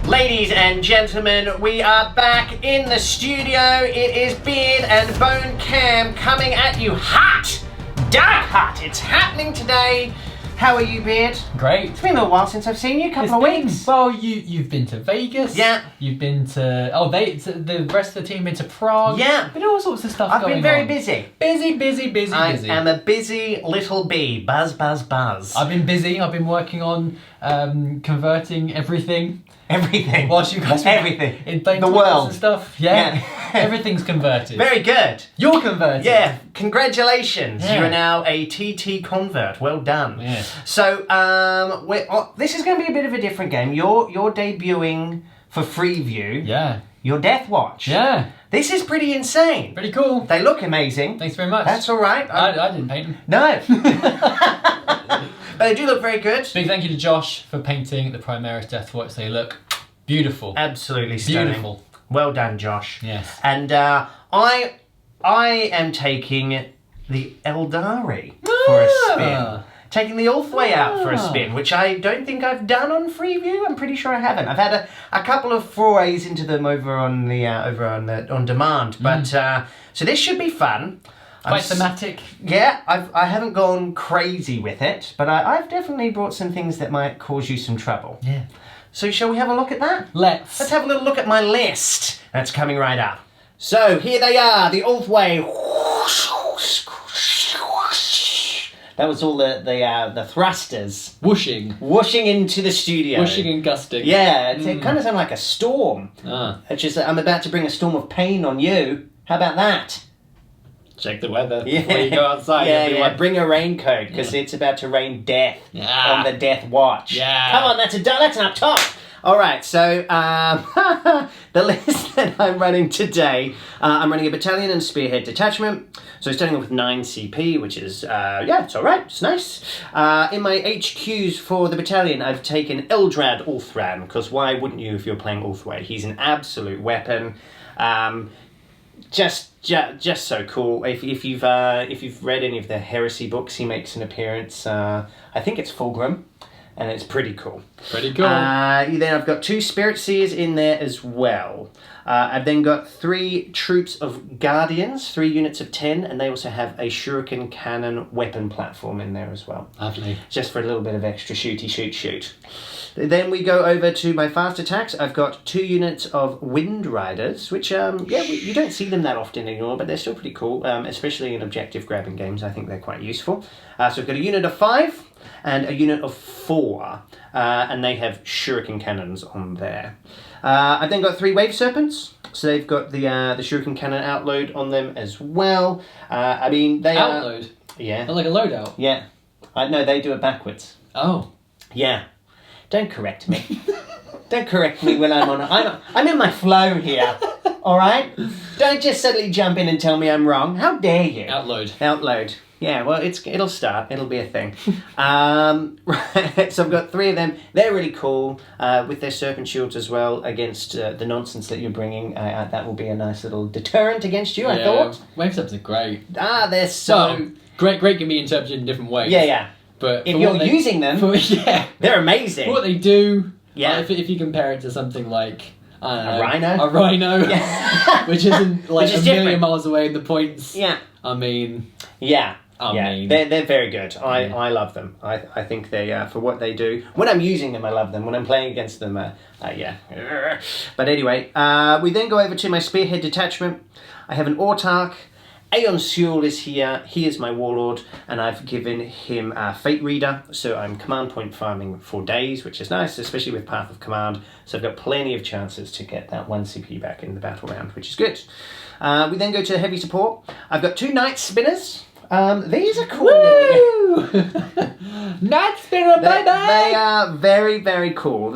Ladies and gentlemen, we are back in the studio. It is Beard and Bone Cam coming at you hot, dark hot. It's happening today. How are you, Beard? Great. It's been a little while since I've seen you, a couple of weeks. Well, you've been to Vegas. Yeah. You've been to, the rest of the team been to Prague. Yeah. Been all sorts of stuff I've going on. been very busy. Busy. I am a busy little bee. Buzz, buzz, buzz. I've been busy. I've been working on converting everything. Everything. Whilst you guys everything. In the world and stuff. Yeah. Everything's converted. Very good. You're converted. Yeah. Congratulations. Yeah. You are now a TT convert. Well done. Yeah. So this is going to be a bit of a different game. You're debuting for Freeview. Yeah. Your Deathwatch. Yeah. This is pretty insane. Pretty cool. They look amazing. Thanks very much. That's all right. I didn't paint them. No. But they do look very good. Big thank you to Josh for painting the Primaris Deathwatch. They look beautiful. Absolutely stunning. Beautiful. Well done, Josh. Yes. And I am taking the Eldari for a spin. Taking the Ulthwe out for a spin, which I don't think I've done on Freeview. I'm pretty sure I haven't. I've had a couple of forays into them over on demand, but so this should be fun. Quite thematic. Yeah, I haven't gone crazy with it, but I've definitely brought some things that might cause you some trouble. Yeah. So shall we have a look at that? Let's have a little look at my list. That's coming right up. So here they are, the Ulthwe. That was all the thrusters. Whooshing into the studio. Whooshing and gusting. Yeah, it kind of sounded like a storm. It's just I'm about to bring a storm of pain on you. How about that? Check the weather before you go outside. Yeah, bring a raincoat because it's about to rain death on the Deathwatch. Yeah. Come on, that's an up top. All right, so the list that I'm running today, I'm running a battalion and spearhead detachment. So starting off with 9 CP, which is, it's all right, it's nice. In my HQs for the battalion, I've taken Eldrad Ulthran, because why wouldn't you if you're playing Ulthwe? He's an absolute weapon. Just so cool. If you've read any of the Heresy books, he makes an appearance. I think it's Fulgrim. And it's pretty cool. Pretty cool. Then I've got 2 Spirit Seers in there as well. I've then got 3 troops of Guardians, 3 units of 10, and they also have a Shuriken Cannon weapon platform in there as well. Lovely. Just for a little bit of extra shoot. Then we go over to my fast attacks. I've got 2 units of Wind Riders, which, you don't see them that often anymore, but they're still pretty cool, especially in objective grabbing games. I think they're quite useful. So we've got a unit of 5 and a unit of 4, and they have Shuriken Cannons on there. I've then got 3 Wave Serpents, so they've got the Shuriken Cannon outload on them as well. They outload? Yeah. Oh, like a loadout? Yeah. No, they do it backwards. Oh. Yeah. Don't correct me. Don't correct me when I'm in my flow here. All right? Don't just suddenly jump in and tell me I'm wrong. How dare you? Outload. Yeah, well, it'll start. It'll be a thing. Right, so I've got 3 of them. They're really cool with their serpent shields as well against the nonsense that you're bringing. That will be a nice little deterrent against you, I thought. Wave subs are great. They're so... Great can be interpreted in different ways. Yeah. But if you're using them, they're amazing. For what they do, yeah. If you compare it to something like... a rhino? A rhino, yeah. which isn't like a different. million miles away in the points. Yeah. I mean... Yeah. mean, they're very good. I love them. I think they for what they do. When I'm using them, I love them. When I'm playing against them, yeah. But anyway, we then go over to my spearhead detachment. I have an Autarch. Aeon Seul is here. He is my warlord, and I've given him Fate Reader. So I'm command point farming for days, which is nice, especially with Path of Command. So I've got plenty of chances to get that 1 CP back in the battle round, which is good. We then go to heavy support. I've got 2 Night Spinners. These are cool. Night Spinner, bye-bye! They are very, very cool.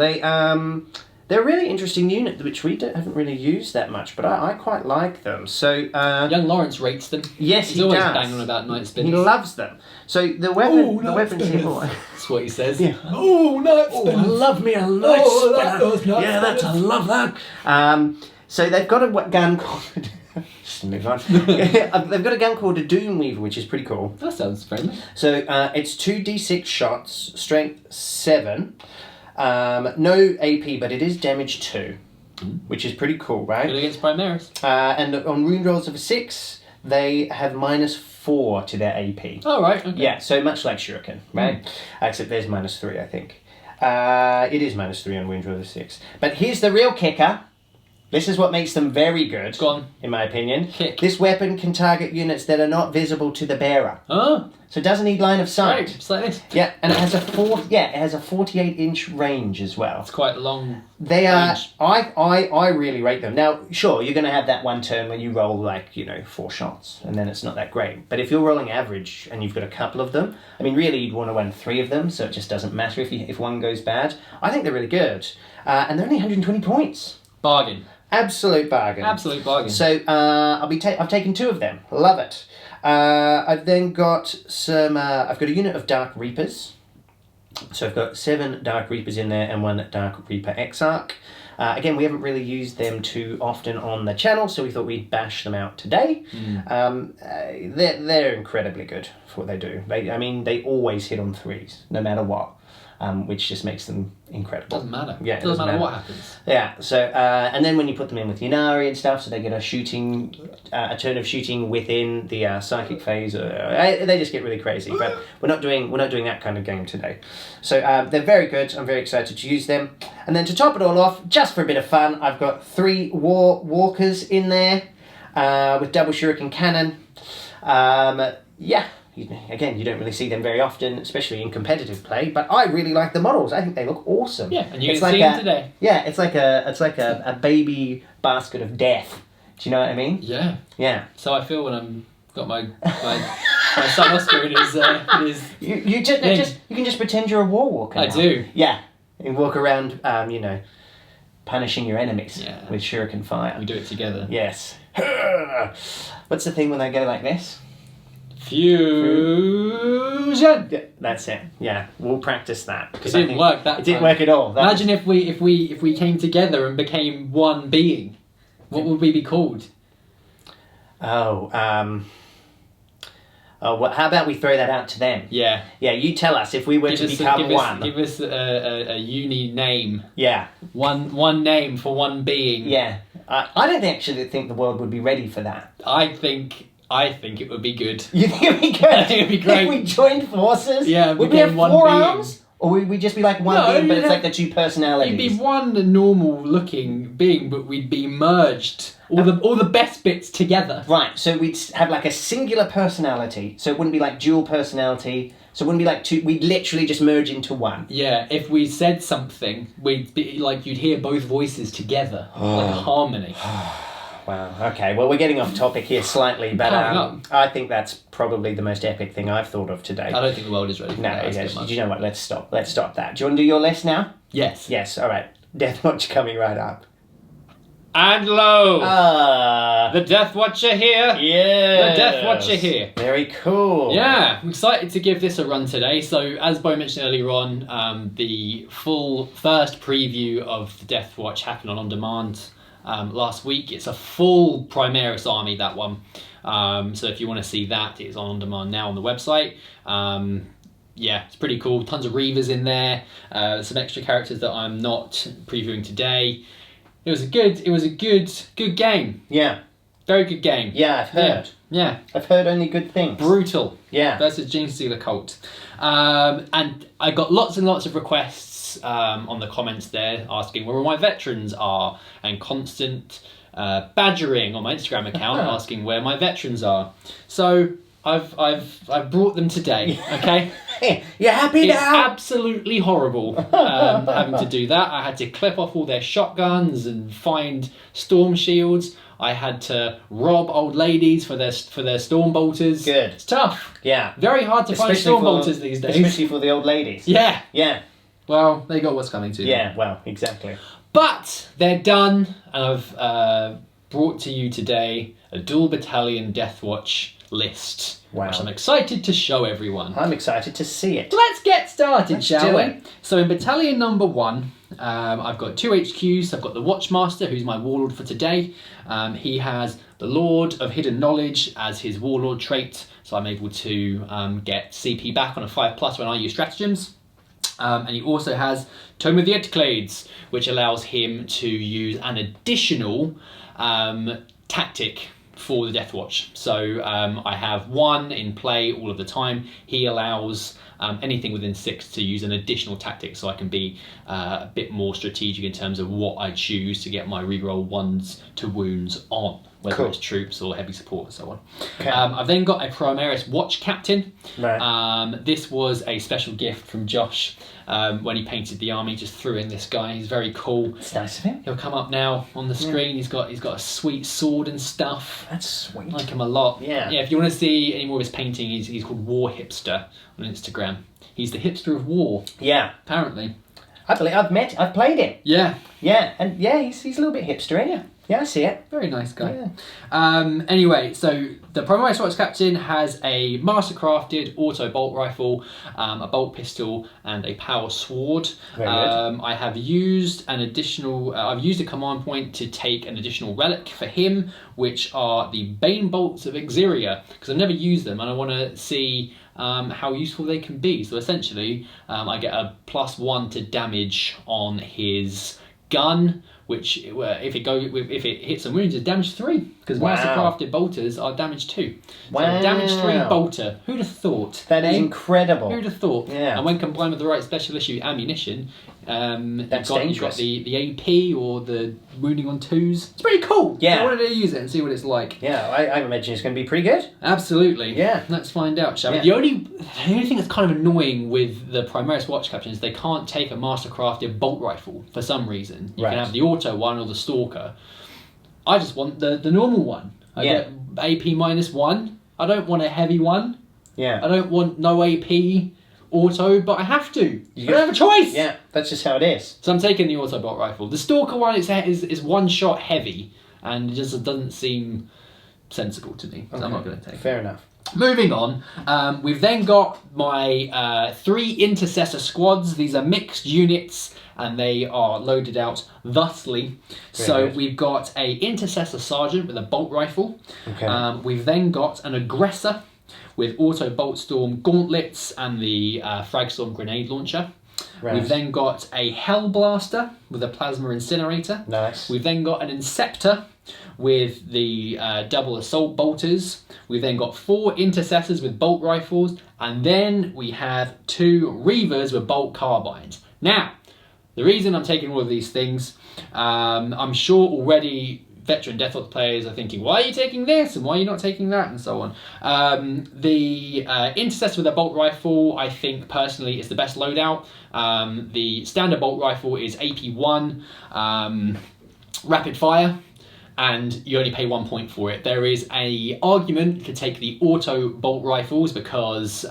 They're a really interesting unit, which we haven't really used that much, but I quite like them. So young Lawrence rates them. Yes, He's always does. banging on about Night Spinners. He loves them. So the weapons here. That's what he says. Yeah. Oh, Night Spinners! I love me a Night Spinner. I love that. So they've got a gun called... Just move on. They've got a gun called a Doom Weaver, which is pretty cool. That sounds friendly. So it's 2d6 shots, strength 7. No AP, but it is damage 2, which is pretty cool, right? Good against Primaris. And on wound rolls of a 6, they have -4 to their AP. Oh, right. Okay. Yeah, so much like Shuriken, right? Except there's -3, I think. It is -3 on wound rolls of 6. But here's the real kicker. This is what makes them very good, Go on. in my opinion. Kick. This weapon can target units that are not visible to the bearer. Oh, So it doesn't need line of sight. right. Just like this. Yeah, and it has a 48-inch range as well. It's quite long. They are. range. I really rate them. Now, sure, you're going to have that one turn when you roll 4 shots, and then it's not that great. But if you're rolling average and you've got a couple of them, I mean, really, you'd want to run 3 of them, so it just doesn't matter if one goes bad. I think they're really good, and they're only 120 points. Bargain. Absolute bargain. Absolute bargain. So I've taken 2 of them. Love it. I've then got some. I've got a unit of Dark Reapers. So I've got 7 Dark Reapers in there and 1 Dark Reaper Exarch. Again, we haven't really used them too often on the channel, so we thought we'd bash them out today. They're incredibly good for what they do. They always hit on 3s, no matter what. Which just makes them incredible. Doesn't matter. Yeah, It doesn't matter what happens. Yeah, so, and then when you put them in with Yunari and stuff, so they get a turn of shooting within the psychic phase, they just get really crazy, but we're not doing that kind of game today. So they're very good, I'm very excited to use them. And then to top it all off, just for a bit of fun, I've got 3 War Walkers in there, with double Shuriken Cannon. Again, you don't really see them very often, especially in competitive play. But I really like the models. I think they look awesome. Yeah, and you can see them today. Yeah, it's like a baby basket of death. Do you know what I mean? Yeah. Yeah. So I feel when I'm got my son Oscar in his You can just pretend you're a war walker. I now. do. Yeah, and walk around, punishing your enemies with shuriken fire. We do it together. Yes. What's the thing when they go like this? Fusion. Yeah, that's it. Yeah, we'll practice that. It didn't work that It didn't time. work at all. Imagine if we came together and became one being. What would we be called? How about we throw that out to them? Yeah. Yeah, you tell us if we were to become one. Give us a uni name. Yeah. One name for one being. Yeah. I don't actually think the world would be ready for that. I think it would be good. You think it'd be good? I think it'd be great. If we joined forces? Yeah, would we have one 4 being. arms? Or would we just be like one being, but it's like the 2 personalities? You'd be one normal looking being, but we'd be merged. All the best bits together. Right, so we'd have like a singular personality, so it wouldn't be like dual personality, so it wouldn't be like 2, we'd literally just merge into one. Yeah, if we said something, we'd be like, you'd hear both voices together, like a harmony. Wow, okay, well we're getting off topic here slightly, but I think that's probably the most epic thing I've thought of today. I don't think the world is ready for that. Yes, you know what, let's stop that. Do you want to do your list now? Yes. Yes, alright. Deathwatch coming right up. And lo! The Deathwatch are here! Yeah. The Deathwatch are here! Very cool. Yeah, I'm excited to give this a run today. So, as Bo mentioned earlier on, the full first preview of the Deathwatch happened on demand last week. It's a full Primaris army, that one. So if you want to see that, it's on demand now on the website. Yeah, it's pretty cool. Tons of Reavers in there. Some extra characters that I'm not previewing today. It was a good game. Yeah. Very good game. Yeah, I've heard. Yeah. I've heard only good things. Brutal. Yeah. Versus Gene Stealer Cult. And I got lots and lots of requests on the comments there asking where all my veterans are, and constant badgering on my Instagram account asking where my veterans are. So I've brought them today, okay? You're happy It's now? absolutely horrible having to do that. I had to clip off all their shotguns and find storm shields. I had to rob old ladies for their storm bolters. Good. It's tough. Yeah. Very hard to find storm bolters these days. Especially for the old ladies. Yeah. Yeah. Well, they got what's coming to them. Yeah, well, exactly. But they're done, and I've brought to you today a dual battalion Deathwatch list. Wow. Which I'm excited to show everyone. I'm excited to see it. Let's get started, shall do we? it. So in battalion number 1, I've got 2 HQs. I've got the Watchmaster, who's my warlord for today. He has the Lord of Hidden Knowledge as his warlord trait, so I'm able to get CP back on a 5+ when I use stratagems. And he also has Tome of the Edgeclades, which allows him to use an additional tactic for the Deathwatch. So I have 1 in play all of the time. He allows anything within 6 to use an additional tactic, so I can be a bit more strategic in terms of what I choose to get my reroll 1s to wounds on, whether it's troops or heavy support and so on. Okay. I've then got a Primaris Watch Captain. Right. This was a special gift from Josh when he painted the army. Just threw in this guy. He's very cool. It's nice of him. He'll come up now on the screen. He's got a sweet sword and stuff. That's sweet. I like him a lot. Yeah. If you want to see any more of his painting, he's called War Hipster on Instagram. He's the hipster of war. Yeah. Apparently. I've played him. Yeah. Yeah, and he's a little bit hipster, Yeah. Yeah, I see it. Very nice guy. Yeah. Anyway, so the Primaris Watch Captain has a mastercrafted auto bolt rifle, a bolt pistol, and a power sword. Very good. I have used an additional. I've used a command point to take an additional relic for him, which are the Bane bolts of Exeria, because I've never used them and I want to see how useful they can be. So essentially, I get a +1 to damage on his gun, which if it hits some wounds is damage 3, because mastercrafted bolters are damage 2. So damage 3 bolter. Who'd have thought? That is incredible. Who'd have thought? Yeah. And when combined with the right special issue ammunition, That's you've dangerous. got the AP or the wounding on 2s. It's pretty cool. Yeah. I wanted to use it and see what it's like. Yeah, I imagine it's going to be pretty good. Absolutely. Yeah. Let's find out, shall we? Yeah. The only thing that's kind of annoying with the Primaris Watch Captain is they can't take a mastercrafted bolt rifle for some reason. You can have the auto one or the stalker. I just want the normal one. I get AP -1. I don't want a heavy one. Yeah. I don't want no AP auto, but I have to. I don't have a choice. Yeah, that's just how it is. So I'm taking the auto bolt rifle. The stalker one is one shot heavy, and it just doesn't seem sensible to me. So I'm not going to take it. Fair enough. Moving on, we've then got my 3 intercessor squads. These are mixed units and they are loaded out thusly. So we've got a intercessor sergeant with a bolt rifle. Okay. We've then got an aggressor with auto bolt storm gauntlets and the fragstorm grenade launcher. Right. We've then got a hell blaster with a plasma incinerator. Nice. We've then got an inceptor with the double assault bolters. We've then got 4 intercessors with bolt rifles, and then we have 2 reavers with bolt carbines. Now, the reason I'm taking all of these things, I'm sure already veteran Deathwatch players are thinking, why are you taking this and why are you not taking that, and so on. The intercessor with a bolt rifle, I think personally is the best loadout. The standard bolt rifle is AP1 rapid fire, and you only pay 1 point for it. There is a argument to take the auto bolt rifles because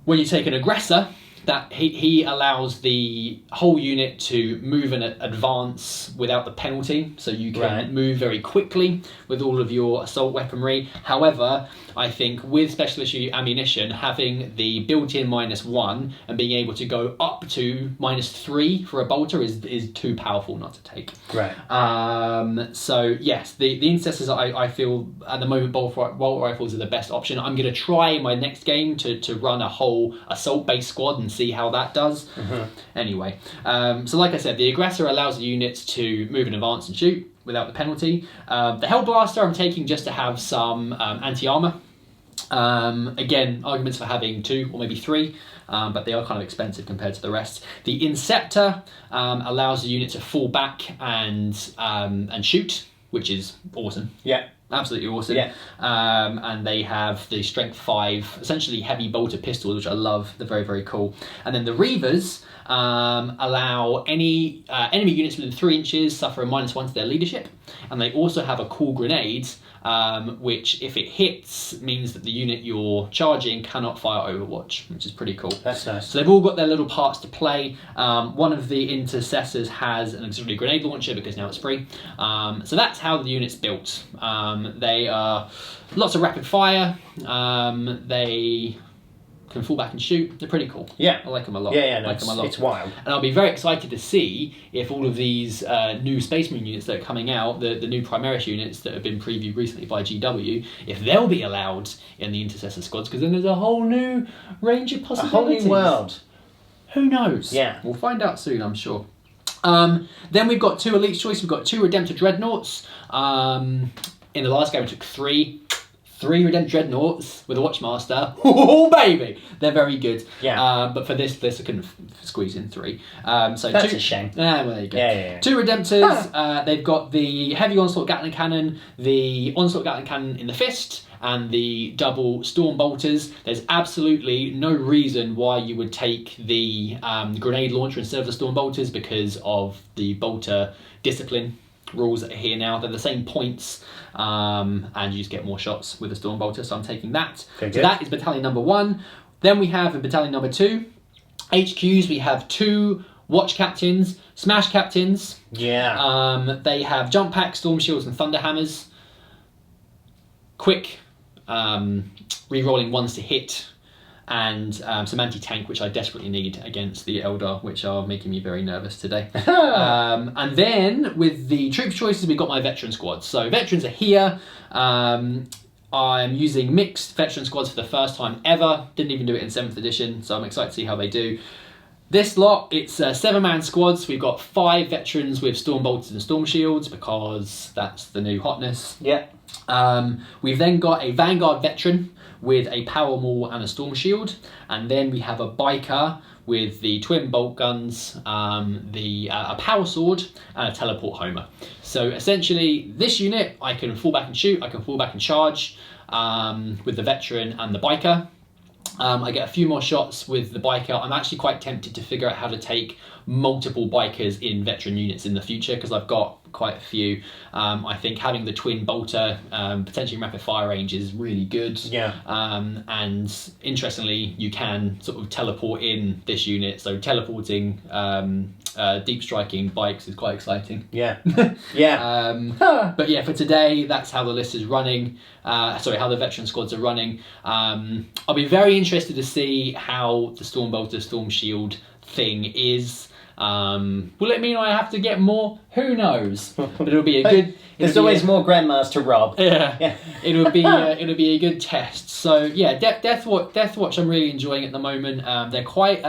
when you take an aggressor, that he allows the whole unit to move and advance without the penalty, so you can move very quickly with all of your assault weaponry. However, I think with special issue ammunition, having the built-in -1 and being able to go up to -3 for a bolter is too powerful not to take. Right. So yes, the intercessors I feel at the moment bolt rifles are the best option. I'm going to try in my next game to run a whole assault-based squad and see how that does. Anyway, so like I said, the aggressor allows the units to move and advance and shoot without the penalty. The hell blaster I'm taking just to have some anti-armor. Again, arguments for having 2 or maybe 3, but they are kind of expensive compared to the rest. The inceptor allows the unit to fall back and shoot, which is awesome. Yeah. Absolutely awesome. Yeah. And they have the strength 5, essentially heavy bolter pistols, which I love. They're very, very cool. And then the reavers allow any enemy units within 3 inches suffer a -1 to their leadership. And they also have a cool grenade, which if it hits means that the unit you're charging cannot fire Overwatch, which is pretty cool. That's nice. So they've all got their little parts to play. One of the intercessors has an auxiliary grenade launcher because now it's free. So that's how the unit's built. They are lots of rapid fire. They can fall back and shoot. They're pretty cool. Yeah. I like them a lot. Yeah, no, I like them a lot. it's wild. And I'll be very excited to see if all of these new Space Marine units that are coming out, the new Primaris units that have been previewed recently by GW, if they'll be allowed in the intercessor squads, because then there's a whole new range of A whole possibilities. new world. Who knows? Yeah. We'll find out soon, I'm sure. Then we've got 2 Elite Choice. We've got 2 Redemptor Dreadnoughts. In the last game, we took 3 Redemptor Dreadnoughts with a Watchmaster. Oh, baby! They're very good. Yeah. But for this I couldn't squeeze in 3. So That's a shame. Well, there you go. Yeah. 2 Redemptors. They've got the Heavy Onslaught Gatling Cannon, the Onslaught Gatling Cannon in the fist, and the double Storm Bolters. There's absolutely no reason why you would take the Grenade Launcher instead of the Storm Bolters because of the Bolter discipline rules that are here now. They're the same points, and you just get more shots with the Storm Bolter, so I'm taking that. So that is Battalion number 1. Then we have in Battalion number 2, HQs, we have 2 Watch Captains, Smash Captains. Yeah. They have Jump Pack, Storm Shields, and Thunder Hammers. Quick re-rolling ones to hit, and some anti-tank, which I desperately need against the Eldar, which are making me very nervous today. And then with the troop choices, we've got my veteran squads. So veterans are here. I'm using mixed veteran squads for the first time ever. Didn't even do it in 7th edition, so I'm excited to see how they do. This lot, it's 7-man squads. We've got 5 veterans with Storm Bolters and Storm Shields because that's the new hotness. Yeah. We've then got a Vanguard veteran with a Power Maul and a Storm Shield, and then we have a biker with the twin bolt guns, a power sword, and a teleport homer. So essentially, this unit I can fall back and shoot, I can fall back and charge with the veteran and the biker. I get a few more shots with the biker. I'm actually quite tempted to figure out how to take multiple bikers in veteran units in the future because I've got quite a few. I think having the twin bolter, potentially rapid fire range, is really good. Yeah. And interestingly, you can sort of teleport in this unit. So teleporting deep striking bikes is quite exciting. Yeah. Yeah. But yeah, for today, that's how the list is running. How the veteran squads are running. I'll be very interested to see how the Storm Bolter, Storm Shield thing is. Will it mean I have to get more? Who knows? But it'll be a good. There's always more grandmas to rob. Yeah. It'll be a good test. So yeah, Deathwatch I'm really enjoying at the moment. They're quite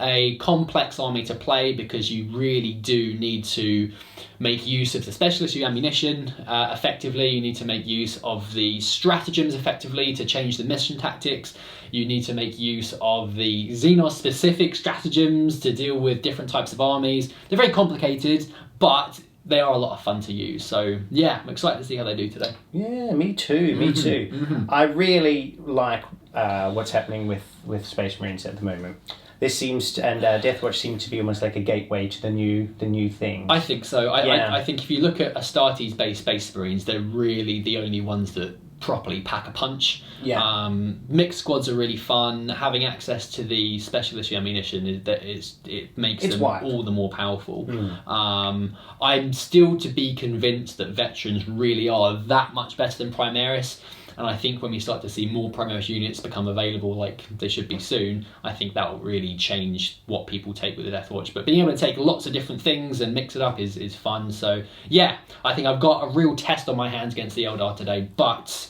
a complex army to play because you really do need to make use of the specialist ammunition effectively. You need to make use of the stratagems effectively to change the mission tactics. You need to make use of the Xenos-specific stratagems to deal with different types of armies. They're very complicated, but they are a lot of fun to use. So yeah, I'm excited to see how they do today. Yeah, me too. Mm-hmm. I really like what's happening with Space Marines at the moment. This seems to, and Deathwatch seems to be almost like a gateway to the new thing. I think so. I think if you look at Astartes-based Space Marines, they're really the only ones that properly pack a punch. Yeah. Mixed squads are really fun. Having access to the specialist ammunition it makes them wild. All the more powerful. I'm still to be convinced that veterans really are that much better than Primaris. And I think when we start to see more Primaris units become available, like they should be soon, I think that will really change what people take with the Deathwatch. But being able to take lots of different things and mix it up is fun. So yeah, I think I've got a real test on my hands against the Eldar today, but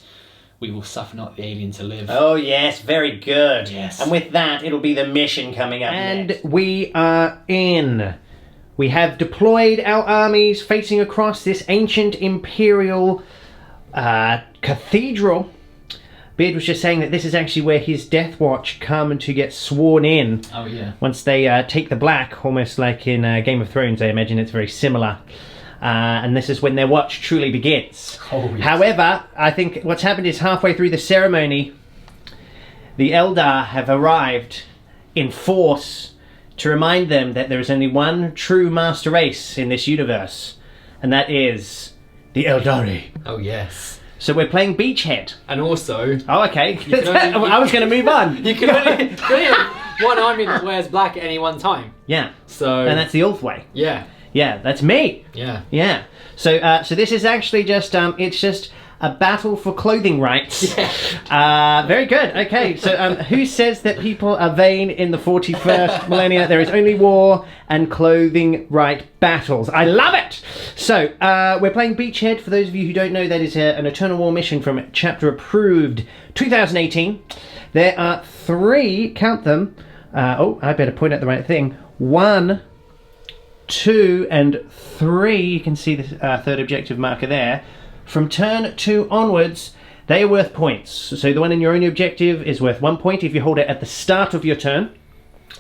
we will suffer not the alien to live. Oh yes, very good. Yes. And with that, it'll be the mission coming up next. And we are in. We have deployed our armies facing across this ancient imperial cathedral. Beard was just saying that this is actually where his Deathwatch come to get sworn in. Oh yeah. Once they take the black, almost like in Game of Thrones. I imagine it's very similar. And this is when their watch truly begins. Oh, yes. However, I think what's happened is halfway through the ceremony, the Eldar have arrived in force to remind them that there is only one true master race in this universe, and that is the Eldari. Oh yes. So we're playing Beachhead. And also, Oh, okay. can only- I was going to move on. you can only have one army that wears black at any one time. Yeah. So And that's the Ulthwe. yeah. Yeah, that's me. Yeah. Yeah. So this is actually just it's just a battle for clothing rights. Yeah. Very good. Okay. So who says that people are vain in the 41st millennia? There is only war and clothing right battles. I love it. So we're playing Beachhead. For those of you who don't know, that is an Eternal War mission from Chapter Approved 2018. There are 3, count them, I better point at the right thing. 1, 2, and 3. You can see the third objective marker there. From turn 2 onwards, they are worth points. So the one in your own objective is worth 1 point if you hold it at the start of your turn.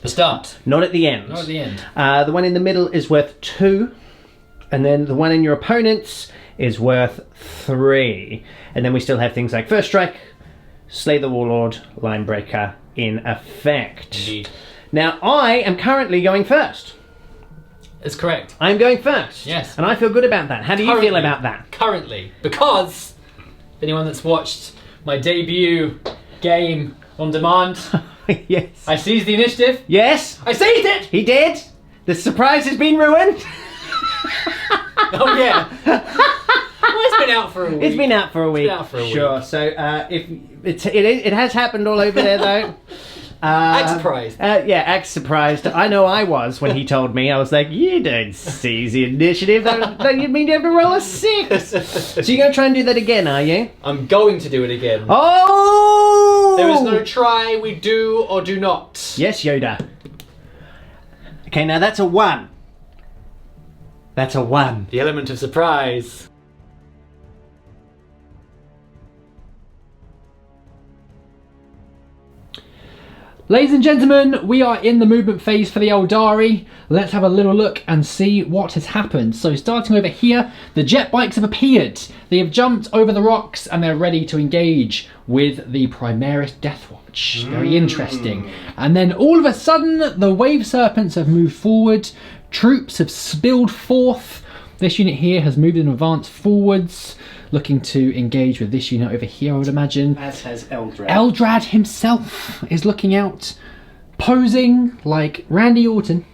The start. Not at the end. Not at the end. The one in the middle is worth 2. And then the one in your opponent's is worth 3. And then we still have things like First Strike, Slay the Warlord, Line Breaker in effect. Indeed. Now, I am currently going first. It's correct. I'm going first. Yes. And I feel good about that. How do you feel about that? Currently. Because anyone that's watched my debut game on demand, Yes. I seized the initiative. Yes. I seized it! He did. The surprise has been ruined. Oh yeah. Well, it's been out for a week. It's been out for a week. It's been out for a week. Sure. So if it has happened all over there though. Act surprised. Yeah, act surprised. I know I was when he told me. I was like, you don't seize the initiative. That you mean you have to roll a 6. So you're going to try and do that again, are you? I'm going to do it again. Oh! There is no try, we do or do not. Yes, Yoda. Okay, now that's a 1. That's a 1. The element of surprise. Ladies and gentlemen, we are in the movement phase for the Eldari. Let's have a little look and see what has happened. So starting over here, the jet bikes have appeared. They have jumped over the rocks and they're ready to engage with the Primaris Deathwatch. Very interesting. And then all of a sudden, the wave serpents have moved forward. Troops have spilled forth. This unit here has moved in advance forwards, looking to engage with this unit over here, I would imagine. As has Eldrad. Eldrad himself is looking out, posing like Randy Orton,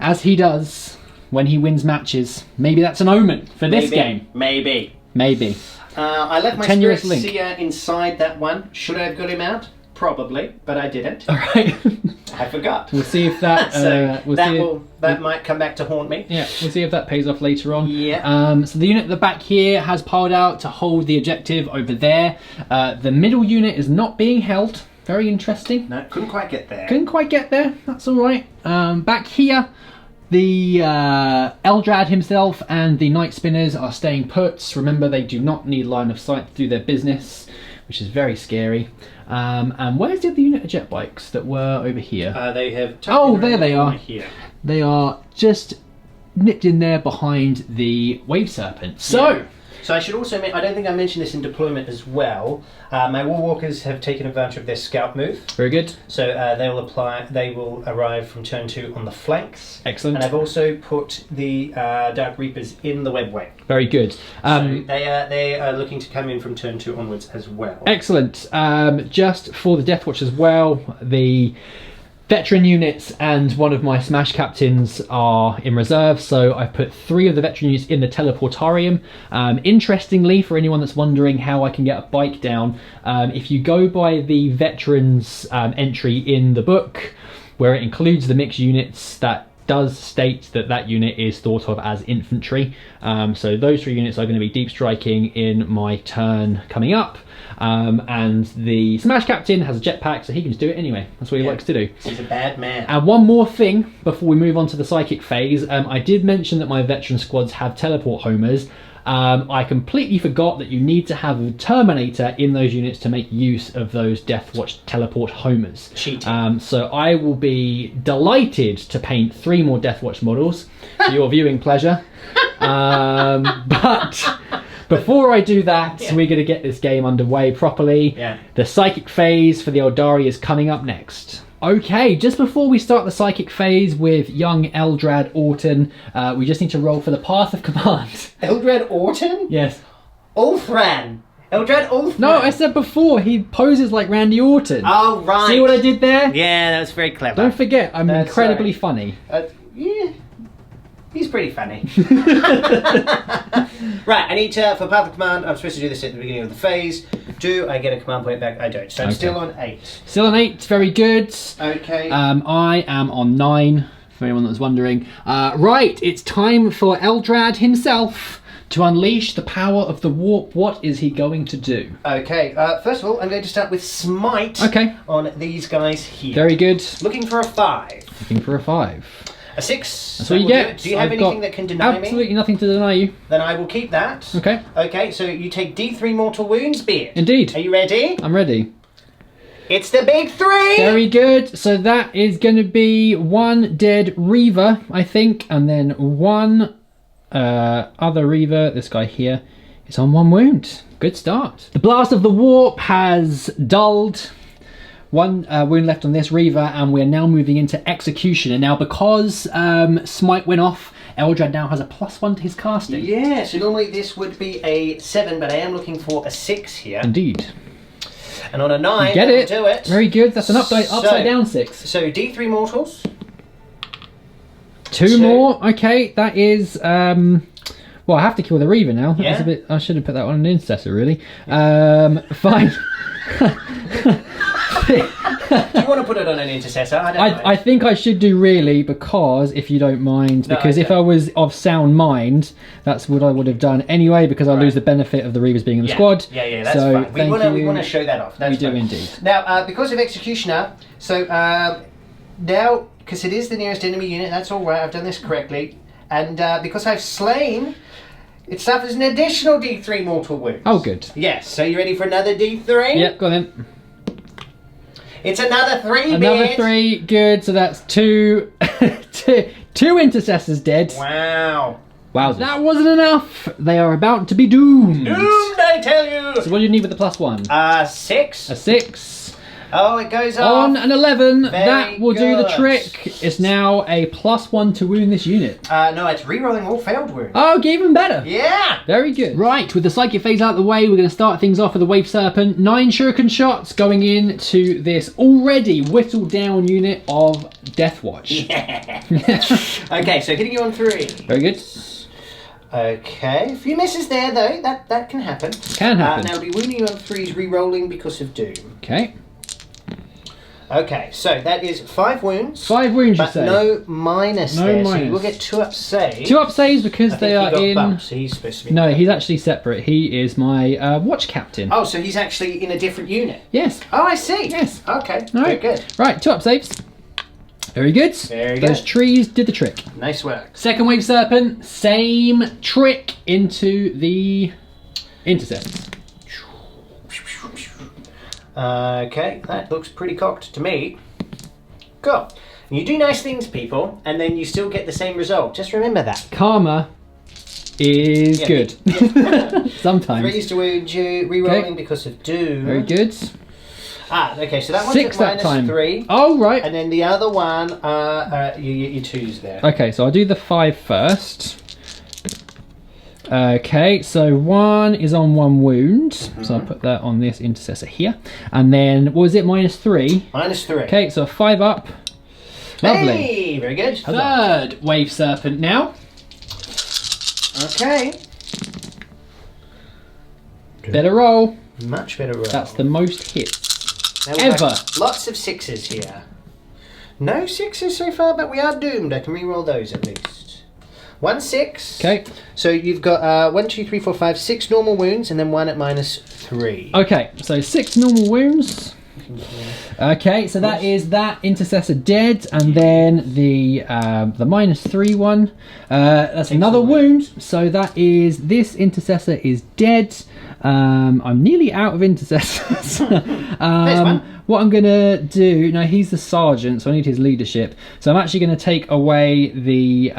as he does when he wins matches. Maybe that's an omen for this game. Maybe. Maybe. I left my Tenuous Spirit link. Seer inside that one. Should I have got him out? Probably, but I didn't. All right. I forgot. We'll see if that. So we'll that might come back to haunt me. Yeah, we'll see if that pays off later on. Yeah. So the unit at the back here has piled out to hold the objective over there. The middle unit is not being held. Very interesting. No, couldn't quite get there. Couldn't quite get there. That's all right. Back here, the Eldrad himself and the Night Spinners are staying put. Remember, they do not need line of sight to do their business, which is very scary. And where's the other unit of jet bikes that were over here? They have. Oh, there they are. Here. They are just nipped in there behind the wave serpent. So, I should also. I don't think I mentioned this in deployment as well. My Warwalkers have taken advantage of their scout move. very good. So they will arrive from turn 2 on the flanks. Excellent. And I've also put the Dark Reapers in the webway. Very good. So they are looking to come in from turn 2 onwards as well. Excellent. Just for the Deathwatch as well, the veteran units and one of my Smash captains are in reserve, so I've put 3 of the veteran units in the teleportarium. Interestingly, for anyone that's wondering how I can get a bike down, if you go by the veterans entry in the book, where it includes the mixed units, that does state that that unit is thought of as infantry. So those 3 units are going to be deep striking in my turn coming up. And the Smash Captain has a jetpack, so he can just do it anyway. That's what he likes to do. He's a bad man. And one more thing before we move on to the psychic phase. I did mention that my veteran squads have teleport homers. I completely forgot that you need to have a Terminator in those units to make use of those Deathwatch teleport homers. Cheating. So I will be delighted to paint 3 more Deathwatch models for your viewing pleasure. But before I do that, we're going to get this game underway properly. Yeah. The psychic phase for the Eldari is coming up next. Okay, just before we start the psychic phase with young Eldrad Orton, we just need to roll for the path of command. Eldrad Orton? Yes. Ulthran. Eldrad Ulthran. No, I said before, he poses like Randy Orton. Oh, right. See what I did there? Yeah, that was very clever. Don't forget, I'm That's incredibly right. funny. Yeah. He's pretty funny. Right, I need to, for Path of Command, I'm supposed to do this at the beginning of the phase. Do I get a command point back? I don't. So I'm still on 8. Still on 8, very good. Okay. I am on 9, for anyone that was wondering. Right, it's time for Eldrad himself To unleash the power of the warp, what is he going to do? Okay, first of all, I'm going to start with Smite on these guys here. Very good. Looking for a 5. Looking for a 5. A 6. That's what you get. Do you have anything that can deny me? Absolutely nothing to deny you. Then I will keep that. Okay. Okay, so you take D3 mortal wounds, Beard. Indeed. Are you ready? I'm ready. It's the big 3! Very good. So that is going to be 1 dead Reaver, I think, and then 1 other Reaver, this guy here, is on 1 wound. Good start. The Blast of the Warp has dulled. 1 wound left on this Reaver, and we're now moving into Execution. And now because Smite went off, Eldrad now has a +1 to his casting. Yeah, so normally this would be a 7, but I am looking for a 6 here. Indeed. And on a 9, you get it. Do it. Very good. That's an upside down 6. So D3 mortals. 2 more. Okay, that is... well, I have to kill the Reaver now. Yeah. That's a bit, I should have put that on an Intercessor, really. Fine. Do you want to put it on an Intercessor? I think I should do, really, because, if you don't mind, because if I was of sound mind, that's what I would have done anyway, because I lose the benefit of the Reavers being in the squad. Yeah, that's fine. We want to show that off. We do indeed. Now, because of Executioner, so now, because it is the nearest enemy unit, that's all right, I've done this correctly, and because I've slain, it suffers an additional D3 mortal wounds. Oh, good. Yes, so you ready for another D3? Yep, go on then. It's another 3, Another 3, good. So that's 2 Intercessors dead. Wow. Wow. That wasn't enough. They are about to be doomed. Doomed, I tell you. So what do you need with the +1? 6. A 6. Oh, it goes on an 11. Very that will do the good. trick. It's now a +1 to wound this unit. No, it's rerolling all failed wounds. Oh, even better. Yeah. Very good. Right, with the Psychic Phase out of the way, we're going to start things off with the Wave Serpent. 9 shuriken shots going into this already whittled down unit of Deathwatch. Yeah. Okay, so hitting you on 3. Very good. Okay, a few misses there though. That can happen. Can happen. Now, be wounding you on 3s, rerolling because of Doom. Okay. Okay, so that is 5 wounds. 5 wounds, you but say? no minus No there, minus. so you will get 2 up saves. 2 up saves because they are in... Bumps, so he's supposed to be... No, he's actually separate. He is my watch captain. Oh, so he's actually in a different unit? Yes. Oh, I see. Yes. Okay, All right. very good. Right, 2 up saves. Very good. Very good. Those trees did the trick. Nice work. Second Wave Serpent, same trick into the Intercessors. Okay, that looks pretty cocked to me. Cool. You do nice things, people, and then you still get the same result. Just remember that. Karma is good. Yeah. Sometimes. 3s to wound you, rerolling because of Doom. Very good. Okay, so that one's 6 at that time. -3. Oh, right. And then the other one, you get your 2s there. Okay, so I'll do the 5 first. Okay, so 1 is on 1 wound. So I'll put that on this Intercessor here. And then, what was it, -3? -3. Okay, so 5 up. Lovely. Hey, very good. Third Wave Serpent now. Okay. Better roll. Much better roll. That's the most hits now we ever. have lots of 6s here. No 6s so far, but we are doomed. I can re-roll those at least. 1 6. Okay. So you've got 1, 2, 3, 4, 5, 6 normal wounds, and then 1 at -3. Okay, so 6 normal wounds. Okay, so that is that Intercessor dead, and then the -3 one. That's another wound. So that is this Intercessor is dead. I'm nearly out of Intercessors. What I'm gonna do now, he's the sergeant, so I need his leadership. So I'm actually gonna take away the.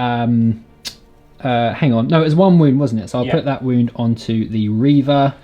Hang on, no, it was 1 wound, wasn't it? So I'll put that wound onto the Reaver.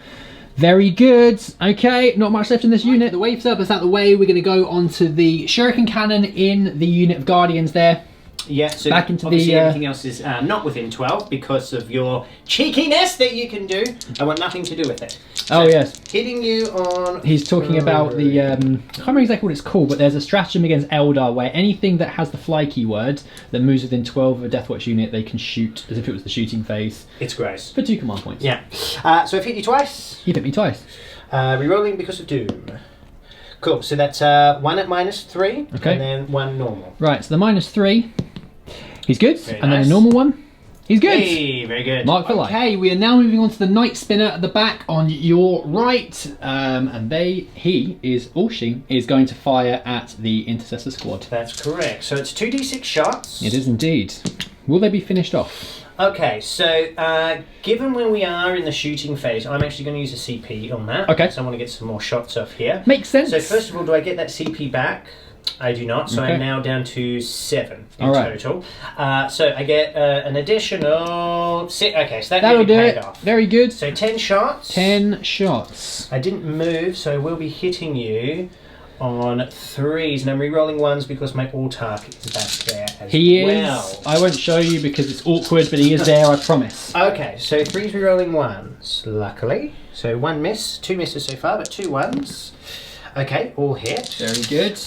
Very good. Okay, not much left in this unit. The Wave Serpent's out of the way. We're going to go onto the Shuriken Cannon in the unit of Guardians there. Yeah, so back into obviously the, everything else is not within 12 because of your cheekiness that you can do. I want nothing to do with it. So oh, yes. Hitting you on... He's talking about the... I can't remember exactly what it's called, but there's a stratagem against Eldar where anything that has the fly keyword that moves within 12 of a Deathwatch unit, they can shoot as if it was the shooting phase. It's gross. For 2 command points. Yeah. So I've hit you twice. He hit me twice. Rerolling because of Doom. Cool, so that's 1 at -3, okay. and then 1 normal. Right, so the -3, he's good. Very and nice. then a normal one, He's good. Hey, very good. Mark for life. Okay, we are now moving on to the Knight Spinner at the back on your right. And he is going to fire at the Intercessor squad. That's correct. So it's 2d6 shots. It is indeed. Will they be finished off? Okay, so given where we are in the shooting phase, I'm actually going to use a CP on that. Okay. So I want to get some more shots off here. Makes sense. So first of all, do I get that CP back? I do not, so Okay. I'm now down to 7 in All right. total. So I get an additional 6. Okay, so That'll really do paid it. off. Very good. So 10 shots. 10 shots. I didn't move, so I will be hitting you on 3s, and I'm re-rolling 1s because my Autark is back there as He well. is. I won't show you because it's awkward, but he is there, I promise. Okay, so 3s re-rolling 1s, luckily. So 1 miss, 2 misses so far, but 2 1s. Okay, all hit. Very good.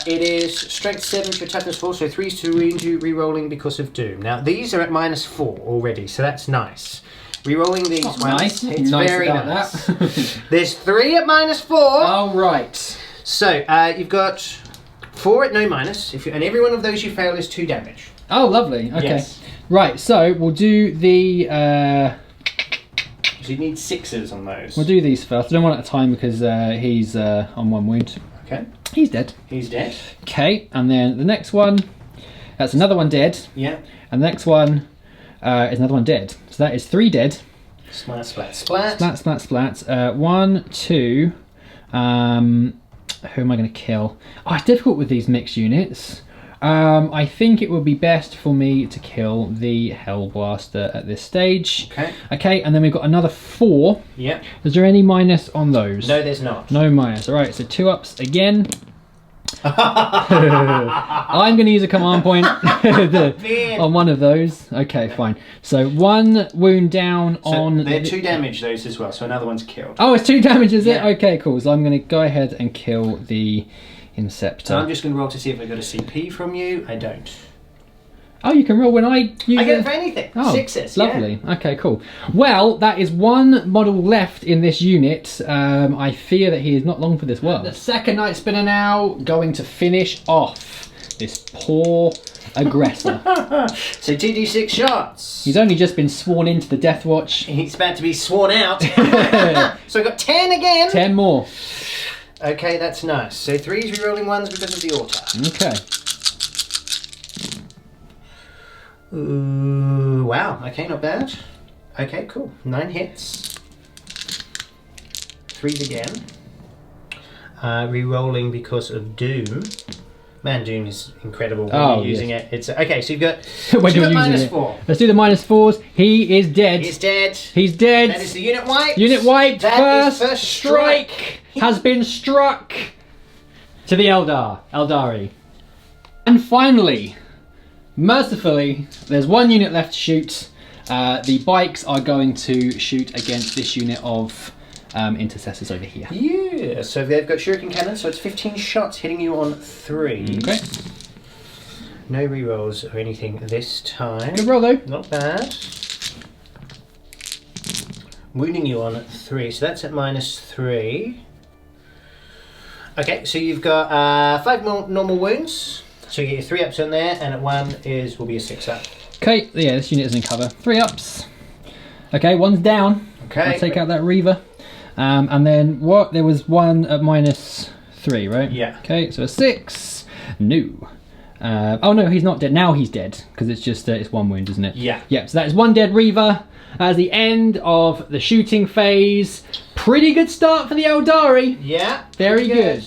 It is strength 7 for toughness 4, so 3s to wound you, re-rolling because of doom. Now, these are at -4 already, so that's nice. Re-rolling these ones, Nice. it's Nice very about nice. that. There's 3 at -4. All right. So, you've got 4 at no minus, and every one of those you fail is 2 damage. Oh, lovely. Okay. Yes. Right, so we'll do the... So you need 6s on those. we'll do these first. I don't want it at a time because he's on 1 wound. Okay, He's dead. he's dead. Okay, and then the next one, that's another one dead. Yeah. And the next one is another one dead. So that is 3 dead. Splat, splat, splat. Splat, splat, splat. 1, 2. Who am I going to kill? Oh, it's difficult with these mixed units. I think it would be best for me to kill the Hellblaster at this stage. Okay. Okay, and then we've got another 4. Yeah. Is there any minus on those? No, there's not. No minus. All right, so 2 ups again. I'm going to use a command point on one of those. Okay, fine. So 1 wound down So on... they're 2 damage, those as well, so another one's killed. Oh, it's 2 damage, is Yeah. it? Okay, cool. So I'm going to go ahead and kill the Inceptor. So I'm just going to roll to see if I got a CP from you. I don't. Oh, you can roll when I use I get it it for anything. Oh, 6s. lovely. Okay, cool. Well, that is 1 model left in this unit. I fear that he is not long for this world. The second Knight Spinner now going to finish off this poor aggressor. So 2d6 shots. He's only just been sworn into the Deathwatch. He's about to be sworn out. So I got 10 again. 10 more. Okay, that's nice. So 3s re-rolling 1s because of the Autark. Okay. Ooh, wow. Okay, not bad. Okay, cool. 9 hits. 3s again. Re-rolling because of Doom. Man, Doom is incredible when Oh, you're using it. It's okay. So you've got When 2 you're at using it. -4. Let's do the -4s. He is dead. He's dead. He's dead. That is the unit wipe. Unit wiped. That is First strike has been struck to the Eldari. And finally, mercifully, there's 1 unit left to shoot. The bikes are going to shoot against this unit of intercessors over here. Yeah, so they've got shuriken cannons, so it's 15 shots hitting you on 3. Okay. No rerolls or anything this time. Good roll though. Not bad. Wounding you on 3, so that's at -3. Okay, so you've got 5 more normal wounds. So you get your 3 ups in there, and at 1 will be a 6 up. Okay, yeah, this unit is in cover. 3 ups. Okay, 1's down. Okay. I'll take out that Reaver. And then what? There was 1 at -3, right? Yeah. Okay, so a 6. No. Oh no, he's not dead. Now he's dead because it's just it's 1 wound, isn't it? Yeah. Yeah. So that is 1 dead Reaver. As the end of the shooting phase. Pretty good start for the Eldari. Yeah. Very good.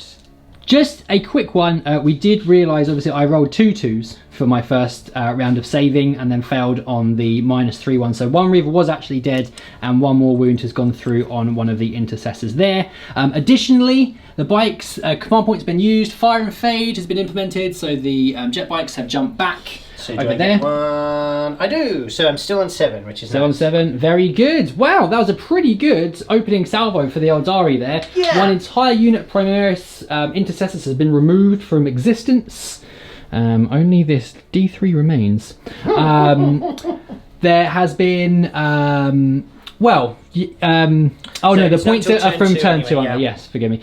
Just a quick one. We did realise, obviously, I rolled 2 2s for my first round of saving and then failed on the -3 one. So 1 Reaver was actually dead and 1 more wound has gone through on one of the intercessors there. Additionally, the bikes command point's been used. Fire and Fade has been implemented, so the jet bikes have jumped back. So over do I there. get 1? I do. So I'm still on 7, which is Still on nice. 7. Very good. Wow, that was a pretty good opening salvo for the Eldari there. Yeah. 1 entire unit of Primaris intercessors has been removed from existence. Only this D3 remains. There has been... oh no, the it's points not till are from turn turn 2, two aren't anyway, they? yeah. Yes, forgive me.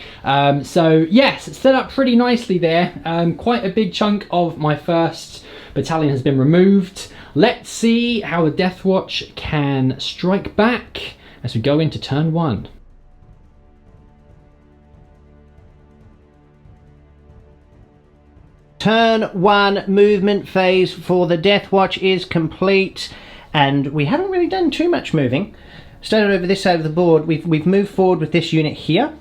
So yes, it's set up pretty nicely there. Quite a big chunk of my first battalion has been removed. Let's see how the Deathwatch can strike back as we go into turn 1. Turn 1 movement phase for the Deathwatch is complete, and we haven't really done too much moving. Started over this side of the board. We've moved forward with this unit here.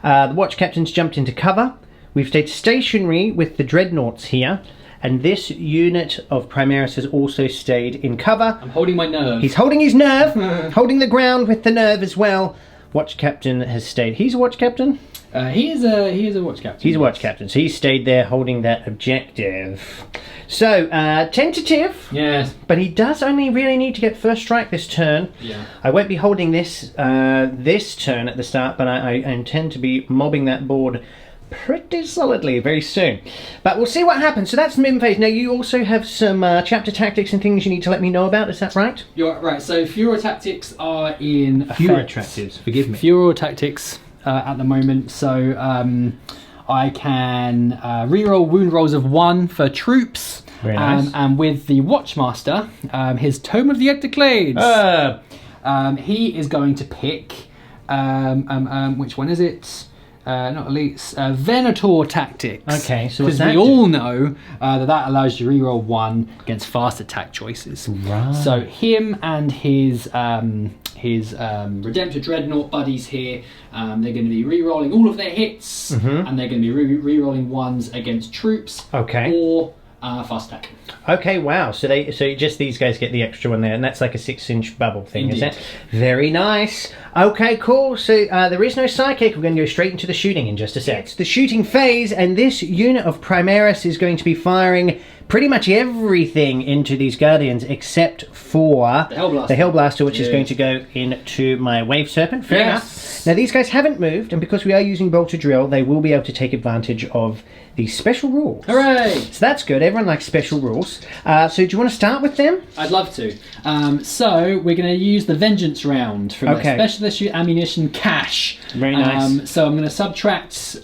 The Watch Captain's jumped into cover. We've stayed stationary with the Dreadnoughts here, and this unit of Primaris has also stayed in cover. I'm holding my nerve. He's holding his nerve, holding the ground with the nerve as well. Watch Captain has stayed. He's a Watch Captain? He is a Watch Captain. He's a Watch Captain, so he stayed there holding that objective. So, tentative. Yes. But he does only really need to get first strike this turn. Yeah. I won't be holding this this turn at the start, but I intend to be mobbing that board pretty solidly very soon. But we'll see what happens. So that's the movement phase. Now you also have some chapter tactics and things you need to let me know about. Is that right? You're right. So Furor tactics are in Furor tactics. Forgive me. Furor tactics at the moment. So I can reroll wound rolls of 1 for troops. Very nice. And with the Watchmaster, his Tome of the Ectoclades. He is going to pick which one is it? Not elites, Venator tactics. Okay, so what's because that we do? all know that allows you to reroll 1 against fast attack choices. Right. So him and his Redemptor Dreadnought buddies here, they're going to be rerolling all of their hits, and they're going to be rerolling 1s against troops. Okay. Or fast attack. Okay, wow. So just these guys get the extra one there, and that's like a 6-inch bubble thing, Indeed. is it? Very nice. Okay, cool. So there is no psychic. We're going to go straight into the shooting in just a sec. It's the shooting phase, and this unit of Primaris is going to be firing pretty much everything into these Guardians except for The Hellblaster. The Hellblaster, which is going to go into my Wave Serpent. Fair enough. Now, these guys haven't moved, and because we are using Bolter Drill, they will be able to take advantage of the special rules. Hooray! So that's good. Everyone likes special rules. So do you want to start with them? I'd love to. So we're going to use the Vengeance round from my special issue ammunition cache. Very nice. So I'm going to subtract. Is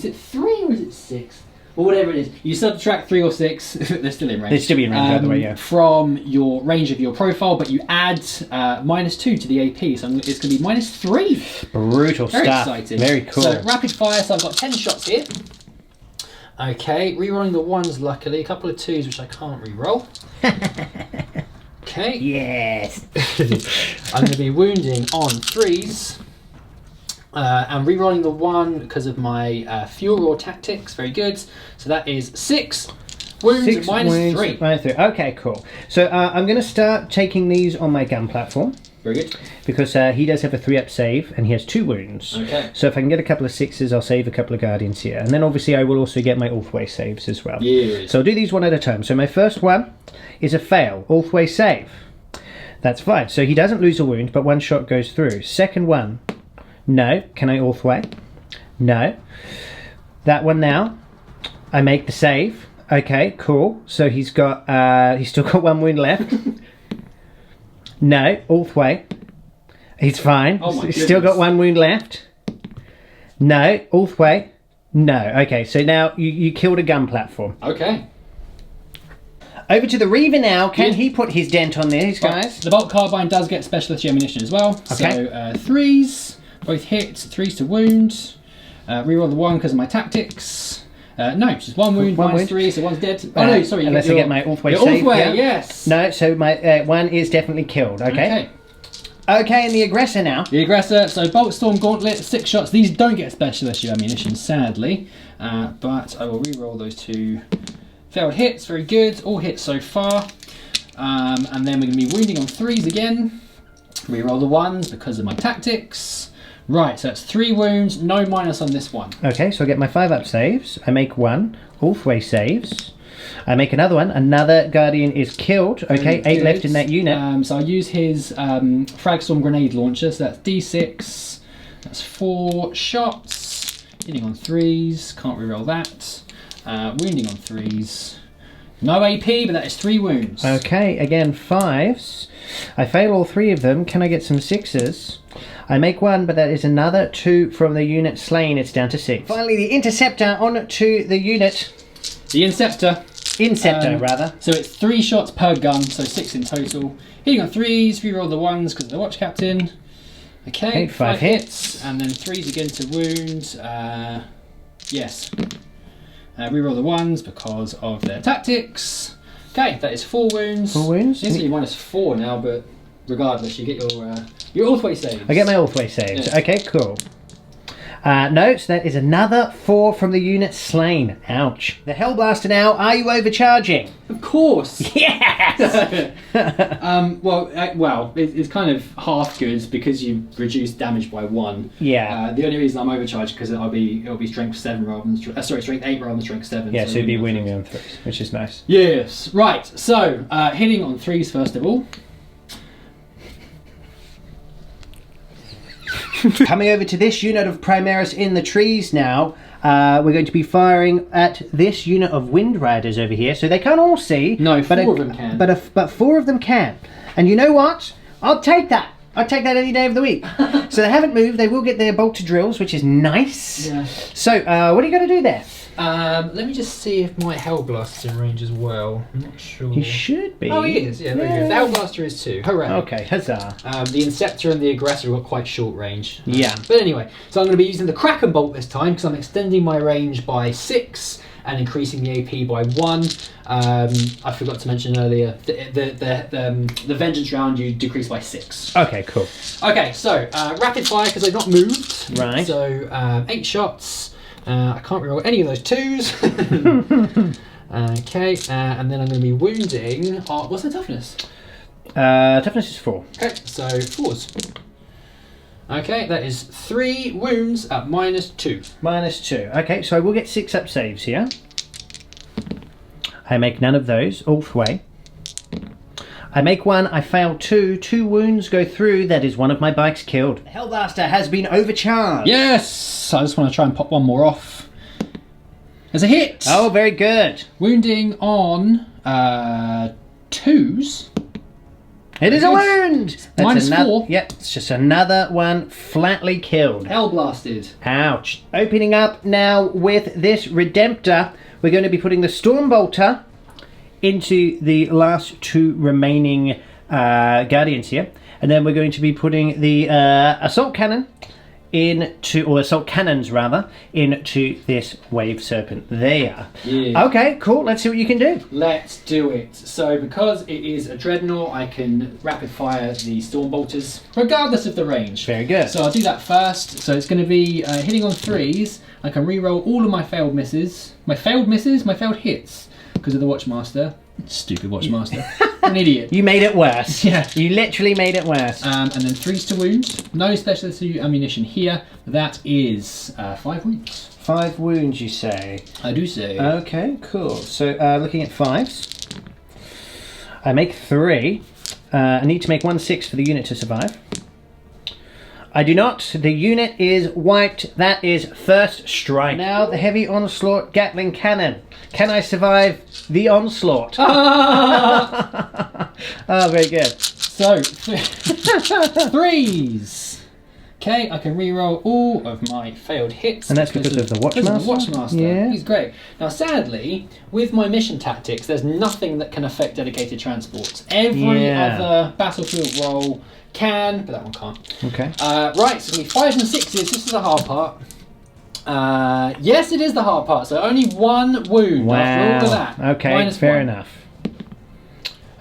it 3 or is it 6? Or whatever it is. You subtract 3 or 6. They're still in range. They're still in range, by the way, yeah. From your range of your profile, but you add -2 to the AP, so it's going to be -3. Brutal Very stuff. exciting. Very cool. So rapid fire. So I've got 10 shots here. Okay, rerolling the 1s. Luckily, a couple of 2s which I can't reroll. Okay. Yes. I'm going to be wounding on 3s. And rerolling the 1 because of my Furor tactics. Very good. So that is 6 wounds, Six minus wounds, 3. -3. Okay, cool. So I'm going to start taking these on my gun platform. Very good. Because he does have a 3-up save, and he has 2 wounds. Okay. So if I can get a couple of 6s, I'll save a couple of Guardians here. And then obviously I will also get my Ulthwe saves as well. Yes. So I'll do these one at a time. So my first one is a fail. Ulthwe save. That's fine. So he doesn't lose a wound, but 1 shot goes through. Second one. No. Can I Ulthwe? No. That one now. I make the save. Okay, cool. So he's got he's still got 1 wound left. No, Ulthwe. He's fine. Oh my He's still got 1 wound left. No, Ulthwe. No. Okay, so now you killed a gun platform. Okay. Over to the Reaver now. Can he put his dent on these guys? The Bolt Carbine does get special issue ammunition as well. Okay. So 3s, both hits, 3s to wound. Reroll the 1 because of my tactics. No, just 1 wound, -3, so 1's dead. Oh no, sorry. Unless I get my Ulthwe your save. Ulthwe, Yeah. yes. No, so my 1 is definitely killed. Okay. Okay, and the aggressor now. The aggressor, so Bolt Storm Gauntlet, 6 shots. These don't get special issue ammunition, sadly. But I will re-roll those 2 failed hits. Very good. All hits so far. And then we're going to be wounding on 3s again. Re-roll the 1s because of my tactics. Right, so that's 3 wounds, no minus on this one. Okay, so I get my 5-up saves. I make 1. Ulthwe saves. I make another one. Another Guardian is killed. Okay, 8 left in that unit. So I'll use his Fragstorm Grenade Launcher. So that's D6. That's 4 shots. Hitting on 3s. Can't reroll that. Wounding on 3s. No AP, but that is 3 wounds. Okay, again 5s. I fail all 3 of them. Can I get some 6s? I make 1, but that is another 2 from the unit slain. It's down to 6. Finally, the Interceptor on to the unit. The Inceptor. Incepto, rather. So it's 3 shots per gun, so 6 in total. Hitting on 3s, reroll the 1s because of the watch captain. Okay, 5 hits. And then 3s again to wound. Yes. Reroll the 1s because of their tactics. Okay, that is 4 wounds. 4 wounds. Instantly -4 now, but regardless, you get your Ulthwe saves. I get my Ulthwe saves. Yeah. Okay, cool. No, so that is another 4 from the unit slain. Ouch. The Hellblaster now, are you overcharging? Of course. Yes! Well, it's kind of half good because you reduce damage by 1. Yeah. The only reason I'm overcharged because it'll be strength 7 rather than strength 8 rather than strength 7. Yeah, so you'd be winning on 3s, which is nice. Yes. Right. So hitting on 3s first of all. Coming over to this unit of Primaris in the trees now, we're going to be firing at this unit of Wind Riders over here. So they can't all see. No, 4 of them can. But 4 of them can. And you know what? I'll take that. I'll take that any day of the week. So they haven't moved. They will get their bolter drills, which is nice. Yeah. So what are you going to do there? Let me just see if my Hellblaster's in range as well. I'm not sure. He should be. Oh, he is. Yeah, very good. The Hellblaster is too. Hooray. Okay, huzzah. The Inceptor and the Aggressor have got quite short range. Yeah. But anyway, so I'm going to be using the Kraken Bolt this time because I'm extending my range by 6 and increasing the AP by 1. I forgot to mention earlier the Vengeance round you decrease by 6. Okay, cool. Okay, so rapid fire because they've not moved. Right. So 8 shots. I can't reroll any of those 2s. Okay, and then I'm going to be wounding. What's the toughness? Toughness is 4. Okay, so 4s. Okay, that is 3 wounds at -2. -2. Okay, so I will get 6 up saves here. I make none of those. Ulthwe. I make 1, I fail 2. 2 wounds go through. That is one of my bikes killed. Hellblaster has been overcharged. Yes! I just want to try and pop one more off. There's a hit! Oh, very good. Wounding on 2s. It is a wound! That's -4. Yep, it's just another one flatly killed. Hellblasted. Ouch. Opening up now with this Redemptor, we're going to be putting the Stormbolter into the last 2 remaining Guardians here. And then we're going to be putting the Assault Cannon or Assault Cannons rather, into this Wave Serpent there. Yeah. Okay, cool. Let's see what you can do. Let's do it. So because it is a Dreadnought, I can rapid fire the Stormbolters, regardless of the range. Very good. So I'll do that first. So it's going to be hitting on 3s. I can reroll all of my failed misses. My failed hits. Because of the Watchmaster. Stupid Watchmaster. An idiot. You made it worse. Yeah. You literally made it worse. And then 3s to wound. No specialist ammunition here. That is 5 wounds. 5 wounds, you say? I do say. Okay, cool. So looking at 5s. I make 3. I need to make 1 6 for the unit to survive. I do not. The unit is wiped. That is first strike. Now the heavy onslaught Gatling cannon. Can I survive the onslaught? Oh, very good. So 3s. Okay, I can reroll all of my failed hits. And that's because of the Watchmaster? Yeah. He's great. Now, sadly, with my mission tactics, there's nothing that can affect dedicated transports. Every other battlefield role can, but that one can't. Okay. Right, so we 5s and 6s. This is the hard part. Yes, it is the hard part. So only 1 wound after all of that. Okay, fair enough.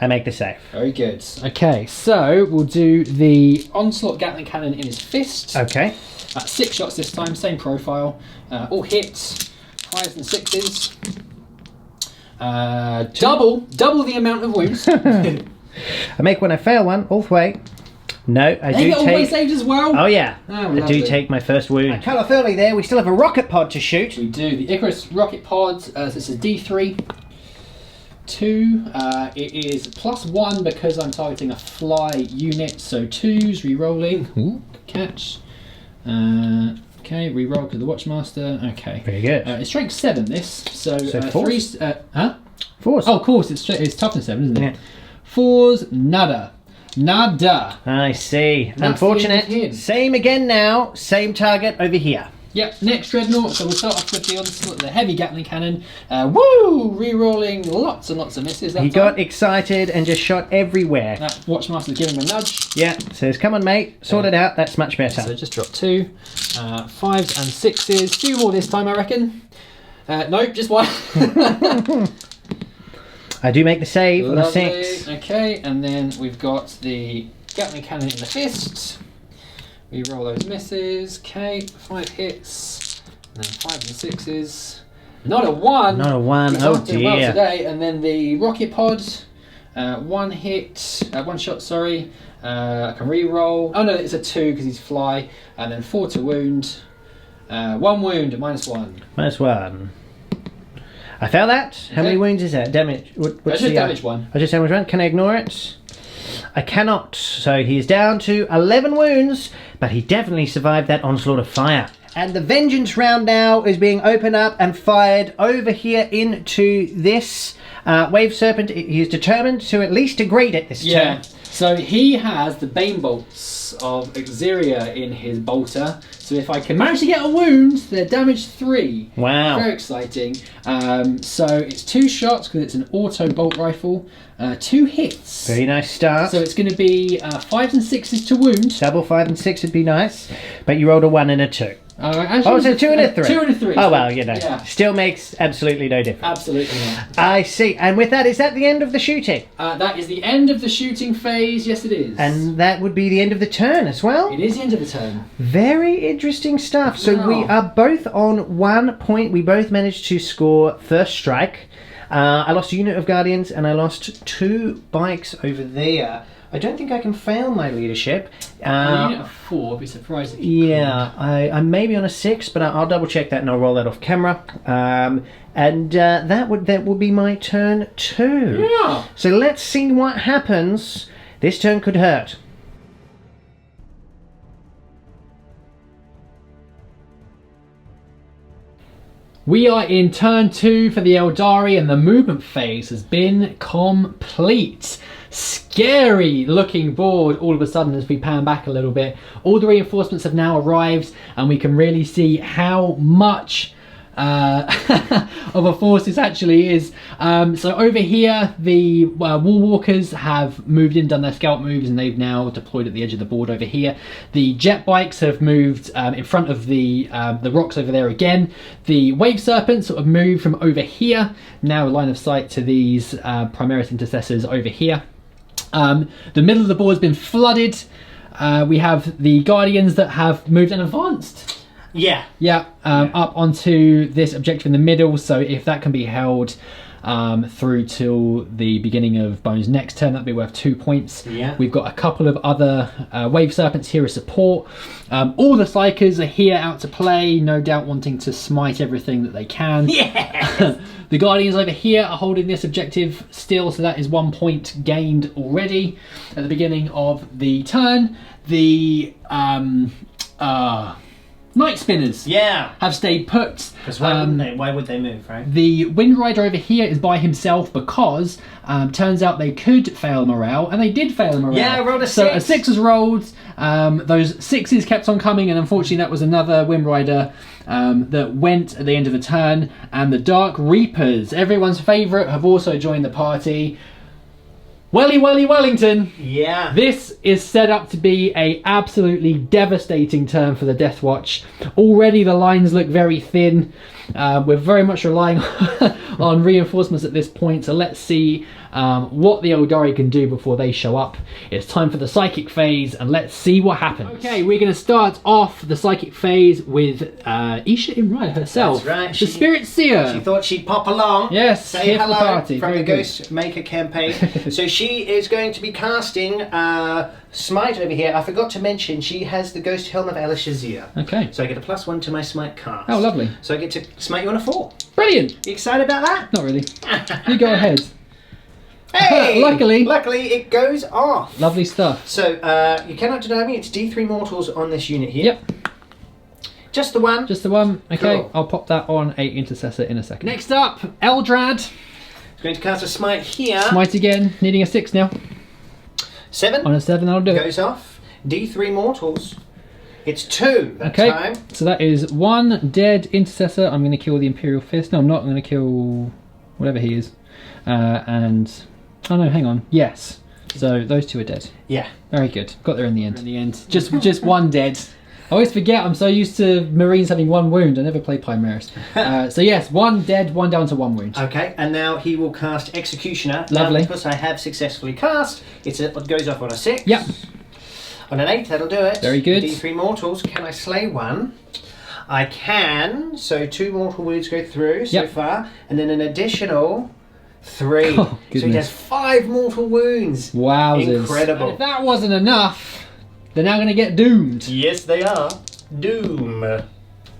I make the save. Very good. Okay, so we'll do the Onslaught Gatling Cannon in his fist. Okay. 6 shots this time, same profile. All hits, 5s and 6s. Double the amount of wounds. I make 1, I fail 1, Ulthwe. No, I do get all my take... saves as well? Oh yeah, Oh, I lovely. do take my first wound. Cut off early there, we still have a rocket pod to shoot. We do. The Icarus rocket pod, so it's a D3. 2, it is +1 because I'm targeting a fly unit, so 2s, re-rolling. Ooh, catch. Okay, re-roll because the Watchmaster. Okay. Very good. It's strength 7 this, so 4s? 3s, huh? 4s. Oh, of course, it's toughness 7, isn't it? Yeah. 4s, nada. Nada. I see. That's the end of Unfortunate. him. Same again now, same target over here. Yep, next Dreadnought. So we'll start off with the onslaught, the heavy Gatling cannon. Woo! Re-rolling lots and lots of misses. He got excited and just shot everywhere. That Watchmaster's giving him a nudge. Yeah, says, come on, mate, sort it out. That's much better. So just drop 2. 5s and 6s. 2 more this time, I reckon. Nope, just 1. I do make the save on a Lovely. 6. Okay, and then we've got the Gatling cannon in the fist. We roll those misses. Okay, 5 hits, and then 5 and 6s. Not a 1. Not a 1. He's Oh not doing well dear. today. And then the rocket pod. 1 hit, 1 shot. Sorry. I can re-roll. Oh no, it's a 2 because he's fly. And then 4 to wound. 1 wound, -1. -1. I fail that. How many wounds is that? Damage. What's just damage 1. I just damage 1. Can I ignore it? I cannot. So he is down to 11 wounds, but he definitely survived that onslaught of fire. And the vengeance round now is being opened up and fired over here into this wave serpent. He is determined to at least degrade it this turn. So he has the Bane bolts of Exeria in his bolter. So if I can manage to get a wound, they're damage 3. Wow. Very exciting. So it's 2 shots because it's an auto bolt rifle. 2 hits. Very nice start. So it's going to be 5s and 6s to wound. Double 5 and 6 would be nice, but you rolled a 1 and a 2. Actually, Oh, so 2 and a 3. 2 and a 3. Oh well, you know, Yeah. still makes absolutely no difference. Absolutely not. I see. And with that, is that the end of the shooting? That is the end of the shooting phase. Yes, it is. And that would be the end of the turn as well. it is the end of the turn. Very interesting stuff. So Wow. we are both on 1 point. We both managed to score first strike. I lost a unit of Guardians and I lost 2 bikes over there. I don't think I can fail my leadership. A unit of 4. I'd be surprised if you Yeah, I may be on a 6, but I'll double check that and I'll roll that off camera. That would be my turn too. Yeah. So let's see what happens. This turn could hurt. We are in turn 2 for the Eldari and the movement phase has been complete. Scary looking board all of a sudden as we pan back a little bit. All the reinforcements have now arrived and we can really see how much of a force this actually is. So over here the wall walkers have moved in, done their scout moves, and they've now deployed at the edge of the board over here. The jet bikes have moved in front of the rocks over there again. The wave serpents sort of moved from over here, now line of sight to these Primaris intercessors over here. The middle of the board has been flooded. We have the guardians that have moved and advanced. Yeah. Yeah, up onto this objective in the middle, so if that can be held through till the beginning of Bone's next turn, that'd be worth 2 points. Yeah. We've got a couple of other wave serpents here as support. All the psychers are here out to play, no doubt wanting to smite everything that they can. Yeah. The guardians over here are holding this objective still, so that is 1 point gained already at the beginning of the turn. The Night Spinners have stayed put. Because why would they move, right? The Wind Rider over here is by himself because turns out they could fail morale, and they did fail morale. Yeah, I rolled a 6. So a 6 was rolled, those 6s kept on coming, and unfortunately that was another Wind Rider that went at the end of the turn. And the Dark Reapers, everyone's favourite, have also joined the party. Welly Wellington! Yeah. This is set up to be a absolutely devastating turn for the Deathwatch. Already the lines look very thin. We're very much relying on reinforcements at this point, so let's see what the Eldari can do before they show up. It's time for the psychic phase, and let's see what happens. Okay, we're going to start off the psychic phase with Isha Imrai herself. That's right. The Spirit Seer. She thought she'd pop along. Yes, Say here for hello the party. from Very the good. Ghost Maker campaign. So she is going to be casting Smite over here. I forgot to mention she has the Ghost Helm of Elishazir. Okay. So I get a +1 to my Smite cast. Oh, lovely. So I get to smite you on a 4. Brilliant. You excited about that? Not really. You go ahead. Hey! Luckily it goes off. Lovely stuff. So you cannot deny me. It's D3 mortals on this unit here. Yep. Just the one. Just the one. Okay, Cool. I'll pop that on a intercessor in a second. Next up, Eldrad. It's going to cast a smite here. Smite again, needing a 6 now. 7. On a 7, that'll do it. Goes off. D3 mortals. It's 2 that time. So that is 1 dead intercessor. I'm going to kill the Imperial Fist. No, I'm not. I'm going to kill whatever he is. And oh no, hang on. Yes. So those 2 are dead. Yeah. Very good. Got there in the end. Just 1 dead. I always forget. I'm so used to Marines having 1 wound. I never play Primaris. So yes, 1 dead, 1 down to 1 wound. Okay, and now he will cast Executioner. Lovely. Now, because I have successfully cast, it goes off on a 6. Yep. On an 8, that'll do it. Very good. D3 mortals. Can I slay 1? I can. So 2 mortal wounds go through so far, and then an additional 3. Oh, so he has 5 mortal wounds. Wowzers. Incredible. And if that wasn't enough, they're now going to get doomed. Yes, they are. Doom.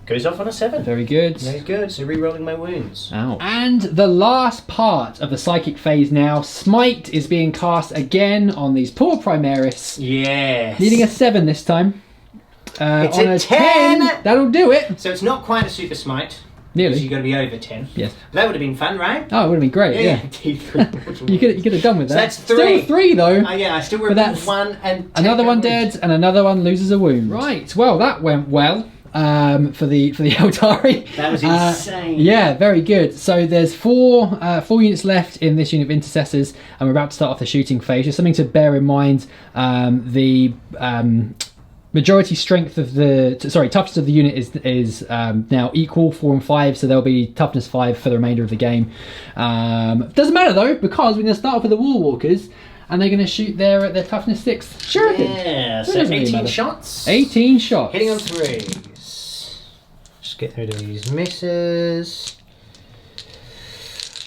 Goes off on a 7. Very good. Very good. So re-rolling my wounds. Ow. And the last part of the psychic phase now. Smite is being cast again on these poor Primaris. Yes. Needing a 7 this time. It's on a 10. That'll do it. So it's not quite a super smite. Nearly. You've got to be over 10. Yes. That would have been fun, right? Oh, it would have been great, yeah. D3. You could have done with that. So that's 3. Still 3 though. Yeah, I still But remove that's 1 and another one dead, and another one loses a wound. Right. Well, that went well for the Eldari. That was insane. Yeah, very good. So there's 4 units left in this unit of intercessors, and we're about to start off the shooting phase. Just something to bear in mind: the majority strength of toughness of the unit is now equal, 4 and 5, so there'll be toughness 5 for the remainder of the game. Doesn't matter though, because we're going to start off with the War Walkers, and they're going to shoot their toughness 6 shuriken. Yeah, So so it doesn't really 18 matter. shots. 18 shots. Hitting on 3s. Just get rid of these misses.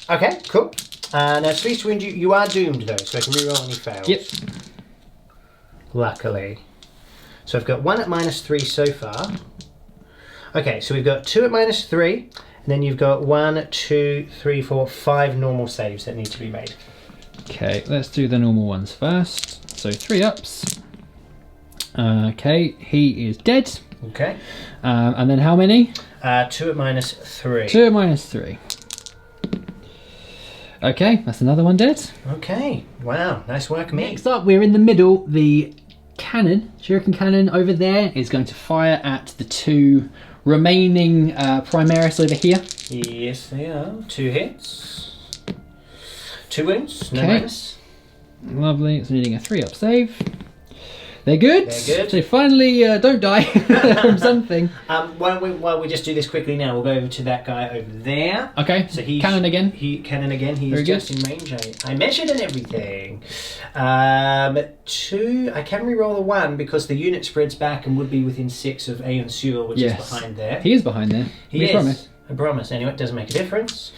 Okay, cool. Now, Sweet Wind, you are doomed though, so I can reroll any fails. Yep. Luckily. So I've got 1 at -3 so far. Okay, so we've got 2 at -3, and then you've got 1, 2, 3, 4, 5 normal saves that need to be made. Okay, let's do the normal ones first. So 3 ups. Okay, he is dead. Okay. And then how many? 2 at -3. 2 at -3. Okay, that's another one dead. Okay. Wow, nice work, me. Next up, we're in the middle. The cannon, shuriken cannon over there, is going to fire at the 2 remaining Primaris over here. Yes, they are. 2 hits. 2 wounds. No Okay. minus. Lovely. It's needing a 3-up save. They're good. They're good. So finally, don't die from something. While we just do this quickly now, we'll go over to that guy over there. Okay. So he's cannon again. Cannon again. He's Very good. just in range. I measured and everything. 2. I can re-roll the 1 because the unit spreads back and would be within 6 of Aeon Sewer, which is behind there. He is behind there. He We is. promise. I promise. Anyway, it doesn't make a difference.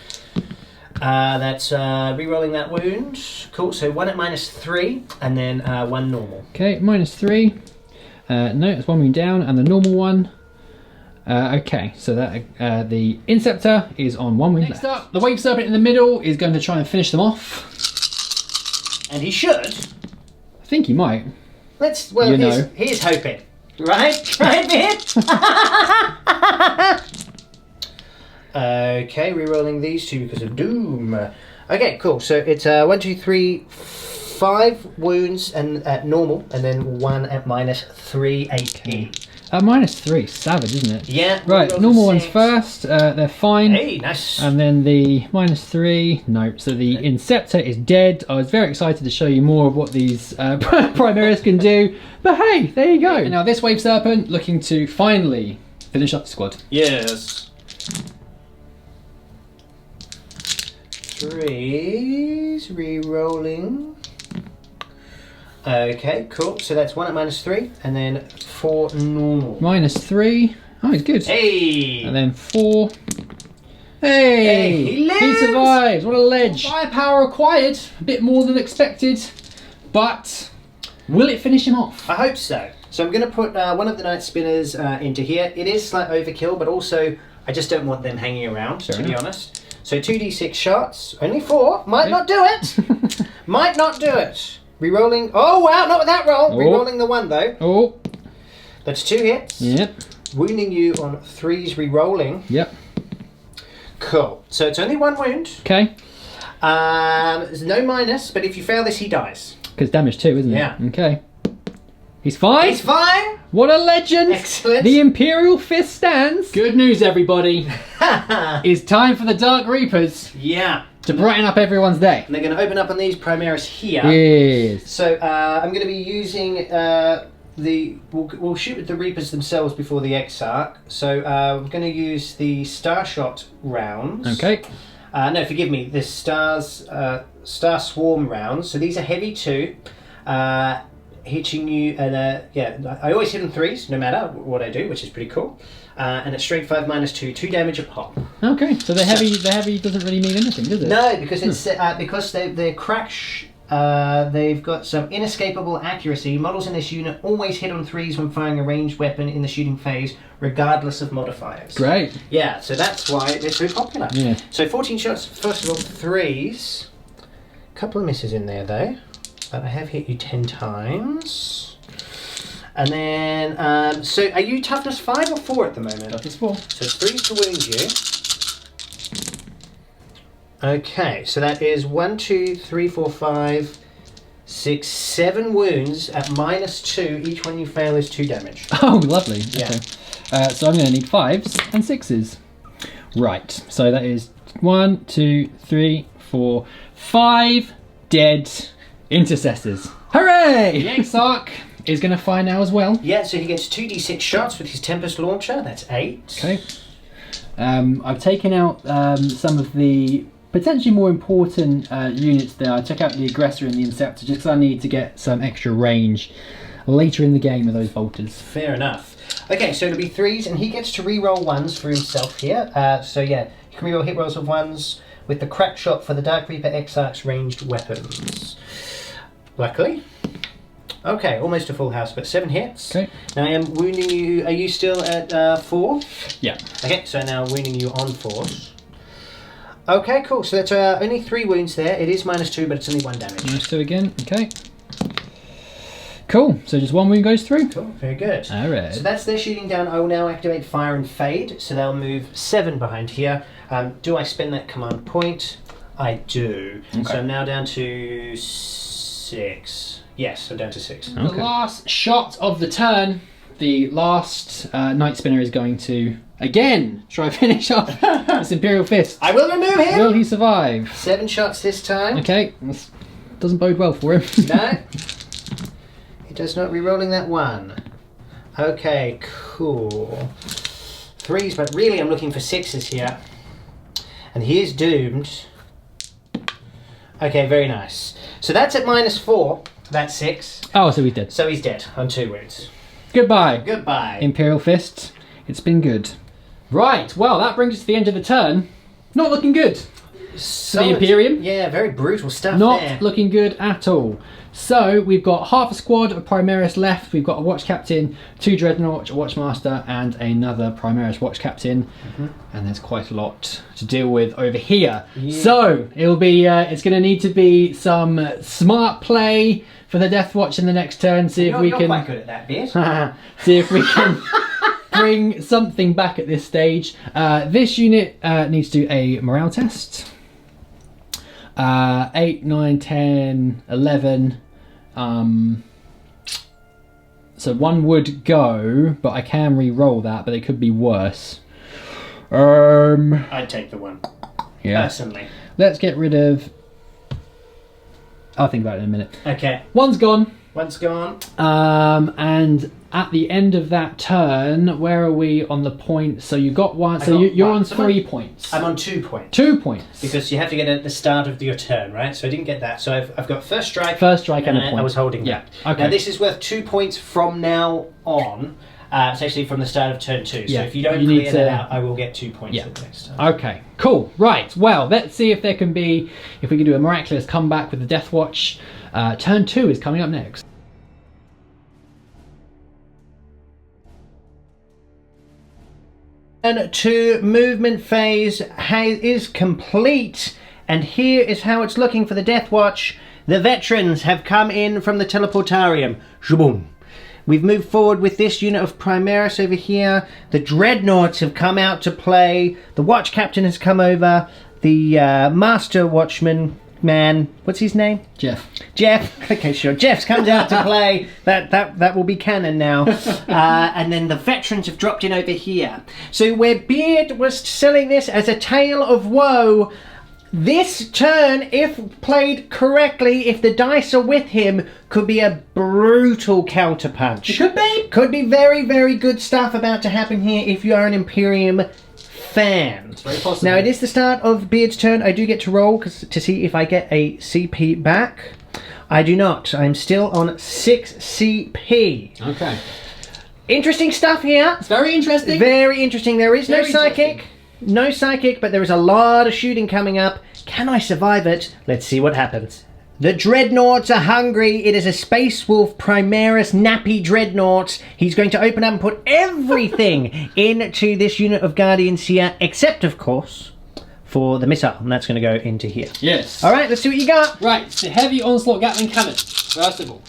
That's re-rolling that wound. Cool. So 1 at -3, and then 1 normal. Okay, -3. No, it's 1 wound down, and the normal one. Okay, so that the Inceptor is on 1 wound. Next up, the Wave Serpent in the middle is going to try and finish them off. And he should. I think he might. Let's. Well, he's hoping, right? Right, Bit. Okay, re-rolling these 2 because of Doom. Okay, cool. So it's 1, 2, 3, 5 wounds and at normal, and then 1 at -3 AP. -3, savage, isn't it? Yeah. Right, re-rolls normal a ones 6. first. They're fine. Hey, nice. And then the -3, no. So the Inceptor is dead. I was very excited to show you more of what these Primaris can do. But hey, there you go. And now this Wave Serpent looking to finally finish up the squad. Yes. 3s, re-rolling. Okay, cool. So that's 1 at -3, and then 4 normal. -3. Oh, he's good. Hey! And then 4. Hey! He lives! survives! What a ledge! Firepower acquired. A bit more than expected. But will it finish him off? I hope so. So I'm going to put one of the Night Spinners into here. It is slight overkill, but also I just don't want them hanging around, to be honest. So 2d6 shots. Only 4. Might not do it. Might not do it. Rerolling. Oh, wow. Not with that roll. Rerolling the 1, though. Oh. That's 2 hits. Yep. Wounding you on 3s, rerolling. Yep. Cool. So it's only 1 wound. Okay. There's no minus, but if you fail this, he dies. Because damage 2, isn't it? Yeah. Okay. He's fine? He's fine. What a legend! Excellent. The Imperial Fist stands. Good news, everybody. It's time for the Dark Reapers Yeah. to brighten up everyone's day. And they're going to open up on these Primaris here. Yes. So I'm going to be using we'll shoot with the Reapers themselves before the Exarch. So we're going to use the Starshot rounds. Okay. No, forgive me. The Star Swarm rounds. So these are heavy too. Hitting you, and I always hit on 3s no matter what I do, which is pretty cool. And it's straight 5 -2, 2 damage a pop. Okay, so the heavy doesn't really mean anything, does it? No, because it's because they're they've got some inescapable accuracy. Models in this unit always hit on 3s when firing a ranged weapon in the shooting phase, regardless of modifiers. Great. Yeah, so that's why they're so popular. Yeah. So 14 shots, first of all, 3s. Couple of misses in there though. But I have hit you 10 times. And then, so are you toughness 5 or 4 at the moment? Toughness 4. So it's 3s to wound you. Okay, so that is 1, 2, 3, 4, 5, 6, 7 wounds at -2. Each one you fail is 2 damage. Oh, lovely. Yeah. Okay. So I'm going to need 5s and 6s. Right, so that is 1, 2, 3, 4, 5 dead intercessors. Hooray! The Exarch is going to fire now as well. Yeah, so he gets 2d6 shots with his Tempest Launcher. That's 8. Okay. I've taken out some of the potentially more important units there. I took out the Aggressor and the Inceptor just because I need to get some extra range later in the game with those bolters. Fair enough. Okay, so it'll be 3s, and he gets to re-roll 1s for himself here. So yeah, you can re-roll hit rolls of 1s with the crack shot for the Dark Reaper Exarch's ranged weapons. Luckily. Okay, almost a full house, but 7 hits. Okay. Now I am wounding you. Are you still at 4? Yeah. Okay, so now wounding you on force. Okay, cool. So that's only 3 wounds there. It is -2, but it's only 1 damage. -2 again. Okay. Cool. So just 1 wound goes through. Cool, very good. All right. So that's their shooting down. I will now activate Fire and Fade, so they'll move 7 behind here. Do I spend that command point? I do. Okay. So I'm now down to 6. Yes, I'm down to 6. The last shot of the turn, the last Night Spinner is going to, again, try and finish off this Imperial Fist. I will remove him! Will he survive? 7 shots this time. Okay, this doesn't bode well for him. No. He does not re-rolling that 1. Okay, cool. 3s, but really I'm looking for 6s here. And he is doomed. Okay, very nice. So that's at -4. That's 6. Oh, so he's dead. So he's dead on 2 wounds. Goodbye. Goodbye. Imperial Fist. It's been good. Right, well, that brings us to the end of the turn. Not looking good. So the Imperium? Yeah, very brutal stuff Not there. looking good at all. So we've got half a squad of Primaris left. We've got a Watch Captain, 2 Dreadnought, a Watchmaster, and another Primaris Watch Captain. And there's quite a lot to deal with over here. Yeah. So it'll be it's going to need to be some smart play for the Deathwatch in the next turn. See if we You're can quite good at that bit. see if we can bring something back at this stage. This unit needs to do a morale test. 8, 9, 10, 11. So 1 would go, but I can re-roll that, but it could be worse. I'd take the 1. Yeah. Personally. Let's get rid of... I'll think about it in a minute. Okay. 1's gone. 1's gone. And at the end of that turn, where are we on the point? So you got 1. So you're on 3 points. I'm on 2 points. 2 points. Because you have to get at the start of your turn, right? So I didn't get that. So I've got first strike. First strike and a point. I was holding Yeah. that. Okay. Now this is worth 2 points from now on. It's actually from the start of turn 2. So Yeah, if you don't you need clear to- that out, I will get 2 points Yeah. at the next time. Okay, cool. Right, well, let's see if there can be, if we can do a miraculous comeback with the Deathwatch. Turn 2 is coming up next. Turn 2 movement phase is complete. And here is how it's looking for the Deathwatch. The veterans have come in from the teleportarium. Shaboom. We've moved forward with this unit of Primaris over here. The Dreadnoughts have come out to play. The Watch Captain has come over. The Master Watchman man. What's his name? Jeff. Jeff. Okay, sure. Jeff's comes out to play. That will be canon now. And then the veterans have dropped in over here. So where Beard was selling this as a tale of woe, this turn, if played correctly, if the dice are with him, could be a brutal counterpunch. It could be. Could be very, very good stuff about to happen here if you are an Imperium fan. It's very possible. Now, it is the start of Beard's turn. I do get to roll to see if I get a CP back. I do not. I'm still on 6 CP. Okay. Interesting stuff here. It's very interesting. Very interesting. There is no Very psychic. interesting. No psychic, but there is a lot of shooting coming up. Can I survive it? Let's see what happens. The Dreadnoughts are hungry. It is a Space Wolf Primaris Nappy Dreadnought. He's going to open up and put everything into this unit of Guardians here, except, of course, for the missile. And that's going to go into here. Yes. All right, let's see what you got. Right, it's the heavy onslaught Gatling cannon. First of all,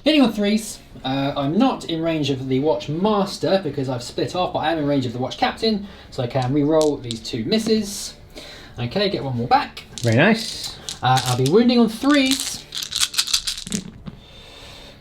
hitting on 3s. I'm not in range of the Watch Master because I've split off, but I am in range of the Watch Captain, so I can re-roll these 2 misses. Okay, get 1 more back. Very nice. I'll be wounding on 3s.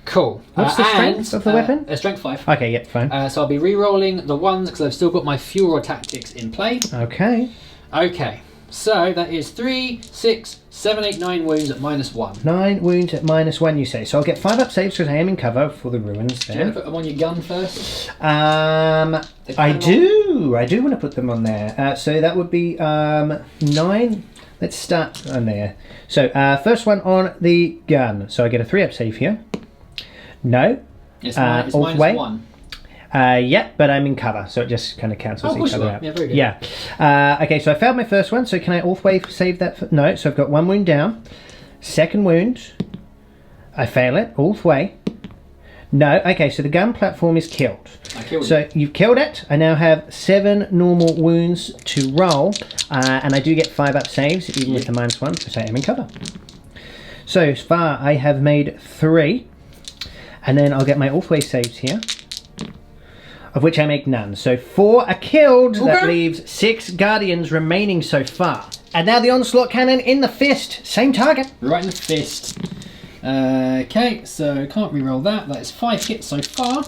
Cool. What's the strength of the weapon? Strength 5. Okay, yep, fine. So I'll be re-rolling the 1s because I've still got my fuel rod tactics in play. Okay. Okay, so that is 3, 6, 7, 8, 9 wounds at -1. 9 wounds at -1, you say. So I'll get 5 up saves because I am in cover for the ruins Do you want to there. put them on your gun first? I do. I do want to put them on there. So that would be 9. Let's start on there. So first one on the gun. So I get a 3 up save here. No. It's Ulthwe. -1. Yep, but I'm in cover, so it just kind of cancels each other out. Yeah, very good. Yeah. Okay, so I failed my first one, so can I Ulthwe save that? No, so I've got 1 wound down. Second wound. I fail it. Ulthwe. No, okay, so the gun platform is killed. I killed So it. you've killed it. I now have 7 normal wounds to roll, and I do get 5 up saves, even with the -1, because I am in cover. So far, I have made 3, and then I'll get my Ulthwe saves here, of which I make none. So 4 are killed. Okay. That leaves 6 Guardians remaining so far. And now the Onslaught Cannon in the fist. Same target. Right in the fist. Okay, so can't re-roll that. That is 5 hits so far.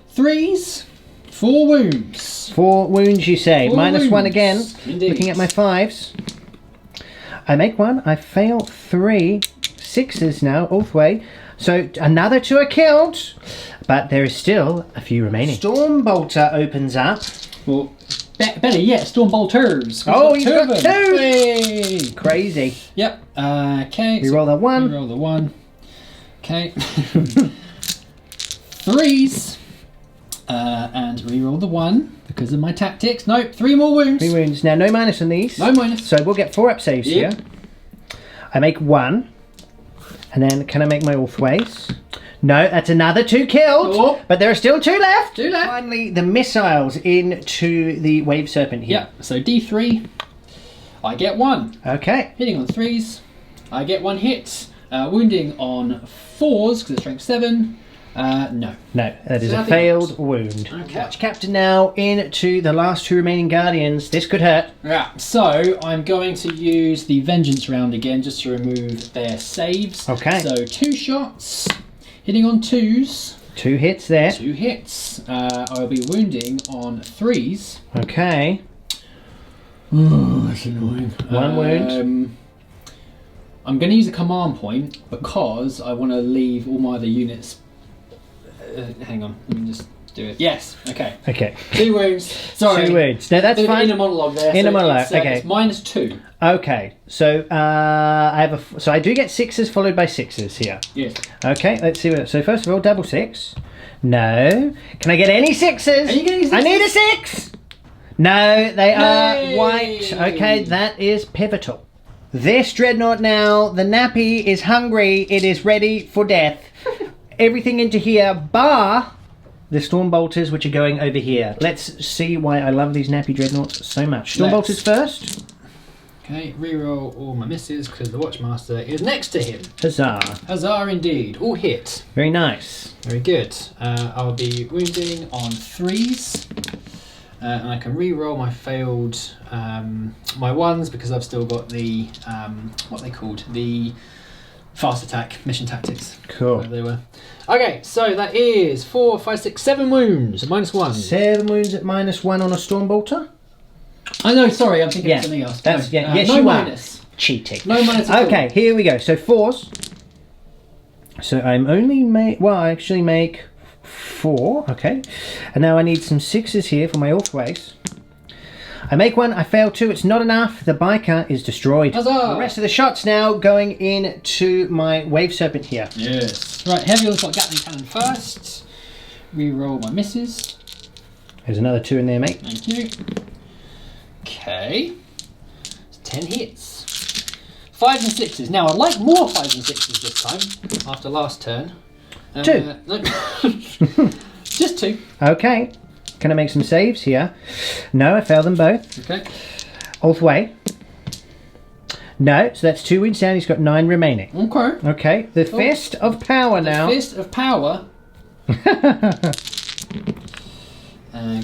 3s, 4 wounds. 4 wounds, you say. 4 -1 wounds. again. Indeed. Looking at my 5s. I make 1. I fail 3. 6s now, Ulthwe. So another 2 are killed. But there is still a few remaining. Stormbolter opens up. Well, better yet, Stormbolters. Oh, you've got 2! Hey! Crazy. Yep. Okay. We roll that 1. Reroll the 1. Okay. 3s. And reroll the 1 because of my tactics. Nope, 3 more wounds. 3 wounds. Now, no minus on these. No minus. So we'll get 4 up saves Yep. here. I make 1. And then can I make my Ulthways? No, that's another 2 killed. Oh. But there are still 2 left. 2 left. Finally, the missiles into the Wave Serpent here. Yep. So D3. I get 1. Okay. Hitting on 3s. I get 1 hit. Wounding on 4s because it's strength 7. No. No, that is a Nothing failed else. wound. Okay. Watch Captain now into the last 2 remaining Guardians. This could hurt. Yeah, so I'm going to use the Vengeance round again just to remove their saves. Okay. So 2 shots, hitting on 2s, 2 hits there. 2 hits. I'll be wounding on 3s. Okay. Oh, that's annoying. 1 wound. I'm going to use a command point because I want to leave all my other units. Hang on, let me just do it. Yes, okay. Okay. 2 wounds. Sorry. 2 wounds. No, that's Bit of fine. inner monologue there. Inner so monologue, it's, okay. It's -2. Okay. So I have so I do get 6s followed by 6s here. Yes. Okay, let's see what. So first of all, double 6. No. Can I get any 6s? Are you getting 6s? I need a 6. No, they are Yay! white. Okay, that is pivotal. This Dreadnought now, the Nappy is hungry. It is ready for death. Everything into here, bar the Stormbolters, which are going over here. Let's see why I love these Nappy Dreadnoughts so much. Stormbolters first. Okay, reroll all my misses because the Watchmaster is next to him. Huzzah. Huzzah indeed. All hit. Very nice. Very good. I'll be wounding on 3s. And I can re-roll my failed my ones because I've still got the what they called the fast attack mission tactics. Cool. Whatever they were. Okay, so that is 4, 5, 6, 7 wounds. -1. 7 wounds at -1 on a Stormbolter. Oh no, sorry, I'm thinking Yeah, of something else. that's No, yes, no you minus. are cheating. No minus. At all. Okay, here we go. So 4s. So I'm only I actually make 4. Okay, and now I need some 6s here for my Ulthways. I make 1, I fail 2, it's not enough, the biker is destroyed. Huzzah! The rest of the shots now going into my Wave Serpent here. Yes. Right, heavy one's got Gatling Cannon first. Re-roll my misses. There's another 2 in there, mate. Thank you. Okay. 10 hits. 5s and 6s. Now, I'd like more 5s and 6s this time, after last turn. 2. No. Just 2. Okay. Can I make some saves here? No, I fail them both. Okay. Ulthwe. No, so that's 2 wounds down, he's got 9 remaining. Okay. Okay, the Fist of Power now. The Fist of Power.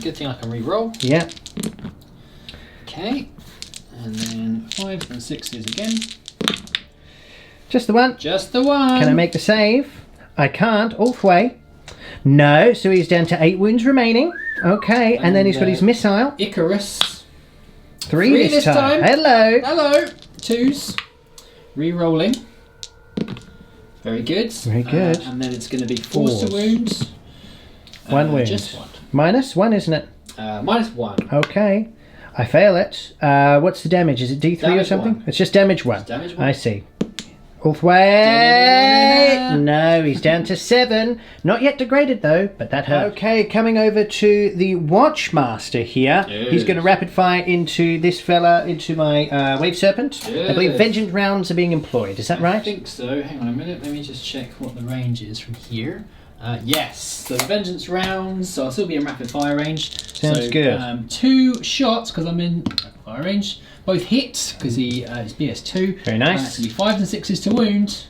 Good thing I can re-roll. Yeah. Okay. And then 5s and 6s again. Just the one. Just the one. Can I make the save? I can't. Ulthwe. No, so he's down to 8 wounds remaining. Okay, and then he's got his missile. Icarus. 3 this time. Hello. Hello. 2s. Re-rolling. Very good. Very good. And then it's going to be 4s to 4s. wounds. 1 wound. Just 1. -1, isn't it? -1. Okay. I fail it. What's the damage? Is it D3 or Damage something? 1. It's just damage 1. It's damage 1. I see. Ulthwe! No, he's down to 7. Not yet degraded though, but that hurt. Okay, coming over to the Watchmaster here. Yes. He's going to rapid fire into this fella, into my Wave Serpent. Yes. I believe vengeance rounds are being employed. Is that right? I think so. Hang on a minute. Let me just check what the range is from here. Yes, so vengeance rounds, so I'll still be in rapid fire range. Sounds good. 2 shots, because I'm in rapid fire range. Both hit, because he is BS2. Very nice. It's going to be 5s and 6s to wound.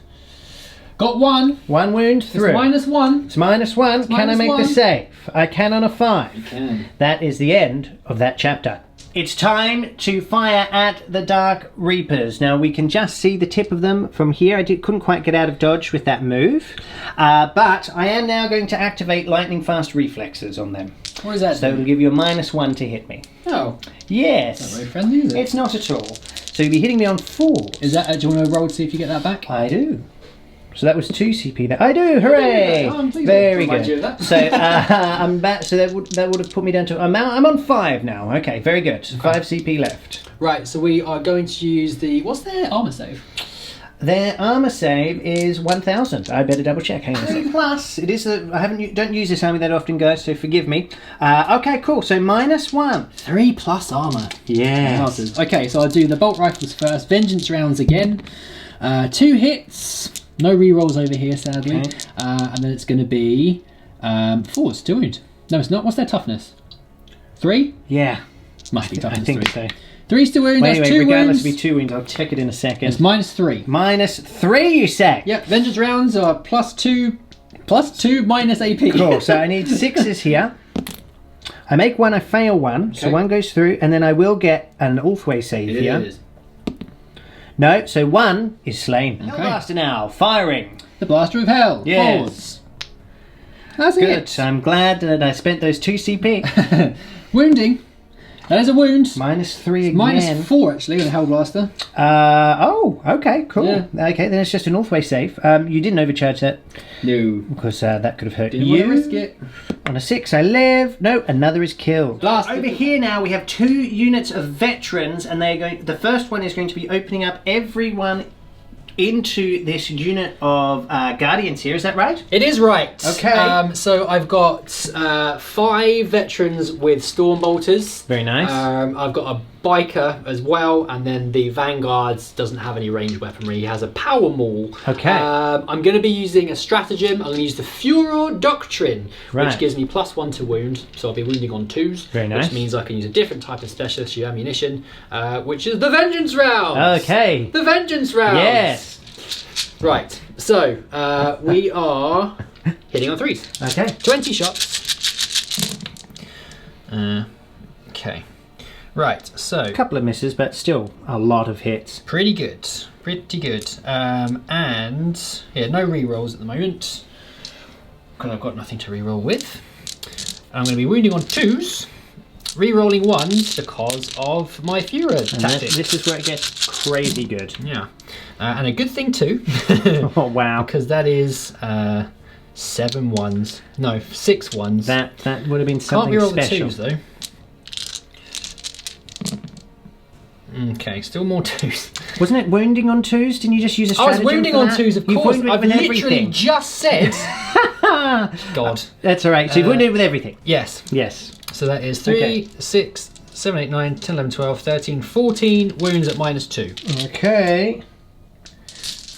Got 1. 1 wound through. It's -1. It's -1. Can I make the -1. save? I can on a 5. You can. That is the end of that chapter. It's time to fire at the Dark Reapers. Now we can just see the tip of them from here. I couldn't quite get out of dodge with that move. But I am now going to activate lightning fast reflexes on them. What is that? So it'll give you a -1 to hit me. Oh, Yes. not very friendly, is it? It's not at all. So you'll be hitting me on 4. Is that? Do you want to roll to see if you get that back? I do. So that was 2 CP there. I do, hooray! Oh, I'm pleased Very to provide you good. with that. So I'm back. So that would have put me down to. I'm on 5 now. Okay, very good. 5 CP left. Right, so we are going to use the. What's their armor save? Their armor save is 1,000. I better double check. Hang on a second. Plus, it is. Don't use this army that often, guys. So forgive me. Okay, cool. So -1. 3 plus armor. Yes. Okay, so I'll do the bolt rifles first. Vengeance rounds again. 2 hits. No re-rolls over here, sadly. Okay. And then it's going to be 4s to wound. No, it's not. What's their toughness? 3? Yeah. Must be I toughness think 3. so. 3's to wound. Well, That's anyway, 2 regardless wounds. of 2 wounds, I'll check it in a second. It's -3. -3, you say? Yep. Vengeance rounds are +2 minus AP. Cool. So I need 6s here. I make 1, I fail 1, so Okay. 1 goes through, and then I will get an Ulthwe save It here. is. No, so 1 is slain. Okay. Hellblaster now, firing. The Blaster of Hell. Yes. 4s. That's Good. it. I'm glad that I spent those 2 CP. Wounding. That is a wound. -3 again. -4 actually with a Hellblaster. Oh, okay, cool. Yeah. Okay, then it's just an Ulthwe save. You didn't overcharge that No. because that could have hurt Didn't you. want to risk it. On a 6, I live. No, another is killed. Blast Over it. here now, we have 2 units of veterans, and they're going. The first one is going to be opening up everyone into this unit of guardians here. Is that right? It is right. Okay. So I've got 5 veterans with Stormbolters. Very nice. I've got a biker as well, and then the Vanguard doesn't have any ranged weaponry. He has a power maul. Okay. I'm going to be using a stratagem. I'm going to use the Furor Doctrine, Right. which gives me +1 to wound. So I'll be wounding on 2s. Very nice. Which means I can use a different type of specialist ammunition, which is the Vengeance Round. Okay. The Vengeance Round. Yes. Right. So we are hitting on 3s. Okay. 20 shots. Right, so A couple of misses, but still a lot of hits. pretty good. Pretty good. And yeah, no re-rolls at the moment. Because I've got nothing to re-roll with. I'm going to be wounding on 2s. Re-rolling 1s because of my Führer And tactic. this is where it gets crazy good. Yeah. And a good thing too. Oh, wow. Because that is 7 1s. No, 6 1s. That would have been Can't something re-roll special. the 2s though. Okay, still more 2s. Wasn't it wounding on 2s? Didn't you just use a I was stratagem wounding for on that? 2s, of You course. wounded I've with literally everything. just said. God. That's all right. So you've wounded with everything. Yes. Yes. So that is 3, Okay. 6, 7, 8, 9, 10, 11, 12, 13, 14 wounds at -2. Okay.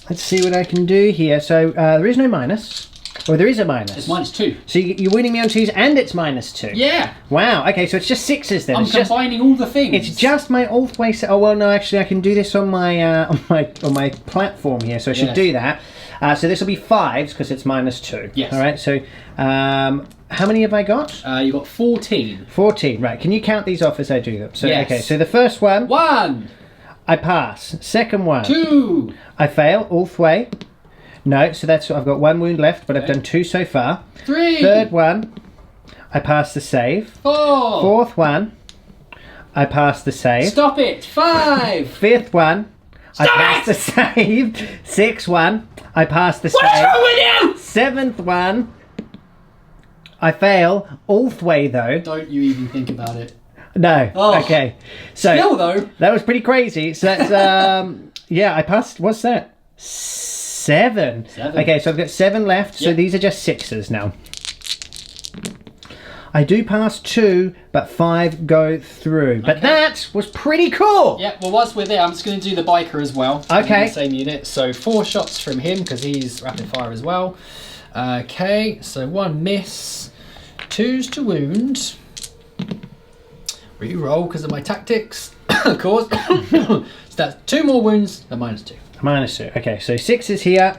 Let's see what I can do here. So there is no minus. Or there is a minus. It's -2. So you're winning me on 2s and it's -2. Yeah. Wow. Okay, so it's just 6s then. I'm It's just, combining all the things. it's just my Ulthwe. Oh well, no. Actually, I can do this on my on my platform here. So I should Yes. do that. So this will be 5s because it's -2. Yes. All right. So how many have I got? You got 14. 14. Right. Can you count these off as I do them? So Yes. okay. So the first one, 1, I pass. Second one, 2, I fail. Ulthwe. No. So that's I've got 1 wound left, but I've Okay. done 2 so far. 3, Third one, I pass the save. 4. Fourth one, I pass the save. Stop it. 5. Fifth one, I Stop pass it! the save. Sixth one, I pass the What is save. wrong with you? Seventh one, I fail. Ulthwe though. Don't you even think about it. No. Oh. Okay. So Still though. that was pretty crazy. So that's yeah, I passed. What's that? 7. 7. Okay, so I've got 7 left. So Yep. these are just 6s now. I do pass 2, but 5 go through. But Okay. that was pretty cool. Yeah, well, whilst we're there, I'm just going to do the biker as well. Okay. In the same unit. So 4 shots from him because he's rapid fire as well. Okay, so 1 miss, 2s to wound. Re-roll because of my tactics, of course. So that's 2 more wounds at -2. -2. Okay, so 6 is here.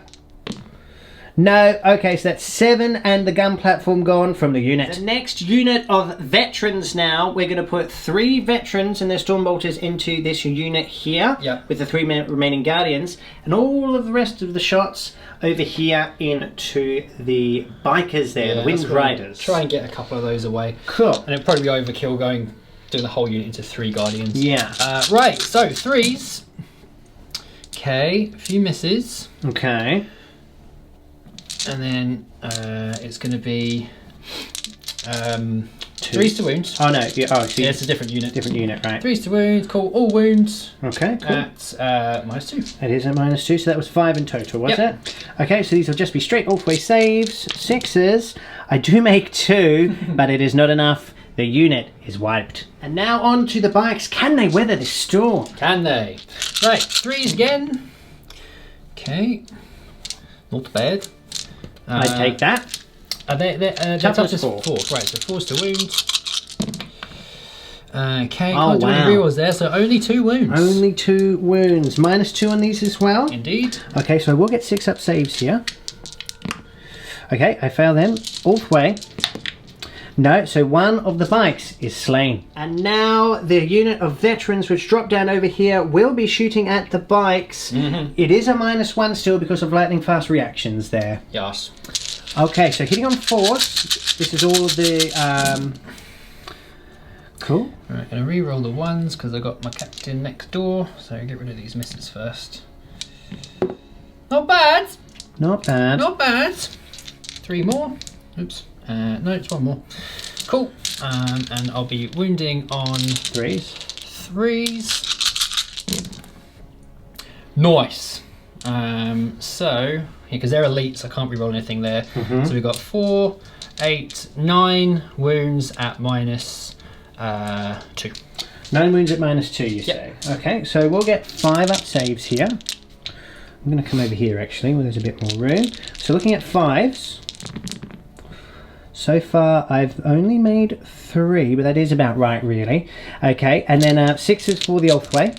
No, okay, so that's 7 and the gun platform gone from the unit. The next unit of veterans now, we're going to put 3 veterans and their Stormbolters into this unit here. Yep. With the 3 remaining Guardians. And all of the rest of the shots over here into the bikers there, the Wind that's what I'm gonna Riders. Try and get a couple of those away. Cool. And it'd probably be overkill doing the whole unit into 3 Guardians. Yeah. Right, so 3s. Okay, a few misses. Okay. And then it's going to be 3s to wounds. Oh no, yeah, oh, so Yeah, it's a different unit. different unit, right. 3s to wounds, cool, all wounds Okay, cool. at -2. It is at -2, so that was 5 in total, was Yep. it? Okay, so these will just be straight Ulthwe saves, 6s. I do make 2, but it is not enough. The unit is wiped. And now on to the bikes. Can they weather this storm? Can they? Right, 3s again. Okay, not bad. I take that. They're Toughness toughness 4. Right, so 4s to wounds. Okay, Oh, can't do any wow. rerolls there, so only 2 wounds. Only 2 wounds. -2 on these as well. Indeed. Okay, so I will get 6 up saves here. Okay, I fail them. Ulthwe. No, so 1 of the bikes is slain. And now the unit of veterans which drop down over here will be shooting at the bikes. It is a -1 still because of lightning fast reactions there. Yes. Okay, so hitting on 4s. This is all of the... Cool. Right, gonna re-roll the 1s because I got my captain next door. So get rid of these misses first. Not bad. Not bad. Not bad. 3 more. Oops. No, it's 1 more. Cool. And I'll be wounding on 3s. 3s. Nice. So, because they're elites, I can't re-roll anything there. So we've got 4, 8, 9 wounds at -2. 9 wounds at -2, you say? Okay, so we'll get 5 up saves here. I'm going to come over here actually, where there's a bit more room. So looking at 5s. So far I've only made 3, but that is about right really. Okay, and then 6s for the Ulthwe.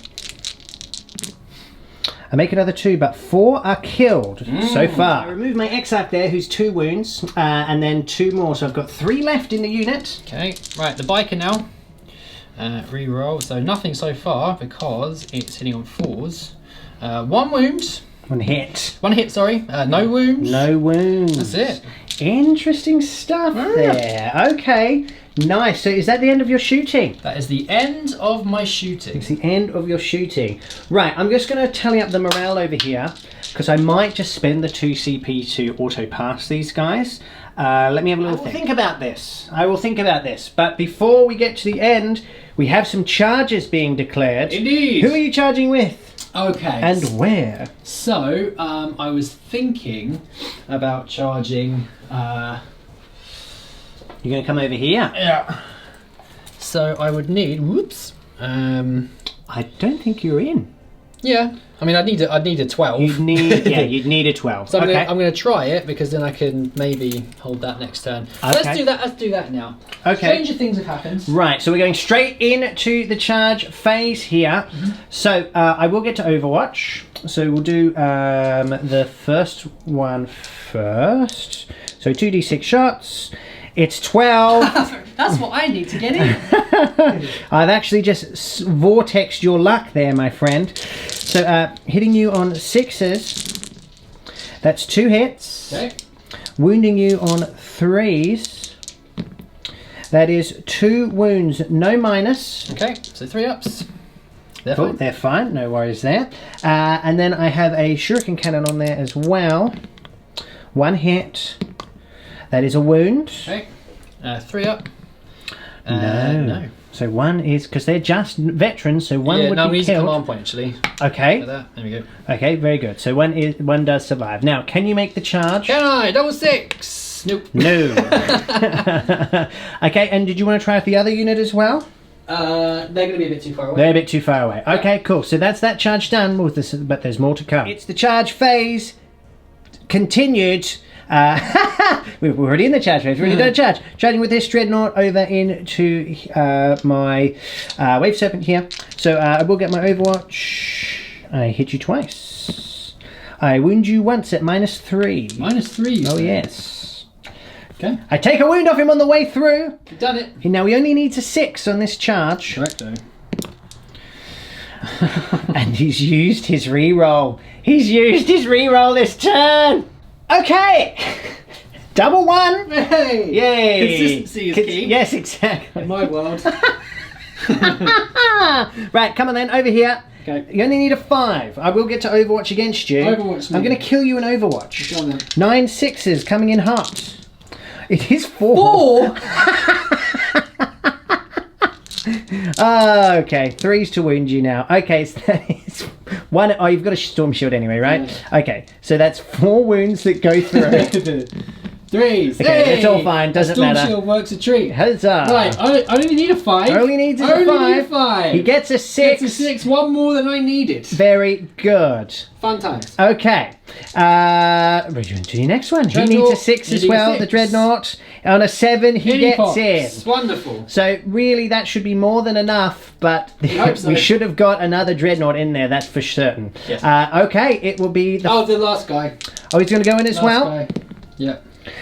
I make another 2, but 4 are killed so far. I remove my Exarch there, who's 2 wounds, and then 2 more, so I've got 3 left in the unit. Okay, right, the biker now. Reroll. So nothing so far because it's hitting on 4s. 1 wound. 1 hit. 1 hit, sorry. No wounds. No wounds. That's it. Interesting stuff there. Okay. Nice. So is that the end of your shooting? That is the end of my shooting. It's the end of your shooting. Right, I'm just going to tally up the morale over here because I might just spend the 2 CP to auto pass these guys. Let me have a little think about this. I will think about this. But before we get to the end, we have some charges being declared. Indeed. Who are you charging with? Okay. And where? So, I was thinking about charging... You're going to come over here? Yeah. So I would need... Whoops. I don't think you're in. Yeah. I mean, I'd need a 12. You'd need a 12. So okay. I'm going to try it because then I can maybe hold that next turn. Okay. Let's do that now. Okay. Stranger things have happened. Right, so we're going straight into the charge phase here. So I will get to Overwatch. So we'll do the first one first. So 2d6 shots. It's 12. That's what I need to get in. I've actually just vortexed your luck there, my friend. So hitting you on 6s. That's 2 hits. Okay. Wounding you on 3s. That is 2 wounds, no minus. Okay, so 3 ups. They're Cool, fine. they're fine, no worries there. And then I have a shuriken cannon on there as well. 1 hit. That is a wound. Okay. 3 up. No. So 1 is, because they're just veterans, so 1 would no, be we need a killed. command point actually. Okay. Like that. There we go. Okay, very good. So 1 does survive. Now, can you make the charge? Can I? Double 6. Nope. No. Okay, and did you want to try out the other unit as well? They're going to be a bit too far away. They're a bit too far away. Okay, cool. So that's that charge done, with this, but there's more to come. It's the charge phase continued. We're already in the charge phase. We've already done a charge. Charging with this dreadnought over into my wave serpent here. So I will get my Overwatch. I hit you twice. I wound you once at -3. -3. Oh yes. Okay. I take a wound off him on the way through. You've done it. Now he only needs a 6 on this charge. Correcto. And he's used his reroll. He's used his reroll this turn. Okay. Double 1. Hey. Yay. Consistency is key. Yes, exactly. In my world. Right, come on then, over here. Okay. You only need a 5. I will get to Overwatch against you. Overwatch me. I'm going to kill you in Overwatch. Go on then. 9 6s coming in hot. It is 4. 4? Okay, 3s to wound you now. Okay, so that is 1. Oh, you've got a storm shield anyway, right? Yeah. Okay, so that's 4 wounds that go through. 3s. Okay, Hey! it's all fine, doesn't Storm matter. shield works a treat. Huzzah. Right, I only need a 5. Only needs a 5. Only need a 5. He gets a 6. Gets a 6, 1 more than I needed. Very good. Fun times. Okay. We're going to the next one. He Dreadnought, needs a 6 as needing a well, 6. the Dreadnought. On a 7, he Mini gets pops. in. Wonderful. So really that should be more than enough, but hope so. we should have got another Dreadnought in there, that's for certain. Yes. Okay, it will be the... Oh, the last guy. Oh, he's going to go in as Last well? guy. Yeah.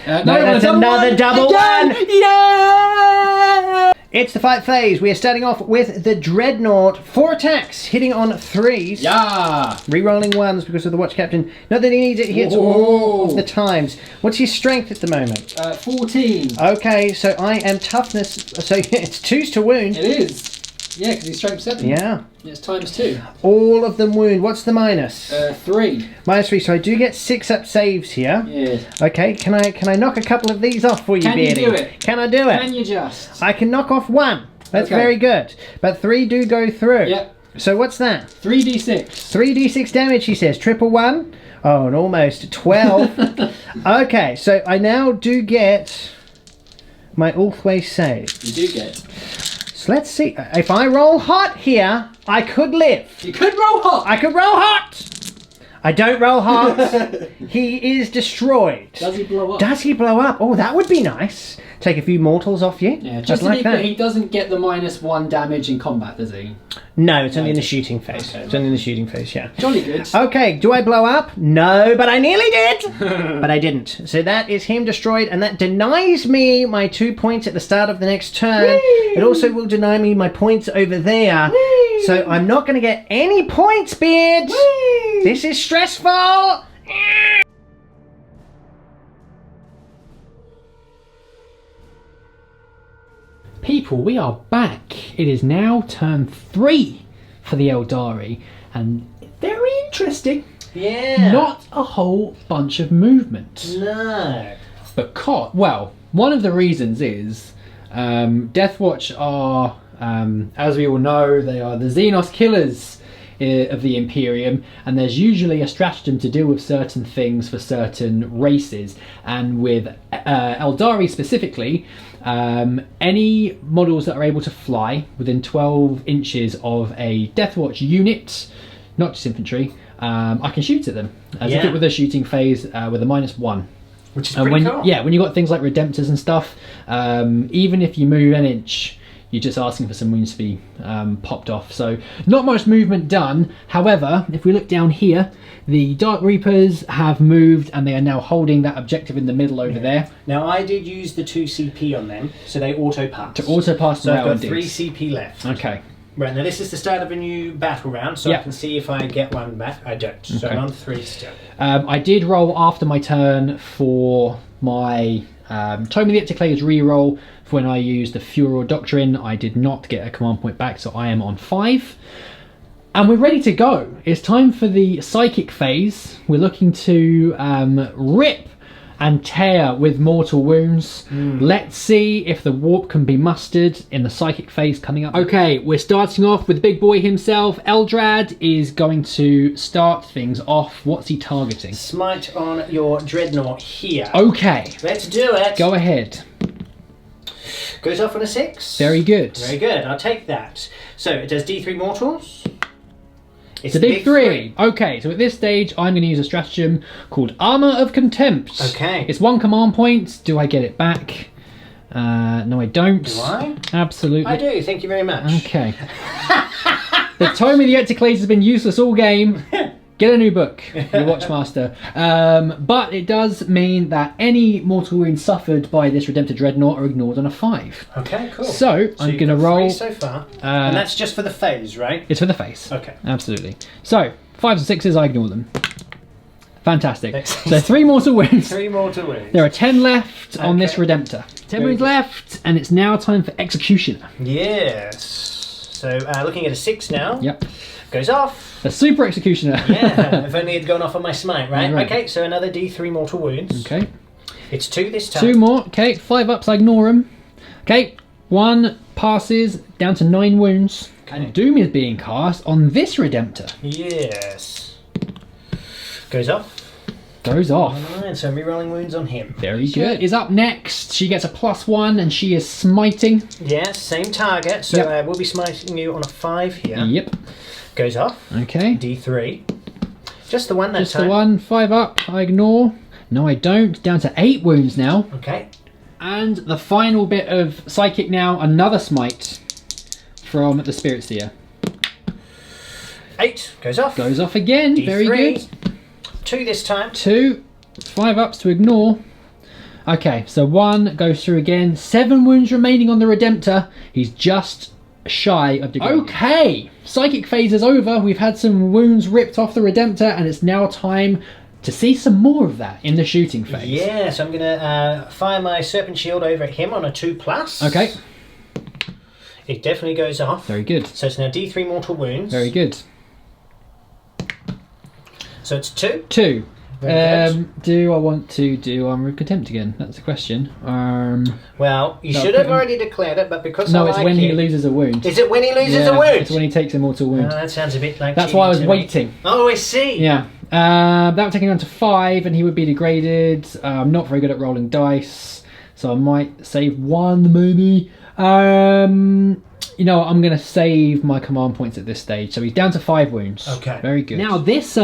No, that's another double one! Yeah! It's the fight phase. We are starting off with the Dreadnought. 4 attacks, hitting on 3s. Yeah! Rerolling 1s because of the Watch Captain. Not that he needs it, he hits Whoa. all of the times. What's his strength at the moment? 14. Okay, so I am toughness. So it's 2s to wound. It is. Yeah, because he's strength 7. Yeah. It's ×2. All of them wound. What's the minus? 3. -3. So I do get 6 up saves here. Yeah. Okay, can I knock a couple of these off for you, Can you Beardy? do it? Can I do it? Can you just? I can knock off 1. That's Okay. very good. But 3 do go through. Yep. So what's that? 3d6. 3d6 damage, he says. Triple 1. Oh, and almost 12. Okay, so I now do get my Ulthwe save. You do get. So let's see. If I roll hot here, I could live. You could roll hot. I could roll hot. I don't roll hot. He is destroyed. Does he blow up? Does he blow up? Oh, that would be nice. Take a few mortals off you. Yeah, just I'd to like be clear, that. he doesn't get the -1 damage in combat, does he? No, it's only in the shooting phase. Okay. It's only in the shooting phase, yeah. Jolly good. Okay, do I blow up? No, but I nearly did. But I didn't. So that is him destroyed, and that denies me my 2 points at the start of the next turn. Whee! It also will deny me my points over there. Whee! So I'm not going to get any points, Beard. Whee! This is stressful. People, we are back. It is now turn 3 for the Eldari, and very interesting. Yeah. Not a whole bunch of movement. No. Because, well, one of the reasons is Deathwatch are, as we all know, they are the Xenos killers of the Imperium, and there's usually a stratagem to deal with certain things for certain races, and with Eldari specifically, any models that are able to fly within 12 inches of a Deathwatch unit, not just infantry, I can shoot at them as if it were the shooting phase with a -1. Which is And pretty when, cool. yeah, when you've got things like Redemptors and stuff, even if you move an inch, you're just asking for some wounds to be popped off. So not much movement done. However, if we look down here, the Dark Reapers have moved and they are now holding that objective in the middle over there. Now I did use the 2 CP on them, so they auto pass. To auto pass So them I've out got 3 indeed. CP left. Okay. Right, now this is the start of a new battle round, so I Yeah. can see if I get one back. I don't. So Okay. I'm on 3 still. I did roll after my turn for my Tome of the Ectoclades reroll for when I used the Furor Doctrine. I did not get a command point back, so I am on 5. And we're ready to go. It's time for the psychic phase. We're looking to rip and tear with mortal wounds. Let's see if the warp can be mustered in the psychic phase coming up. Okay, we're starting off with the big boy himself. Eldrad is going to start things off. What's he targeting? Smite on your dreadnought here. Okay, Let's do it. go ahead. Goes off on a 6. Very good. Very good. I'll take that. So it does D3 mortals. It's a big 3. Okay, so at this stage, I'm going to use a stratagem called Armour of Contempt. Okay. It's 1 command point. Do I get it back? No, I don't. Do I? Absolutely. I do. Thank you very much. Okay. The Tome of the Ectoclades has been useless all game. Get a new book, your Watchmaster. But it does mean that any mortal wounds suffered by this Redemptor Dreadnought are ignored on a 5. Okay, cool. So, I'm you've going to got roll... 3 so far. And that's just for the phase, right? It's for the face. Okay. Absolutely. So, 5s and 6s, I ignore them. Fantastic. Excellent. So 3 mortal wounds. 3 mortal wounds. There are 10 left on this Okay. Redemptor. 10 Very wounds good. left, and it's now time for Executioner. Yes. So looking at a 6 now. Yep. Goes off. The Super Executioner. Yeah, if only it had gone off on my smite, right? Right. Okay, so another D3 mortal wounds. Okay. It's 2 this time. 2 more. Okay, 5 ups, I ignore them. Okay, 1 passes, down to 9 wounds. And Doom is being cast on this Redemptor. Yes. Goes off. Goes off. Alright, so I'm rerolling wounds on him. Very good. Is up next. She gets a +1 and she is smiting. Yes, same target. So Yep. we'll be smiting you on a 5 here. Yep. Goes off. Okay. D3. Just the one that Just time. the 1. 5 up, I ignore. No, I don't. Down to 8 wounds now. Okay. And the final bit of Psychic now, another smite from the Spirit Seer. 8. Goes off. Goes off again. D3. Very good. 2 this time. 2. 5 ups to ignore. Okay, so 1 goes through again. 7 wounds remaining on the Redemptor. He's just shy of degrading. Okay, Psychic phase is over. We've had some wounds ripped off the Redemptor, and it's now time to see some more of that in the shooting phase. Yeah, so I'm going to fire my Serpent Shield over at him on a 2+. Okay, It definitely goes off. very good. So it's now D3 mortal wounds. Very good. So it's 2. 2. Very good. Do I want to do Armour of Contempt again? That's the question. Well, you No, should put have him- already declared it, but because No, I it's like when he it- loses a wound. Is it when he loses Yeah, a wound? It's when he takes a mortal wound. That sounds a bit like That's why I was cheating to me. waiting. Oh, I see. Yeah. That would take him down to 5 and he would be degraded. I'm not very good at rolling dice, so I might save 1 maybe. You know, I'm going to save my command points at this stage. So he's down to 5 wounds. Okay. Very good. Now this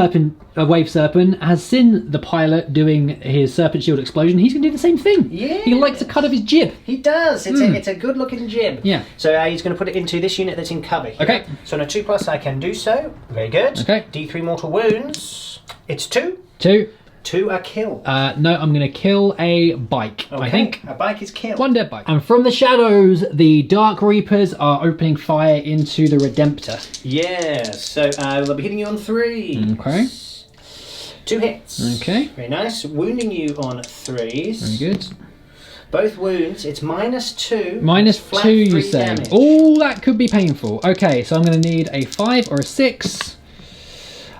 wave serpent has seen the pilot doing his serpent shield explosion. He's going to do the same thing. Yeah. He likes a cut of his jib. He does. It's a good looking jib. Yeah. So he's going to put it into this unit that's in cover here. Okay. So on a 2+ I can do so. Very good. Okay. D3 mortal wounds. It's 2. 2. 2 are killed. No, I'm going to kill a bike, Okay. I think. A bike is killed. 1 dead bike. And from the shadows, the Dark Reapers are opening fire into the Redemptor. Yes. So they'll be hitting you on 3. Okay. 2 hits. Okay. Very nice. Wounding you on 3s. Very good. Both wounds. It's -2. Minus Flat 2, you 3 say? damage. Oh, that could be painful. Okay, so I'm going to need a 5 or a 6.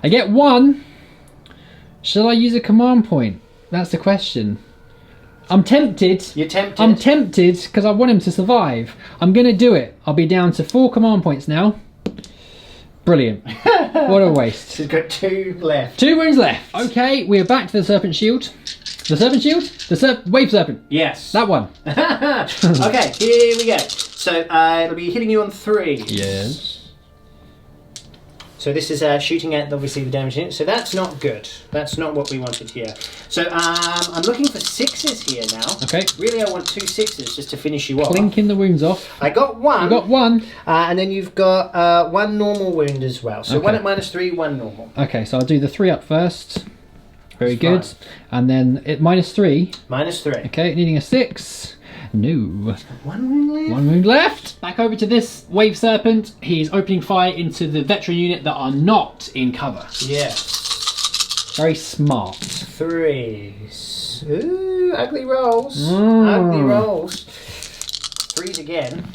I get 1. Shall I use a command point? That's the question. I'm tempted. You're tempted. I'm tempted because I want him to survive. I'm going to do it. I'll be down to 4 command points now. Brilliant. What a waste. So you've got 2 left. 2 wounds left. Okay, we're back to the Serpent Shield. The Serpent Shield? The Wave Serpent. Yes. That one. Okay, here we go. So it'll be hitting you on 3. Yes. So this is shooting at obviously the damage unit. So that's not good. That's not what we wanted here. So I'm looking for 6s here now. Okay. Really, I want 2 6s just to finish you off. Clinking the wounds off. I got 1. I got 1. And then you've got 1 normal wound as well. So Okay. 1 at -3, 1 normal. Okay, so I'll do the 3 up first. Very That's good. And then it -3. -3. Okay, needing a 6. No. 1 wound left. 1 wound left. Back over to this Wave Serpent. He's opening fire into the veteran unit that are not in cover. Yes. Very smart. 3s. Ooh, ugly rolls. Mm. Ugly rolls. 3s again.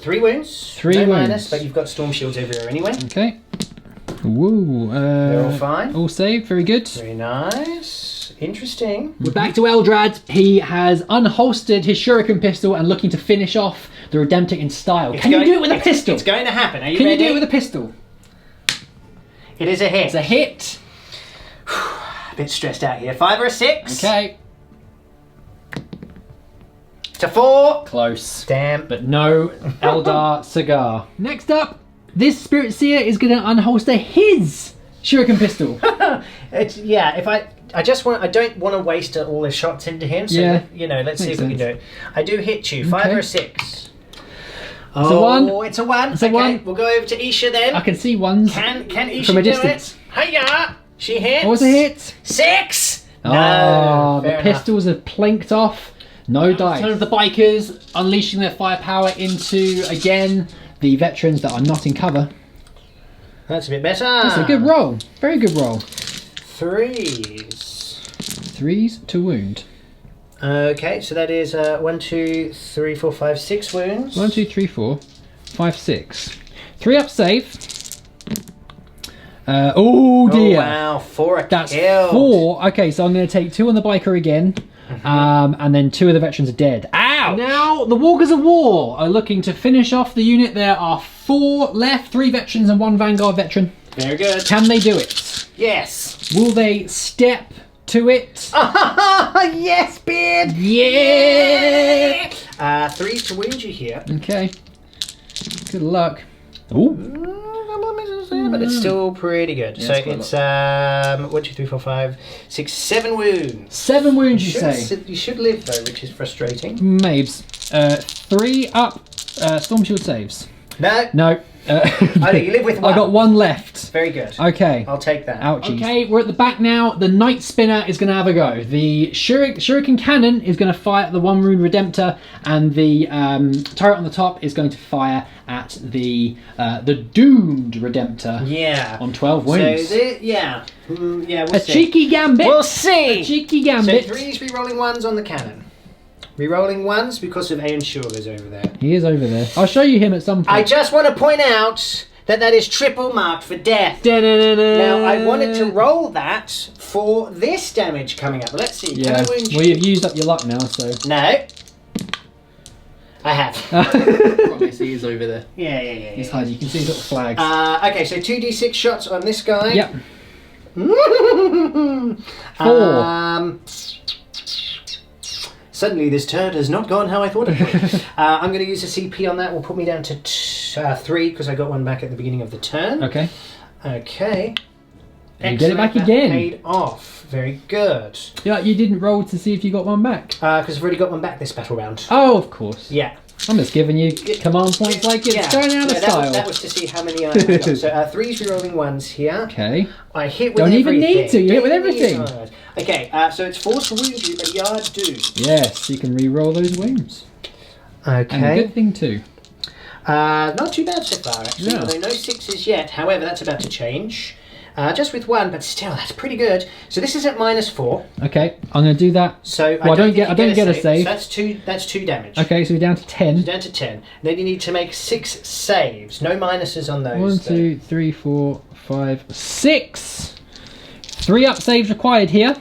3 wounds. 3 no wounds. minus, but you've got storm shields everywhere anyway. Okay. Woo. They're all fine. All saved. Very good. Very nice. Interesting. We're back to Eldrad. He has unholstered his shuriken pistol and looking to finish off the Redemptor in style. Can you do it with a pistol? It's going to happen. Are you Can ready? you do it with a pistol? It is a hit. It's a hit. A bit stressed out here. 5 or a 6. Okay. To 4. Close. Damn. But no Eldar cigar. Next up, this Spirit Seer is going to unholster his shuriken pistol. If I don't want to waste all the shots into him. So Yeah. let's see Makes if we can do sense. it. I do hit you. 5 Okay. or a 6. It's a 1. It's a 1. It's a 1. We'll go over to Isha then. I can see ones. Can Isha From a do distance. it? Hiya! She hits. What was a hit? 6. Oh, No. the fair enough. pistols have plinked off. No dice. Turn of the bikers unleashing their firepower into, again, the veterans that are not in cover. That's a bit better. That's a good roll. Very good roll. 3s. 3s to wound. Okay, so that is 1, 2, 3, 4, 5, 6 wounds. 1, 2, 3, 4, 5, 6. 3 up save. Oh dear. Oh wow, 4 are That's killed. 4. Okay, so I'm going to take 2 on the biker again. And then 2 of the veterans are dead. Ow! Now, the Walkers of War are looking to finish off the unit. There are 4 left, 3 veterans and 1 Vanguard veteran. Very good. Can they do it? Yes. Will they step to it? Yes, Beard. Yeah! 3s to wound you here. Okay. Good luck. Ooh. But it's still pretty good. Yeah, so it's quite it's 1, 2, 3, 4, 5, 6, 7 wounds. 7 wounds, you say? You should live though, which is frustrating. Mabes. 3 up. Storm Shield saves. No. No. Oh, no, you live with 1. I got 1 left. Very good. Okay. I'll take that. Ouchies. Okay, we're at the back now. The Night Spinner is going to have a go. The Shuriken Cannon is going to fire at the 1 Rune Redemptor, and the turret on the top is going to fire at the Doomed Redemptor. Yeah. On 12 wounds. So yeah, we'll a see. cheeky gambit. We'll see. A cheeky gambit. So 3s re-rolling 1s on the cannon. Re-rolling 1s because of Aeon Sugar's over there. He is over there. I'll show you him at some point. I just want to point out that is triple marked for death. Now, I wanted to roll that for this damage coming up. Let's see. Yeah. Can I wound you? Well, you've used up your luck now, so. No. I have. Promise he is over there. Yeah. He's hiding. You can see his little flags. Okay, so 2d6 shots on this guy. Yep. 4. Suddenly this turn has not gone how I thought it would. I'm going to use a CP on that. Will put me down to 3 because I got one back at the beginning of the turn. Okay. Okay. And you get it back That again. Paid off. Very good. Yeah, you didn't roll to see if you got one back. Because I've already got one back this battle round. Oh, of course. Yeah. I'm just giving you command points like it's going out of style. That was to see how many I got. So 3's rerolling 1s here. Okay. I hit with Don't everything. even need to. You hit with Don't even everything. need to. Okay, so it's force to wound you, but yard do. Yes, you can re-roll those wounds. Okay. And a good thing too. Not too bad so far, actually. No. Although no 6s yet. However, that's about to change. Just with 1, but still, that's pretty good. So this is at -4. Okay, I'm going to do that. So Well, I don't get a save. So that's 2 damage. Okay, so we're down to 10. Down to 10. Then you need to make 6 saves. No minuses on those. 1, 2, 3, 4, 5, 6. 3 up saves required here.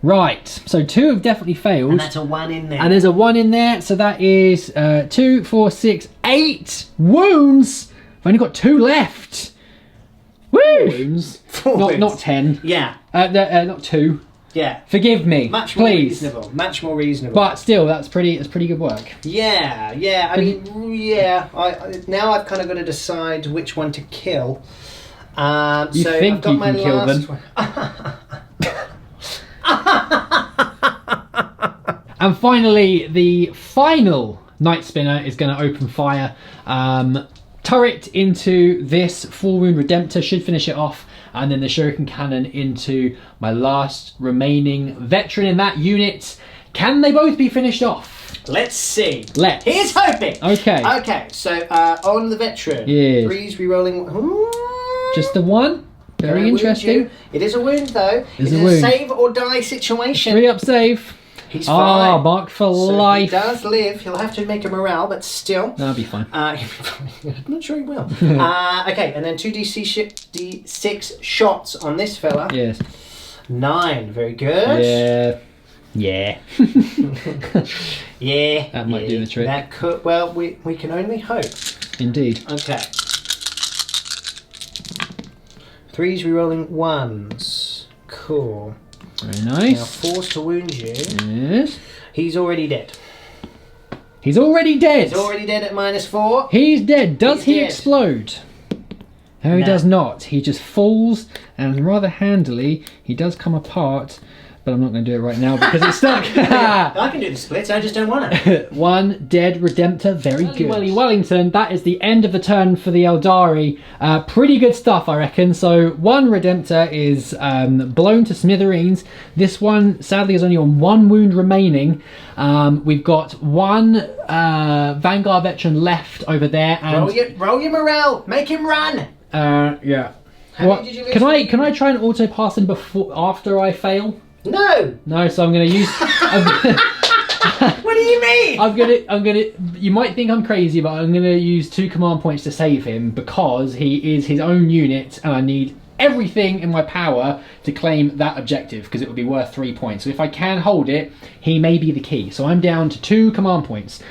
Right, so 2 have definitely failed. And that's a 1 in there. And there's a 1 in there, so that is 2, 4, 6, 8 wounds. I've only got 2 left. Woo! Wounds. 4 wounds. Not 10. Yeah. Not 2. Yeah. Forgive me, Much more please. reasonable. Much more reasonable. But still, that's pretty good work. Yeah, yeah. I mean, yeah. Now I've kind of got to decide which one to kill. You so think I've got you my can kill last them. one. And finally, the final Night Spinner is going to open fire. Turret into this full wound Redemptor should finish it off, and then the Shuriken Cannon into my last remaining veteran in that unit. Can they both be finished off? Let's see. Let's. Here's hoping. Okay. Okay, so on the veteran. Yes. 3's rerolling. Just the one? Very Gonna wound interesting. you. It is a wound though. It's It a is wound. a save or die situation. 3 up save. He's Ah, fine. marked for So life. he does live. He'll have to make a morale, but still. That'll be fine. I'm not sure he will. Okay, and then 2d6 shots on this fella. Yes. 9, very good. Yeah. Yeah. Yeah. That might do the trick. That could. Well, we can only hope. Indeed. Okay. 3's rerolling 1s. Cool. Very Now nice. force to wound you. Yes. He's already dead. He's already dead. He's already dead at -4. He's dead. Does He's he dead. explode? No, he No. does not. He just falls, and rather handily, he does come apart. But I'm not going to do it right now because it's stuck. I can do the splits. I just don't want to. 1 dead Redemptor. Very good. Wellington, that is the end of the turn for the Eldari. Pretty good stuff, I reckon. So 1 Redemptor is blown to smithereens. This one, sadly, is only on 1 wound remaining. We've got 1 Vanguard veteran left over there. And Roll your morale. Make him run. yeah. How What, many did you lose? can I try and auto pass him after I fail? No. No, so I'm going to use. What do you mean? I'm gonna. You might think I'm crazy, but I'm gonna use 2 command points to save him because he is his own unit, and I need everything in my power to claim that objective because it would be worth 3 points. So if I can hold it, he may be the key. So I'm down to 2 command points.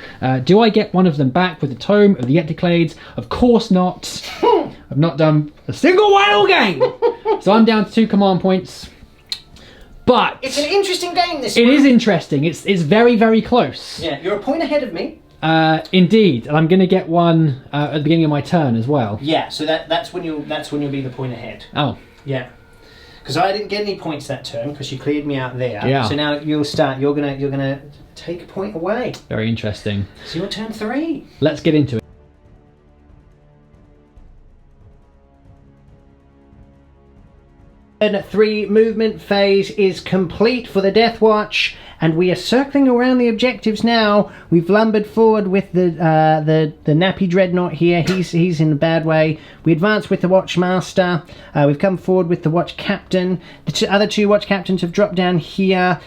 Do I get one of them back with the Tome of the Ectoclades? Of course not. I've not done a single one all game. So I'm down to 2 command points. But It's an interesting game, this it one. is interesting. It's very, very close. Yeah, you're a point ahead of me. Indeed, and I'm going to get one at the beginning of my turn as well. Yeah, so that's when you'll be the point ahead. Oh, Yeah, because I didn't get any points that turn because you cleared me out there. Yeah. So now you'll start. You're gonna take a point away. very interesting. It's your turn 3. Let's get into it. Turn 3 movement phase is complete for the Deathwatch, and we are circling around the objectives now. We've lumbered forward with the nappy dreadnought here. He's in a bad way. We advance with the Watchmaster. We've come forward with the Watch Captain. The other 2 Watch Captains have dropped down here.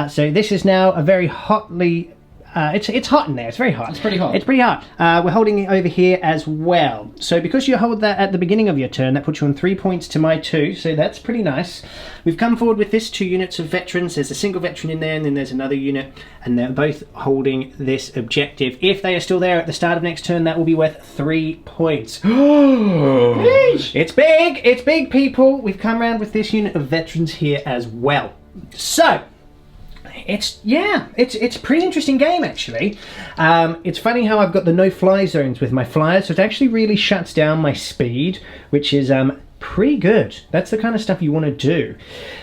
So this is now a very hotly. It's hot in there. It's very hot. It's pretty hot. It's pretty hot. We're holding it over here as well. So because you hold that at the beginning of your turn, that puts you on 3 points to my 2. So that's pretty nice. We've come forward with this 2 units of veterans. There's a single veteran in there, and then there's another unit, and they're both holding this objective. If they are still there at the start of next turn, that will be worth 3 points. It's big. It's big, people. We've come around with this unit of veterans here as well. So it's a pretty interesting game actually. It's funny how I've got the no fly zones with my flyers, so it actually really shuts down my speed, which is pretty good. That's the kind of stuff you want to do.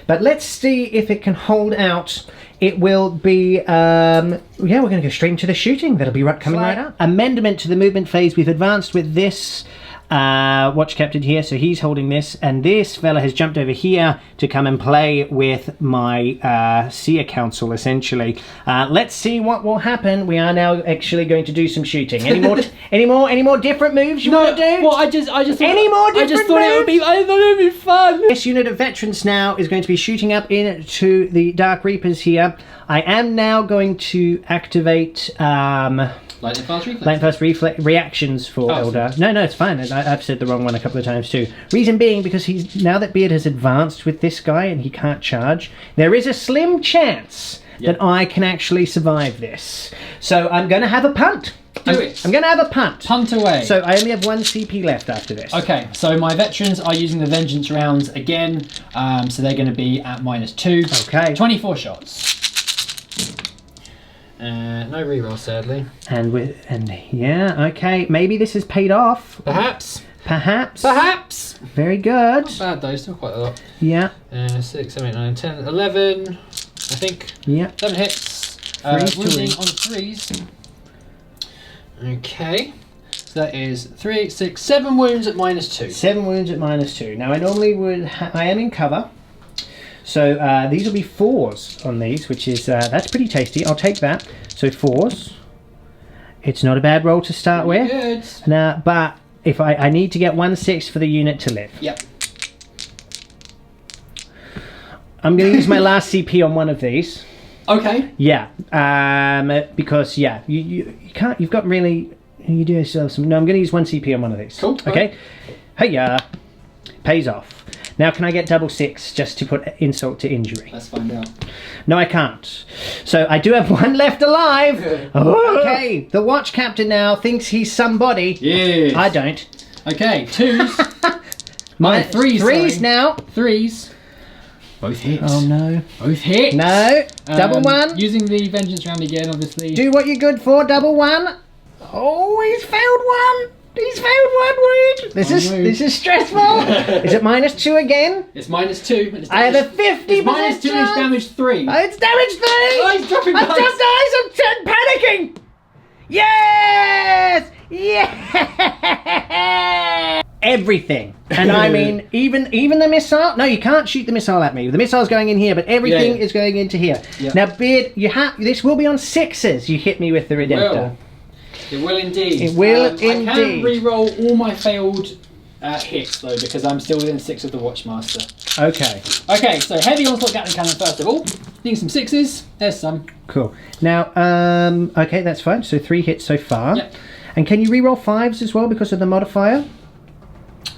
But let's see if it can hold out. It will be, we're going to go straight into the shooting. That'll be coming right up. Amendment to the movement phase. We've advanced with this watch captain here, so he's holding this, and this fella has jumped over here to come and play with my seer council, essentially. Let's see what will happen. We are now actually going to do some shooting. Any more different moves you want to do? Well, I just thought, I thought it would be fun. This unit of veterans now is going to be shooting up into the Dark Reapers here. I am now going to activate Lightning fast reflex. Lightning fast reactions for Eldar. No, it's fine. I've said the wrong one a couple of times too. Reason being, because now that Beard has advanced with this guy and he can't charge, there is a slim chance that I can actually survive this. So I'm going to have a punt. I'm going to have a punt. Punt away. So I only have 1 CP left after this. Okay, so my veterans are using the Vengeance rounds again, so they're going to be at -2. Okay. 24 shots. No reroll, sadly. Okay, maybe this has paid off. Perhaps. Very good. Not bad though, still quite a lot. Yeah. 6, 7, 8, 9, 10, 11, I think. Yeah. 11 hits. Wounding on 3s. Okay. So that is 3, 6, 7 wounds at -2. 7 wounds at -2. Now I normally would, I am in cover. So these will be 4s on these, which is, that's pretty tasty. I'll take that. So 4s. It's not a bad roll to start with. Good. Now, but if I need to get 1/6 for the unit to live. Yep. I'm going to use my last CP on one of these. Okay. Yeah. Because, yeah, you can't, you've got really, you do yourself some, no, I'm going to use 1 CP on one of these. Cool. Okay. Hey, pays off. Now, can I get double 6 just to put insult to injury? Let's find out. No, I can't. So I do have 1 left alive. Okay, the watch captain now thinks he's somebody. Yes. I don't. Okay, 2s. My 3s. 3s now. 3s. Both hits. Oh no. Both hits. No. Double 1. Using the vengeance round again, obviously. Do what you're good for. Double 1. Oh, he's failed 1. He's failed 1 wound. This is stressful. Is it -2 again? It's -2. I have a 50%. It's -2 and it's damage 3. It's damage 3. Oh, he's dropping I'm dice. just dice. I'm panicking. Yes. Yeah. Everything. And I mean, even the missile. No, you can't shoot the missile at me. The missile's going in here, but everything is going into here. Yeah. Now, Beard, this will be on 6s. You hit me with the Redemptor. It will indeed. It will indeed. I can re-roll all my failed hits though, because I'm still within 6 of the Watchmaster. Okay. Okay, so heavy onslaught Gatling cannon first of all. Need some 6s. There's some. Cool. Now, okay, that's fine. So 3 hits so far. Yep. And can you re-roll 5s as well because of the modifier?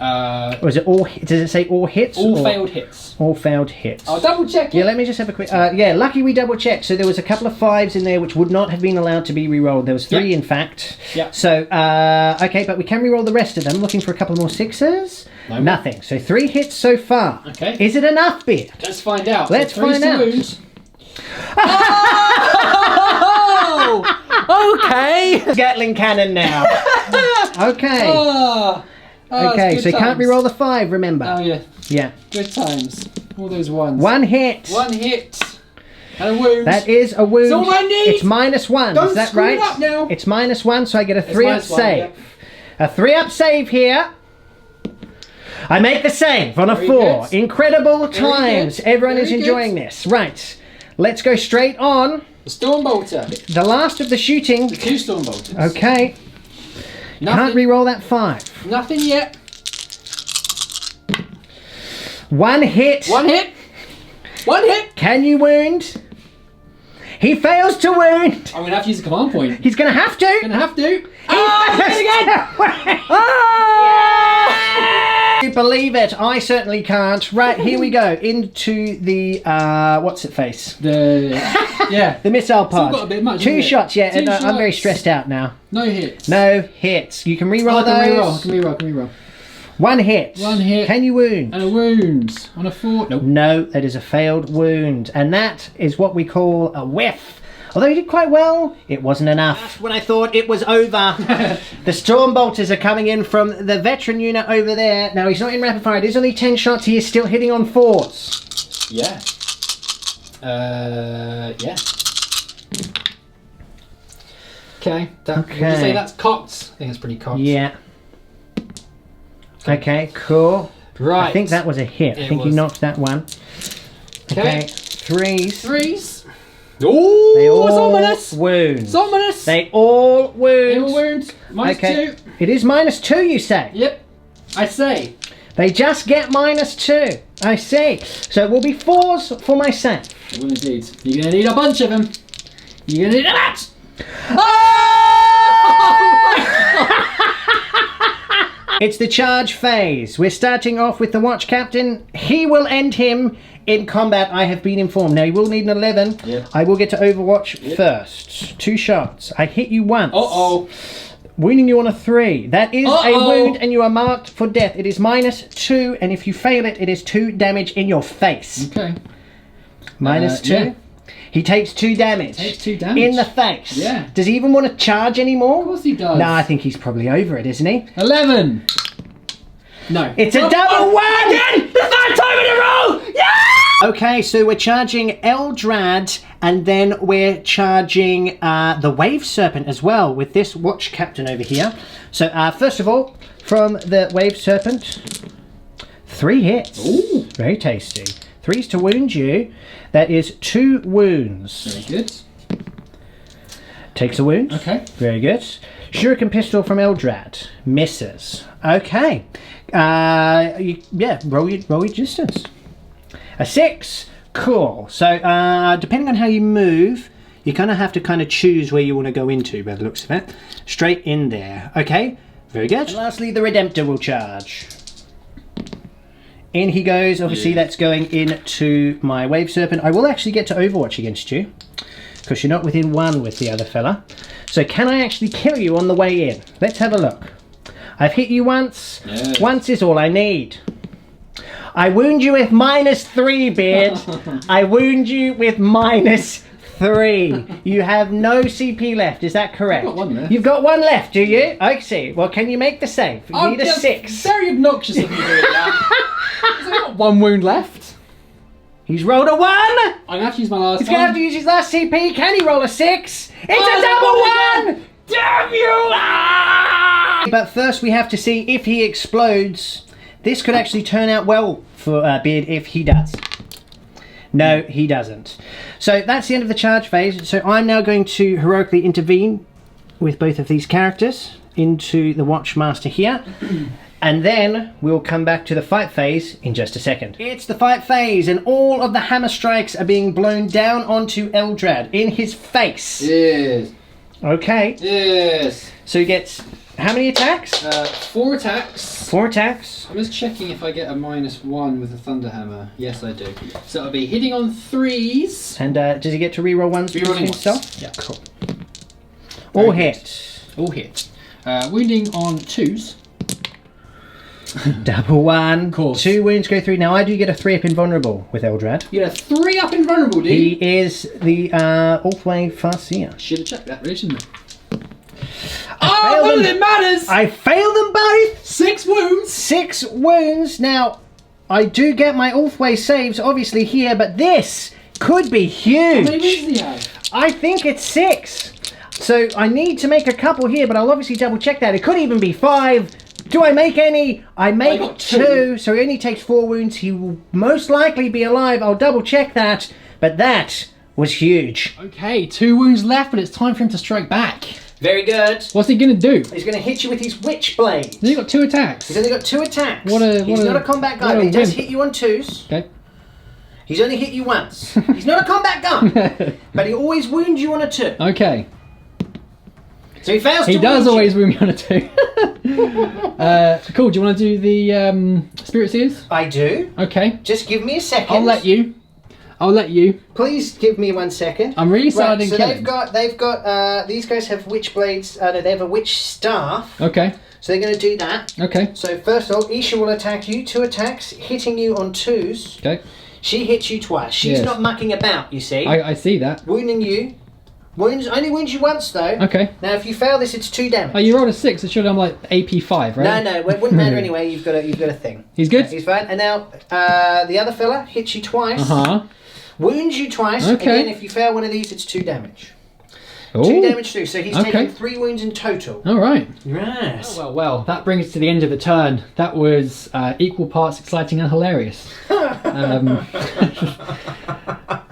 Or is it all? Does it say all hits? All failed hits. All failed hits. I'll double check it. Yeah, let me just have a quick. Yeah, lucky we double checked. So there was a couple of 5s in there which would not have been allowed to be re-rolled. There was 3 in fact. Yeah. So okay, but we can re-roll the rest of them. Looking for a couple more 6s. No. Nothing. So 3 hits so far. Okay. Is it enough, Beard? Let's find out. Let's so find out. Wounds. Oh! Okay. Gatling cannon now. Okay. Okay, so you can't re-roll the 5, remember? Oh yeah. Yeah. Good times. All those ones. 1 hit. 1 hit. And a wound. That is a wound. That's all I need. It's -1. Don't is that screw right? it up now. It's -1, so I get a 3-up save. Yep. A 3-up save here. I make the save on a Very 4. good. Incredible Very times. good. Everyone is Very enjoying good. this. Right. Let's go straight on. The Stormbolter. The last of the shooting. The 2 Stormbolters. Okay. Nothing. Can't re-roll that 5. Nothing yet. 1 hit. 1 hit. 1 hit. Can you wound? He fails to wound. I'm gonna have to use a command point. He's going to have to. Gonna have to. You believe it? I certainly can't. Right, here we go into the what's it face? The missile part. got a bit much, 2 isn't it? shots. Yeah, 2 and, I'm very shots. stressed out now. No hits. No hits. You can re-roll I can those. re-roll. I can re-roll. 1 hit. 1 hit. Can you wound? And a wound on a 4. Nope. No, that is a failed wound. And that is what we call a whiff. Although you did quite well, it wasn't enough. Just when I thought it was over. The storm bolters are coming in from the veteran unit over there. Now, he's not in rapid fire. It is only 10 shots. He is still hitting on 4s. Yeah. Yeah. Okay. Would you say that's cocked? I think it's pretty cocked. Yeah. Okay, cool. Right. I think that was a hit. I think you knocked that one. Okay. 3s. 3s. Oh, They all it's ominous. wound. It's ominous. They all wound. They all wound. -2. It is -2, you say? Yep. I say. They just get -2. I see. So it will be 4s for myself. It will indeed. You're going to need a bunch of them. You're going to need a lot. It's the charge phase. We're starting off with the watch captain. He will end him in combat, I have been informed. Now, you will need an 11. Yep. I will get to Overwatch first. 2 shots. I hit you once. Uh-oh. Wounding you on a 3. That is a wound, and you are marked for death. It is -2, and if you fail it, it is 2 damage in your face. Okay. -2. Yeah. He takes 2 damage. Takes 2 damage. In the face. Yeah. Does he even want to charge anymore? Of course he does. No, I think he's probably over it, isn't he? 11. No. It's a double one! Again! The 3rd time in a row! Yeah! Okay, so we're charging Eldrad, and then we're charging the Wave Serpent as well with this watch captain over here. So first of all, from the Wave Serpent, 3 hits. Ooh. Very tasty. 3s to wound you. That is 2 wounds. Very good. Takes a wound. Okay. Very good. Shuriken pistol from Eldrad. Misses. Okay. Yeah, roll your distance. A 6. Cool. So, depending on how you move, you're going to have to kind of choose where you want to go into, by the looks of it. Straight in there. Okay. Very good. And lastly, the Redemptor will charge. In he goes. Obviously, that's going into my Wave Serpent. I will actually get to Overwatch against you, because you're not within 1 with the other fella. So can I actually kill you on the way in? Let's have a look. I've hit you once. Yes. Once is all I need. I wound you with -3, Beard. I wound you with -3. You have no CP left, is that correct? I've got 1 left. You've got 1 left, do you? I see. Well, can you make the save? You need a 6. Very obnoxious of you doing that. I've got 1 wound left. He's rolled a 1. I'm going to have to use my last He's going to have to use his last CP. Can he roll a 6? It's a double 1! Damn you! Ah! But first we have to see if he explodes. This could actually turn out well for Beard if he does. No, he doesn't. So that's the end of the charge phase. So I'm now going to heroically intervene with both of these characters into the Watchmaster here. And then we'll come back to the fight phase in just a second. It's the fight phase, and all of the hammer strikes are being blown down onto Eldrad in his face. Yes. Okay. Yes. So he gets how many attacks? 4 attacks. 4 attacks. I'm just checking if I get a -1 with a Thunderhammer. Yes, I do. So it'll be hitting on 3s. And does he get to reroll 1s Rerolling himself? Yeah. Cool. All hit. All hit. Wounding on 2s. Double 1. Of course. 2 wounds go through. Now I do get a 3 up invulnerable with Eldrad. You get a 3 up invulnerable, do you? He is the Ulthwe Farseer. Should have checked that, really, shouldn't I? failed None of them. it matters! I failed them both! 6 wounds! 6 wounds. Now, I do get my Ulthwe saves, obviously, here, but this could be huge. How many wounds does he have? I think it's 6. So I need to make a couple here, but I'll obviously double check that. It could even be 5. Do I make any? I make got 2. So he only takes 4 wounds. He will most likely be alive. I'll double check that. But that was huge. Okay, 2 wounds left, but it's time for him to strike back. Very good. What's he gonna do? He's going to hit you with his Witch Blade. He's got 2 attacks. He's only got 2 attacks. He's not a combat guy, but he does hit you on 2s. Okay. He's only hit you once. He's not a combat gun, but he always wounds you on a 2. Okay. So he fails to He does wound always you. wound me on a 2. Cool, do you want to do the Spirit Seers? I do. Okay. Just give me a second. I'll let you. I'll let you. Please give me 1 second. I'm really sad I Right, didn't so kill they've him. got these guys have witch blades. No, they have a witch staff. Okay. So they're going to do that. Okay. So first of all, Isha will attack you. 2 attacks, hitting you on 2s. Okay. She hits you twice. She's Yes. not mucking about, you see. I see that. Wounding you. Only wounds you once though. Okay. Now if you fail this, it's 2 damage. Oh, you rolled a 6. It should I'm like AP5, right? No, it wouldn't matter anyway. You've got a thing. He's good. He's fine. And now the other fella hits you twice. Wounds you twice. Okay. Again, if you fail one of these, it's 2 damage. Ooh. 2 damage through. So he's Okay. taken 3 wounds in total. All right. Yes. Well, that brings us to the end of the turn. That was equal parts exciting and hilarious.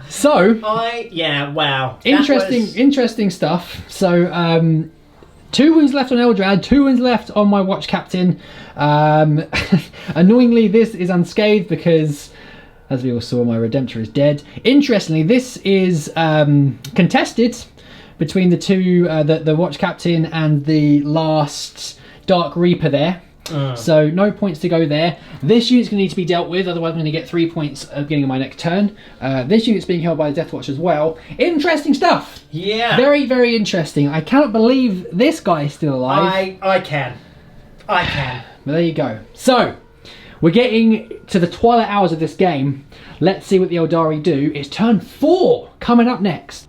So, wow. interesting stuff. So, 2 wounds left on Eldrad, 2 wounds left on my watch captain. Annoyingly, this is unscathed because, as we all saw, my Redemptor is dead. Interestingly, this is contested between the two, the watch captain and the last Dark Reaper there. So no points to go there. This unit's going to need to be dealt with, otherwise I'm going to get 3 points at the beginning of my next turn. This unit's being held by the Deathwatch as well. Interesting stuff. Yeah. Very, very interesting. I cannot believe this guy is still alive. I can. But there you go. So, we're getting to the twilight hours of this game. Let's see what the Eldari do. It's turn 4 coming up next.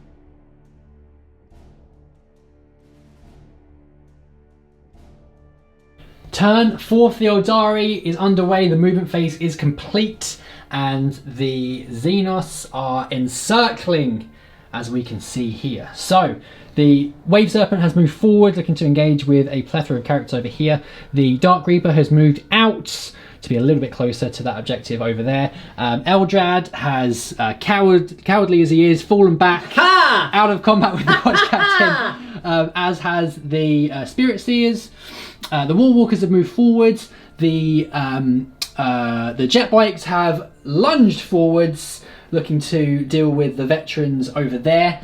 Turn 4 for the Eldari is underway. The movement phase is complete, and the Xenos are encircling, as we can see here. So, the Wave Serpent has moved forward, looking to engage with a plethora of characters over here. The Dark Reaper has moved out to be a little bit closer to that objective over there. Eldrad has, cowardly as he is, fallen back out of combat with the Watch Captain, as has the Spirit Seers. The Warwalkers have moved forwards. The Jet Bikes have lunged forwards, looking to deal with the veterans over there.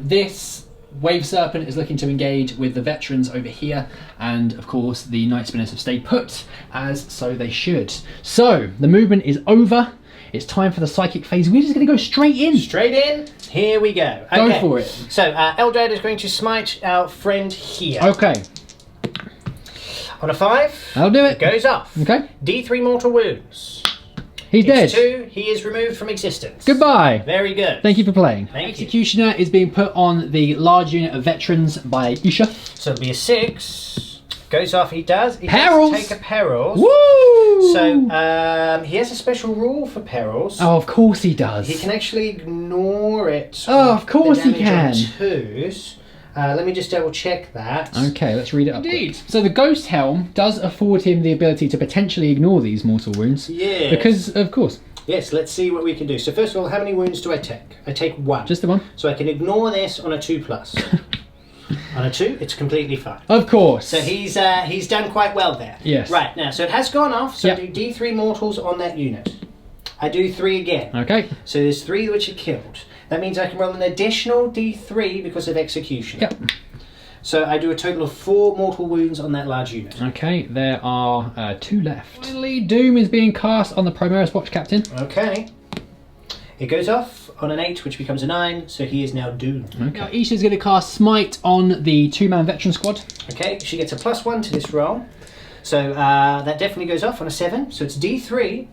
This Wave Serpent is looking to engage with the veterans over here, and of course the Night Spinners have stayed put, as so they should. So the movement is over. It's time for the psychic phase. We're just going to go straight in. Straight in. Here we go. Go Okay. for it. So Eldrad is going to smite our friend here. Okay, On a 5. I'll do it. Goes off. Okay, D3 mortal wounds. he's dead. It's 2. He is removed from existence. Goodbye. Very good. Thank you for playing. Thank you. Executioner is being put on the large unit of veterans by Isha. So it'll be a 6. Goes off. He does. He Perils. does take a perils. Woo! So he has a special rule for perils. Oh, of course he does. He can actually ignore it. Oh, of course the he damage can. on 2s. Let me just double check that. Okay, let's read it up. Indeed. So the Ghost Helm does afford him the ability to potentially ignore these mortal wounds. Yes. Because, of course. Yes, let's see what we can do. So first of all, how many wounds do I take? I take 1. Just the one? So I can ignore this on a 2+. On a 2, it's completely fine. Of course. So he's done quite well there. Yes. Right, now, so it has gone off, so Yep. I do D3 mortals on that unit. I do 3 again. Okay. So there's 3 which are killed. That means I can roll an additional D3 because of execution. Yep. So I do a total of 4 mortal wounds on that large unit. Okay, there are 2 left. Finally, Doom is being cast on the Primaris Watch Captain. Okay. It goes off on an 8, which becomes a 9, so he is now doomed. Okay. Now, Isha's going to cast Smite on the 2-man veteran squad. Okay, she gets a +1 to this roll. So that definitely goes off on a 7, so it's D3.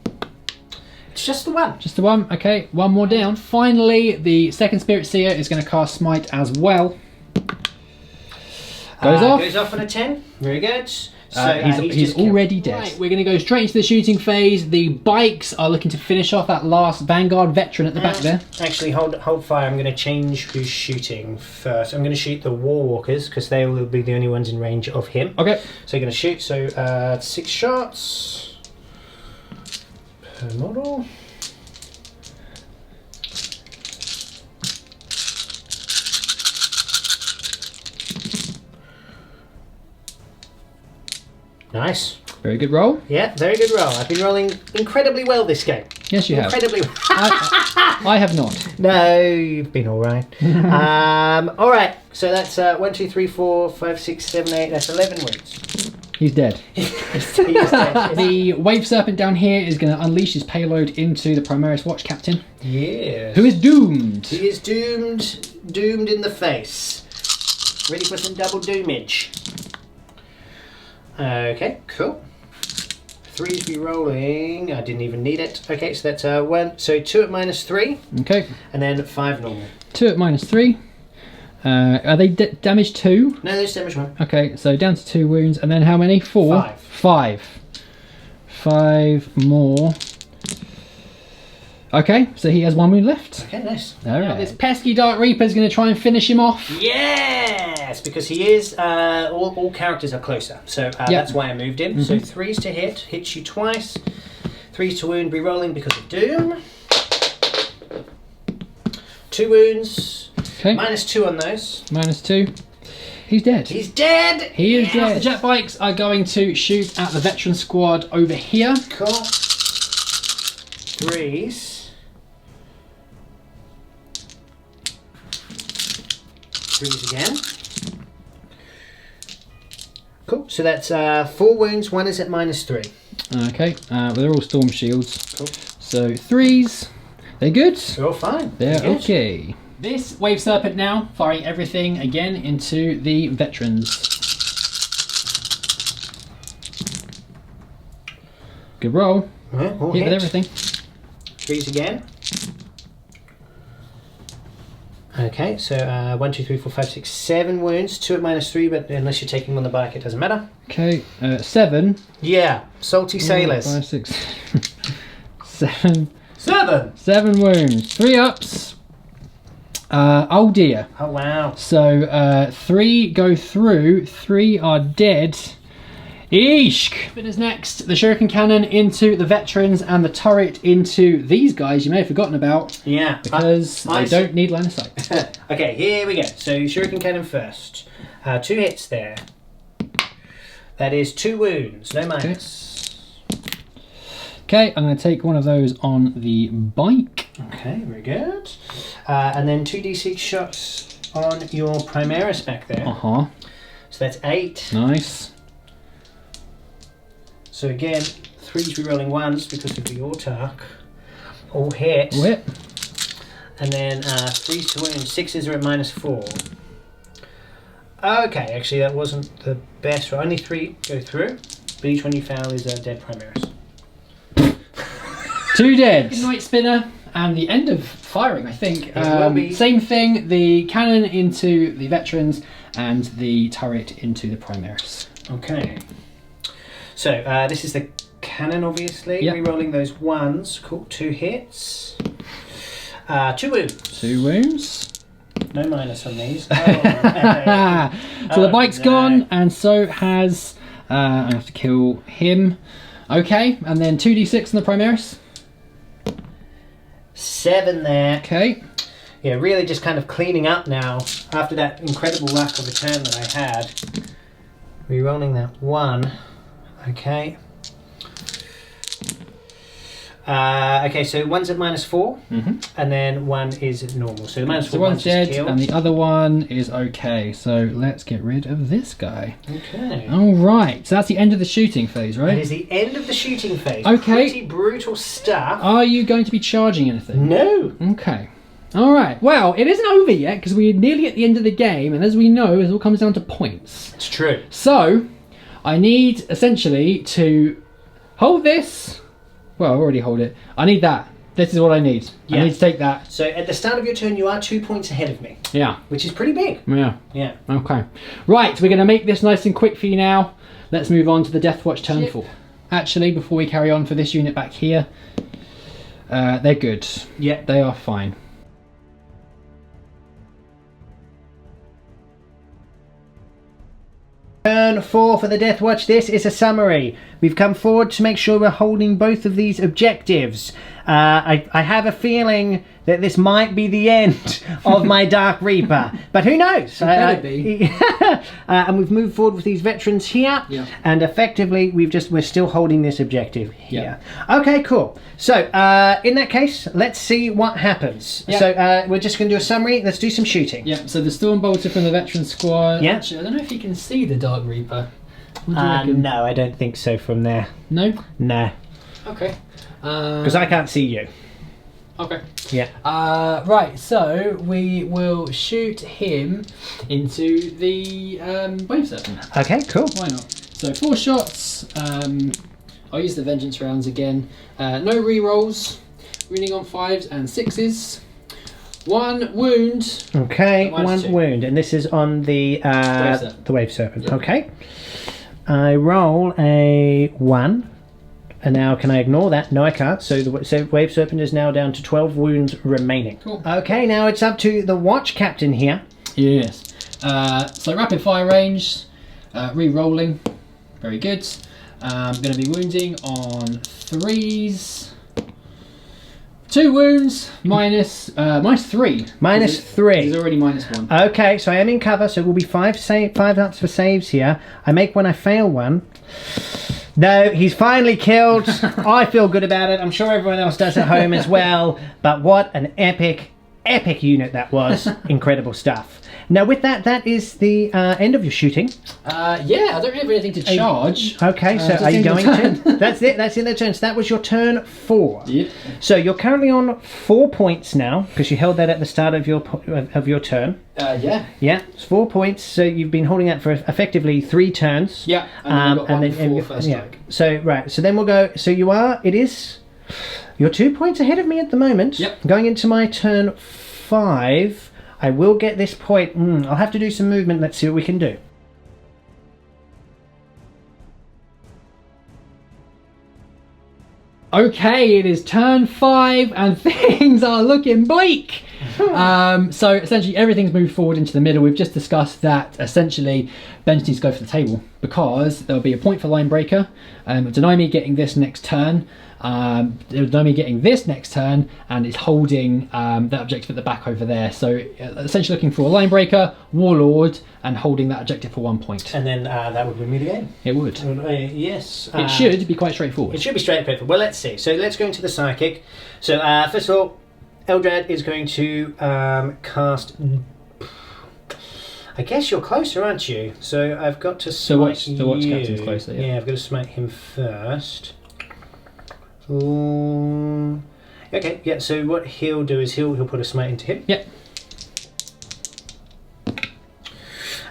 It's just the 1. Just the 1. Okay, 1 more down. Finally, the second Spirit Seer is going to cast Smite as well. Goes off. Goes off on a 10. Very good. So He's just killed. already dead. Right, we're going to go straight into the shooting phase. The bikes are looking to finish off that last Vanguard veteran at the back there. Actually, hold fire. I'm going to change who's shooting first. I'm going to shoot the Warwalkers because they will be the only ones in range of him. Okay. So you're going to shoot. So 6 shots per model. Nice. Very good roll. Yeah, very good roll. I've been rolling incredibly well this game. Yes, you have. Incredibly well. I have not. No, you've been all right. All right, so that's 1, 2, 3, 4, 5, 6, 7, 8. That's 11 wounds. He's dead. He is dead. The Wave Serpent down here is going to unleash his payload into the Primaris Watch Captain. Yes. Who is doomed. He is doomed. Doomed in the face. Ready for some double doomage. Okay, cool. 3's be rolling. I didn't even need it. Okay, so that's 1. So 2 at -3. Okay. And then 5 normal. 2 at -3. Are they damage 2? No, there's damage 1. Okay, so down to 2 wounds, and then how many? 4? 5. 5. 5 more. Okay, so he has 1 wound left. Okay, nice. All right. This pesky Dark Reaper is going to try and finish him off. Yes, because he is. All characters are closer, so that's why I moved him. So 3's to hit, hits you twice. 3's to wound, re-rolling because of doom. 2 wounds. Okay. -2 on those. -2. He's dead. He's dead. He is dead. The jet bikes are going to shoot at the veteran squad over here. Cool. 3's. 3's again. Cool. So that's 4 wounds. 1 is at -3. Okay, well, they're all storm shields. Cool. So 3's. They're good. They're all fine. They're good. okay. This Wave Serpent now firing everything again into the veterans. Good roll. All Hit with hit. everything. 3's again. Okay, so 1, 2, 3, 4, 5, 6, 7 wounds. 2 at -3, but unless you're taking them on the bike, it doesn't matter. Okay, 7. Yeah, salty sailors. 5, 6, 7. 7. 7 wounds. 3 ups. Oh dear. Oh wow. So 3 go through. 3 are dead. Eesh! But is next, the Shuriken Cannon into the veterans and the turret into these guys you may have forgotten about. Yeah. Because I they don't need line of sight. Okay, here we go. So Shuriken Cannon first. 2 hits there. That is 2 wounds, no minus. Okay, I'm going to take one of those on the bike. Okay, very good. And then 2d6 shots on your Primaris back there. Uh-huh. So that's 8. Nice. So again, 3's re-rolling 1s because of the autark. All hit. All hit. And then 3's to wound. 6's are at -4. Okay, actually that wasn't the best. Only 3 go through, but each one you fail is a dead Primaris. 2 dead. Night Spinner and the end of firing, I think. will be. Same thing, the cannon into the veterans and the turret into the Primaris. Okay. So this is the cannon, obviously. Yep. Re-rolling those 1s. Cool. 2 hits. 2 wounds. 2 wounds. No minus on these. Oh, So the bike's no. gone, and so has... I have to kill him. Okay, and then 2d6 on the Primaris. 7 there. Okay. Yeah, really just kind of cleaning up now after that incredible lack of a turn that I had. Re-rolling that 1. Okay. Okay, so 1's at -4, and then 1 is at normal. So the -4 So one's dead, killed. and the other one is okay. So let's get rid of this guy. Okay. All right, so that's the end of the shooting phase, That right? is the end of the shooting phase. Okay. Pretty brutal stuff. Are you going to be charging anything? No. Okay. All right. Well, it isn't over yet because we're nearly at the end of the game, and as we know, it all comes down to points. It's true. So, I need essentially to hold this. Well, I already hold it. I need that. This is what I need. Yeah. I need to take that. So at the start of your turn, you are 2 points ahead of me, Yeah. which is pretty big. Yeah. Yeah. Okay. Right, we're going to make this nice and quick for you now. Let's move on to the Deathwatch turn 4. Actually, before we carry on for this unit back here, they're good. Yeah. They are fine. Turn 4 for the Deathwatch. This is a summary. We've come forward to make sure we're holding both of these objectives. I have a feeling that this might be the end of my Dark Reaper, but who knows? It could be. And we've moved forward with these veterans here, Yeah. and effectively we're still holding this objective here. Okay, cool. So in that case, let's see what happens. Yeah. So we're just going to do a summary. Let's do some shooting. Yeah, so the Storm Bolter from the veteran squad. Yeah. Actually, I don't know if you can see the Dark Reaper. What do you reckon? No, I don't think so from there. No? No. Okay. Because I can't see you. Okay. Yeah. Right, so we will shoot him into the wave serpent. Okay, cool. Why not? So 4 shots. I'll use the vengeance rounds again. No re-rolls. Wounding on 5s and 6s. 1 wound. Okay, Minus 1 2. wound, and this is on the wave serpent. Yep. Okay. I roll a 1. And now, can I ignore that? No, I can't. So the wave serpent is now down to 12 wounds remaining. Cool. Okay, now it's up to the watch captain here. Yes. So rapid fire range. Re-rolling. Very good. I'm going to be wounding on 3s. 2 wounds minus 3. Minus He's 3. already minus 1. Okay, so I am in cover, so it will be 5 ups for saves here. I make one, I fail one. No, he's finally killed. I feel good about it. I'm sure everyone else does at home as well. But what an epic unit that was. Incredible stuff. Now with that, that is the end of your shooting. Yeah, I don't really have anything to charge. Okay, so just are you in the going turn. to? That's it, that's in the turn. So that was your turn 4. Yep. So you're currently on 4 points now, because you held that at the start of your turn. Yeah. Yeah, it's 4 points. So you've been holding that for effectively 3 turns. Yeah. And then I've got one for first yeah. strike. So right, so then we'll go. So you're 2 points ahead of me at the moment. Yep. Going into my turn 5, I will get this point. I'll have to do some movement. Let's see what we can do. Okay, it is turn 5 and things are looking bleak. So essentially everything's moved forward into the middle. We've just discussed that essentially Bench needs to go for the table because there'll be a point for line breaker. Deny me getting this next turn. Deny me getting this next turn and is holding that objective at the back over there. So essentially looking for a line breaker, warlord, and holding that objective for 1 point. And then that would win me the game. It would. Yes. It should be quite straightforward. It should be straightforward. Well, let's see. So let's go into the psychic. So first of all, Eldrad is going to cast. I guess you're closer, aren't you? So I've got to smite the watch captain's closer, yeah. I've got to smite him first. Ooh. Okay, yeah. So what he'll do is he'll put a smite into him. Yep.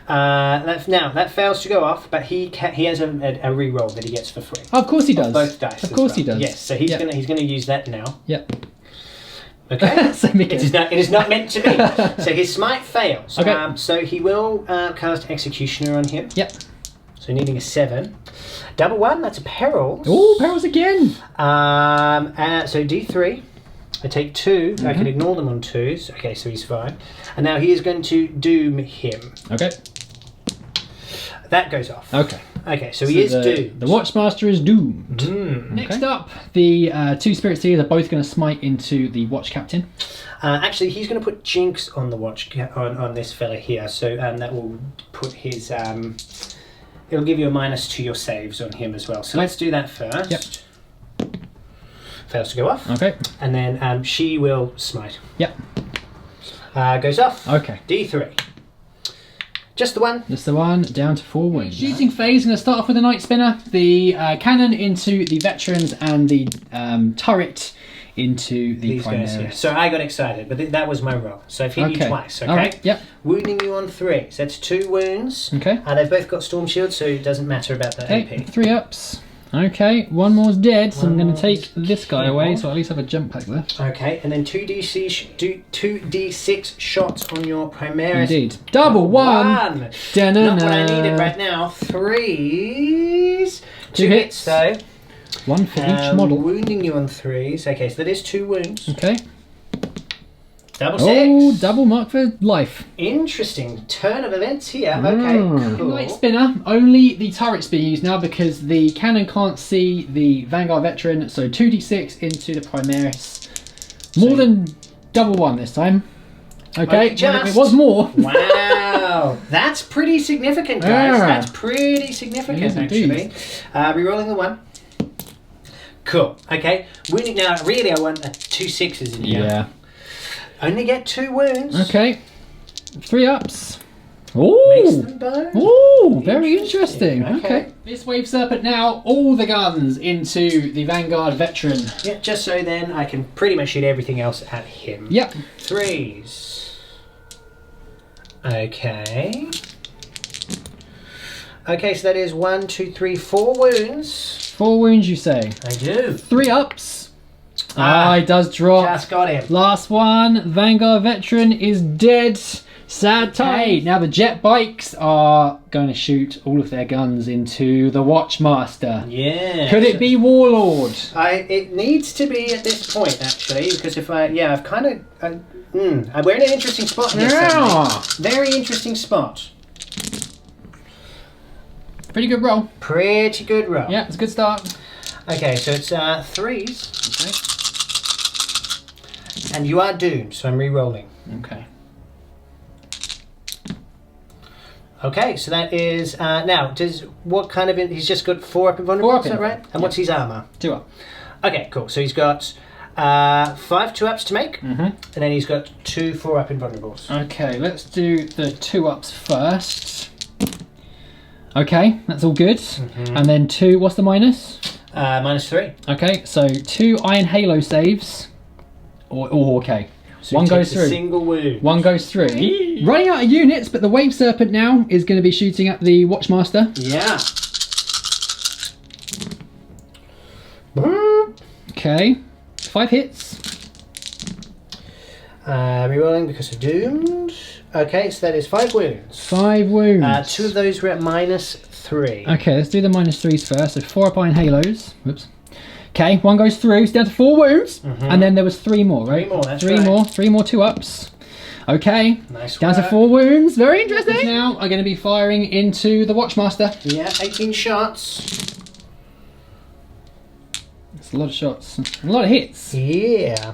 That fails to go off, but he has a re-roll that he gets for free. Of course he does. Both dice. Of course he does. Yes. So he's Yep. gonna use that now. Yep. Okay. Same again. It is not meant to be. So his smite fails. Okay. So he will cast Executioner on him. Yep. So needing a 7. Double 1, that's a peril. Oh, perils again. So D3. I take 2. I can ignore them on 2s. Okay, so he's fine. And now he is going to doom him. Okay. That goes off. Okay. Okay, so he is doomed. The Watchmaster is doomed. Mm. Next up, the 2 Spirit Seers are both going to smite into the Watch Captain. Actually, he's going to put Jinx on the on this fella here. So that will put his. It'll give you a minus to your saves on him as well. So let's do that first. Yep. Fails to go off. Okay. And then she will smite. Yep. Goes off. Okay. D3. Just the one. That's the one, down to 4 wounds. Shooting phase, going to start off with a Night Spinner. The cannon into the veterans and the turret into the These guys here. Primaris. So I got excited, but that was my roll. So I've hit you twice, okay? All right, yep. Wounding you on 3. So that's 2 wounds. Okay. They've both got Storm Shield, so it doesn't matter about the Okay, AP. 3 ups. Okay, 1 more's dead, so I'm One going to take more's this guy here. away, so I at least have a jump pack left. Okay, and then 2d6 shots on your Primaris. Indeed. Double 1! Not what I needed right now. 3s. 2 hits, though. 1 for each model. Wounding you on 3s. Okay, so that is 2 wounds. Okay. Double 6. Oh, double mark for life. Interesting turn of events here. Okay, cool. Night Spinner, only the turret's being used now because the cannon can't see the Vanguard veteran, so 2d6 into the Primaris. More than double 1 this time. Okay, just. it was more. Wow, that's pretty significant, guys. Yeah. That's pretty significant, It is actually. indeed. Rerolling the 1. Cool. Okay, wounding now. Really, I want 2 6s in here. Yeah. Only get 2 wounds. Okay. 3 ups. Makes Ooh. them bone. Ooh, very interesting. Interesting, Okay. This Wave Serpent now, all the guns into the Vanguard Veteran. Yeah, just so then I can pretty much shoot everything else at him. Yep. 3s. Okay. Okay, so that is 1, 2, 3, 4 wounds. 4 wounds, you say. I do. 3 ups. Ah, He does drop. Just got him. Last one, Vanguard Veteran is dead. Sad tie. Now the jet bikes are going to shoot all of their guns into the Watchmaster. Yeah. Could it be Warlord? It needs to be at this point, actually, because if I've kind of... we're in an interesting spot here. Yeah. Suddenly. Very interesting spot. Pretty good roll. Pretty good roll. Yeah, it's a good start. Okay, so it's 3s. Okay. And you are doomed, so I'm re-rolling. Okay. Okay, so that is... now, what kind of... He's just got 4 up invulnerable, 4 up is that right? And what's his armour? 2 up. Okay, cool. So he's got 5 2-ups to make, and then he's got 2 4-up invulnerables. Okay, let's do the 2 ups first. Okay, that's all good. And then 2, what's the minus? -3. Okay, so 2 Iron Halo saves. Okay. So One he goes takes a through. single wound. One goes through. Running out of units, but the Wave Serpent now is going to be shooting at the Watchmaster. Yeah. Okay, 5 hits. Rerolling because of doomed. Okay, so that is 5 wounds. 5 wounds. 2 of those were at -3. Okay, let's do the -3s first. So 4 up Iron Halos. Whoops. Okay, 1 goes through. It's down to 4 wounds. And then there was 3 more, right? 3 more, that's 3 right. more. 3 more 2-ups. Okay. Nice Down to work. 4 wounds. Very interesting. Now are going to be firing into the Watchmaster. Yeah, 18 shots. It's a lot of shots. A lot of hits. Yeah.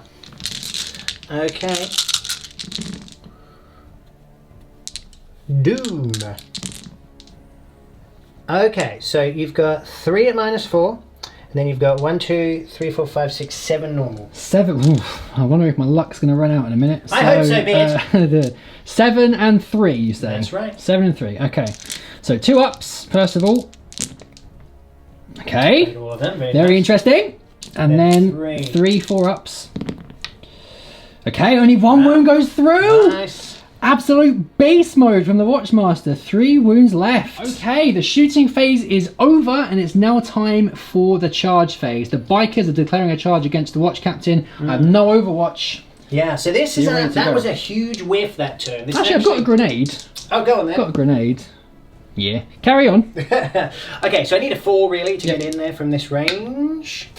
Okay. Doom. Okay, so you've got 3 at -4, and then you've got 1, 2, 3, 4, 5, 6, 7 normal. 7. Oof, I wonder if my luck's going to run out in a minute. I hope so, bitch. 7 and 3, you say? That's right. 7 and 3. Okay. So 2 ups, first of all. Okay. All of them, very Very nice. interesting. And then Then 3 4-ups. Okay, only 1 wound goes through. Nice. Absolute beast mode from the Watchmaster. 3 wounds left. Okay, the shooting phase is over and it's now time for the charge phase. The bikers are declaring a charge against the Watch Captain. I have no Overwatch. Yeah, so this is You're ready to that go. was a huge whiff that turn. This is Actually, I've got a grenade. Oh, go on then. Got a grenade. Yeah. Carry on. Okay, so I need a 4 really to Yep. get in there from this range.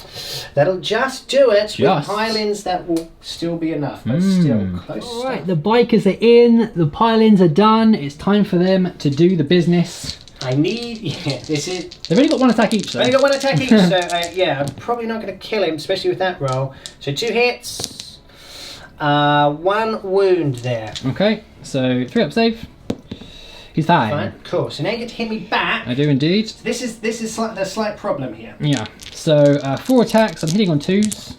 That'll just do it. Just. With pile-ins, that will still be enough, but still close. Alright, the bikers are in. The pile-ins are done. It's time for them to do the business. I need... Yeah, this is... They've only got 1 attack each, though. I've only got 1 attack each, so yeah, I'm probably not going to kill him, especially with that roll. So 2 hits. 1 wound there. Okay, so 3 up save. He's fine. Fine, cool. So now you get to hit me back. I do indeed. This is the slight problem here. Yeah. So 4 attacks. I'm hitting on 2s.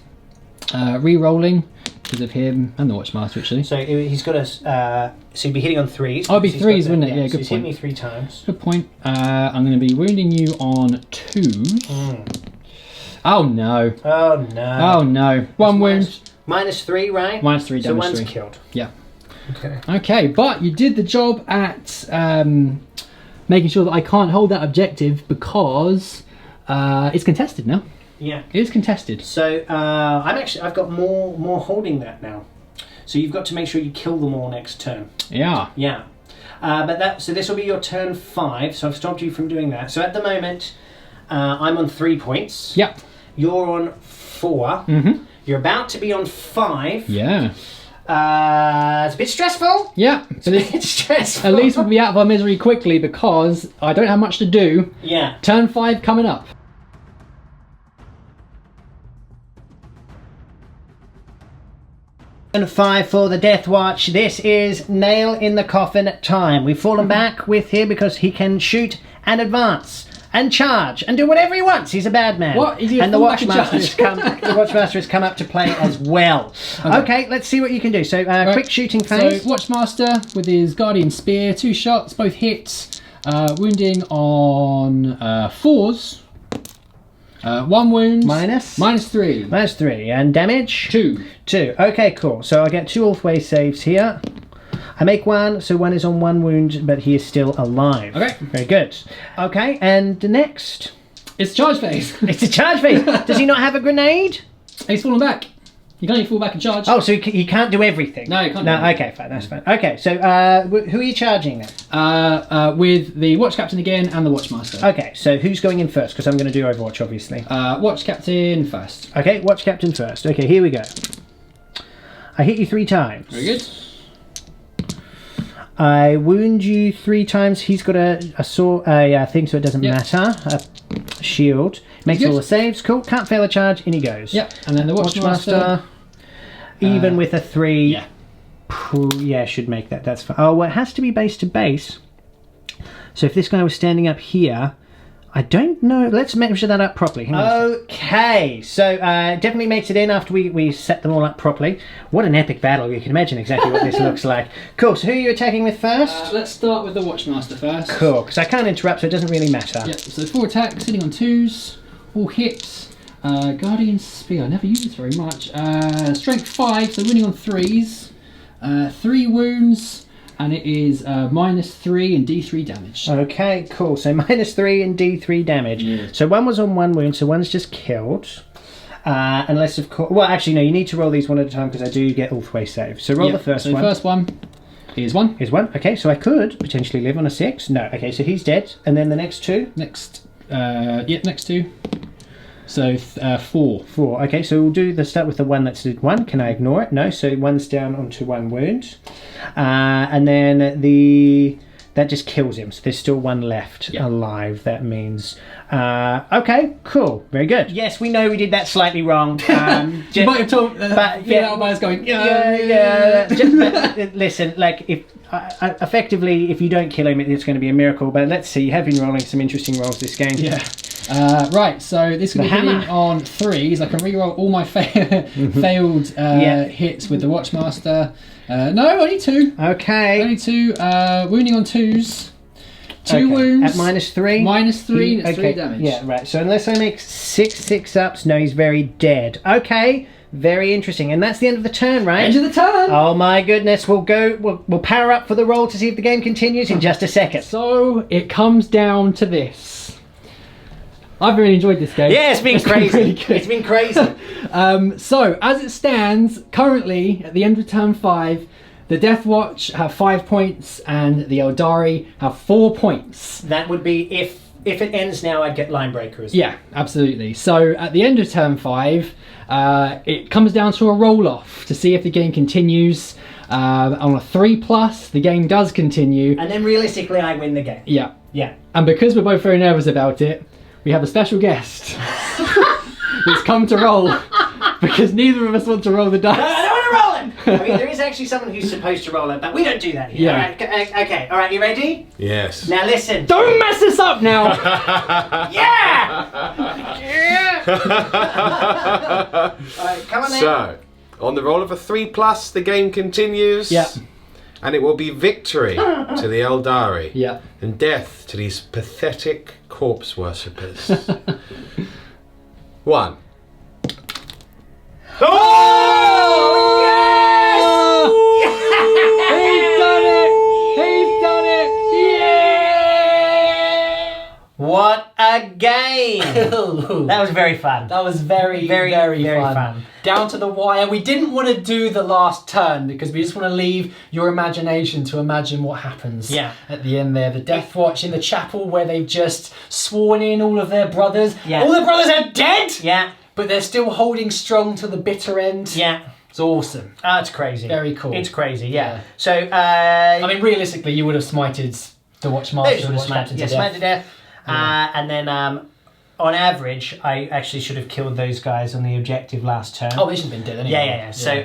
Re-rolling because of him and the Watchmaster actually. So he's got a... so he'd be hitting on 3s. Oh, it'd be because he's got 3s, the- wouldn't it? Yeah, so good he's hit point. me 3 times. Good point. I'm going to be wounding you on 2s. Oh no. Oh no. Oh no. 1 wound. -3, right? -3 So damage. one's 3. killed. Yeah. Okay. Okay, but you did the job at making sure that I can't hold that objective because it's contested now. Yeah. It is contested. So I've got more holding that now. So you've got to make sure you kill them all next turn. Yeah. Yeah. So this will be your turn 5. So I've stopped you from doing that. So at the moment, I'm on 3 points. Yep. You're on 4. You're about to be on 5. Yeah. It's a bit stressful. Yeah. It's a bit stressful. At least we'll be out of our misery quickly because I don't have much to do. Yeah. Turn 5 coming up. Turn 5 for the Deathwatch. This is nail in the coffin time. We've fallen back with here because he can shoot and advance. and charge and do whatever he wants. He's a bad man. What? Is he a And the fullback and Watchmaster charge? the Watchmaster has come up to play as well. Okay, let's see what you can do. So, quick shooting phase. So Watchmaster with his Guardian Spear, 2 shots, both hits, wounding on 4s. 1 wound. Minus? Minus 3. Minus 3. And damage? 2. 2. Okay, cool. So I get 2 Ulthwe saves here. I make 1, so 1 is on 1 wound, but he is still alive. Okay. Very good. Okay, and next. It's charge phase. It's a charge phase. Does he not have a grenade? He's fallen back. You can only fall back and charge. Oh, so he can't do everything? No, you can't. No, okay, fine, that's fine. Okay, so who are you charging then? With the Watch Captain again and the Watchmaster. Okay, so who's going in first? Because I'm going to do Overwatch, obviously. Watch Captain first. Okay, Watch Captain first. Okay, here we go. I hit you 3 times. Very good. I wound you 3 times. He's got a thing, so it doesn't matter. A shield. Makes all the saves. Cool. Can't fail a charge. In he goes. Yep. And then the Watchmaster. Even with a 3. Yeah. Yeah, should make that. That's fine. Oh, well, it has to be base to base. So if this guy was standing up here, I don't know. Let's measure that up properly. Hang on okay, so definitely makes it in after we set them all up properly. What an epic battle. You can imagine exactly what this looks like. Cool, so who are you attacking with first? Let's start with the Watchmaster first. Cool, because I can't interrupt, so it doesn't really matter. Yep, so 4 attacks, sitting on 2s, all hits. Guardian Spear, I never use this very much. Strength 5, so winning on 3s. 3 wounds. And it is -3 and D3 damage. Okay, cool. So -3 and D3 damage. Yeah. So 1 was on 1 wound, so 1's just killed. Unless, of course... Well, actually, no, you need to roll these one at a time because I do get Ulthwe save. So roll the first one. So the first one is 1. Is 1. Okay, so I could potentially live on a 6. No, okay, so he's dead. And then the next 2? Next, next 2. So 4. 4. Okay, so we'll start with the one that's 1. Can I ignore it? No, so 1's down onto 1 wound. And then that just kills him. So there's still 1 left alive. That means okay, cool, very good. Yes, we know we did that slightly wrong. You might have told, but everybody's going, but listen, like if effectively, if you don't kill him, it's going to be a miracle. But let's see. You have been rolling some interesting rolls this game. Yeah. Right, so this will be hitting on 3s. I can re-roll all my failed hits with the Watchmaster. No, only 2. Okay. Only 2. Wounding on 2s. 2 wounds. At -3? -3, and it's 3 damage. Yeah, right. So unless I make 6 ups, no, he's very dead. Okay. Very interesting. And that's the end of the turn, right? End of the turn! Oh my goodness. We'll power up for the roll to see if the game continues in just a second. So it comes down to this. I've really enjoyed this game. Yeah, it's been crazy. Really good. It's been crazy. So, as it stands, currently, at the end of turn 5, the Deathwatch have 5 points and the Eldari have 4 points. That would be, if it ends now, I'd get Linebreaker as well. Yeah, absolutely. So, at the end of turn 5, it comes down to a roll-off to see if the game continues. On a 3+, the game does continue. And then realistically, I win the game. Yeah. Yeah. And because we're both very nervous about it, we have a special guest that's come to roll because neither of us want to roll the dice. No, I don't want to roll it. I mean, there is actually someone who's supposed to roll it, but we don't do that here. Yeah. All right, okay, all right, you ready? Yes. Now listen. Don't mess this up now! Yeah! All right, come on then. So, on the roll of a 3+, the game continues. Yeah. And it will be victory to the Eldari. Yeah. And death to these pathetic corpse worshippers. 1. Oh! Yes! He's done it! He's done it! Yeah! What a game! That was very fun. That was very fun. Down to the wire. We didn't want to do the last turn because we just want to leave your imagination to imagine what happens at the end there. The Deathwatch in the chapel where they've just sworn in all of their brothers. Yeah. All their brothers are dead! Yeah. But they're still holding strong to the bitter end. Yeah. It's awesome. Oh, it's crazy. Very cool. It's crazy, yeah. So, I mean, realistically, you would have smited the Watchmaster. they would have smited to death. And then, on average, I actually should have killed those guys on the objective last turn. Oh, they should have been dead anyway. Yeah. So,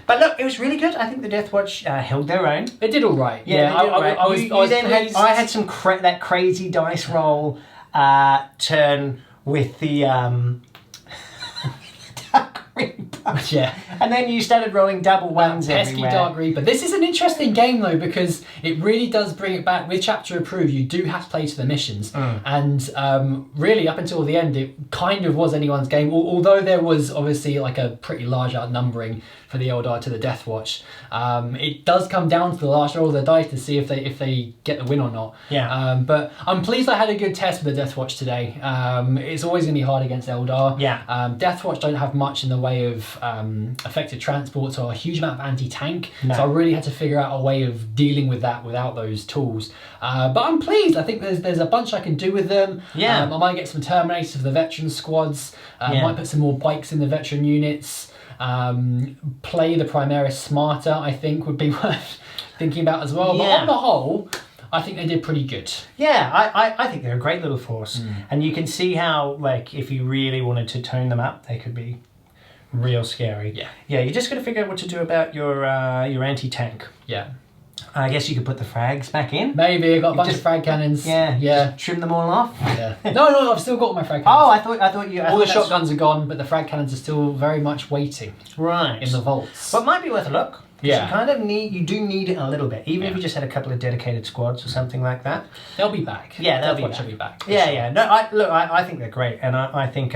but look, it was really good. I think the Deathwatch held their own. It did all right. I had some that crazy dice roll. turn with the Dark Reaper. Yeah. And then you started rolling double ones Pesky everywhere. Dark Reaper. This is an interesting game though, because it really does bring it back. With Chapter Approved, you do have to play to the missions, and really up until the end, it kind of was anyone's game. Although there was obviously like a pretty large outnumbering for the Eldar to the Deathwatch. It does come down to the last roll of the dice to see if they get the win or not. Yeah. But I'm pleased I had a good test with the Deathwatch today. It's always going to be hard against Eldar. Yeah. Deathwatch don't have much in the way of effective transports or a huge amount of anti-tank. No. So I really had to figure out a way of dealing with that without those tools. But I'm pleased. I think there's a bunch I can do with them. Yeah. I might get some Terminators for the veteran squads. Yeah. Might put some more bikes in the veteran units. Play the Primaris smarter, I think, would be worth thinking about as well. But Yeah. on the whole, I think they did pretty good. Yeah, I think they're a great little force. And you can see how, like, if you really wanted to tone them up, they could be real scary. Yeah. Yeah, you just got to figure out what to do about your anti-tank. Yeah. I guess you could put the frags back in. Maybe I got a bunch just- of frag cannons. Yeah, Yeah. just trim them all off. Yeah. No, I've still got all my frag cannons. Oh, I thought you. I all thought the that's- shotguns are gone, but the frag cannons are still very much waiting right in the vaults. But it might be worth a look. 'Cause Yeah. You kind of you do need it a little bit, even if Yeah. you just had a couple of dedicated squads or something like that. They'll be back. Yeah, they'll be Deathwatch back. will be back. for Yeah, sure. yeah. No, I think they're great, and I think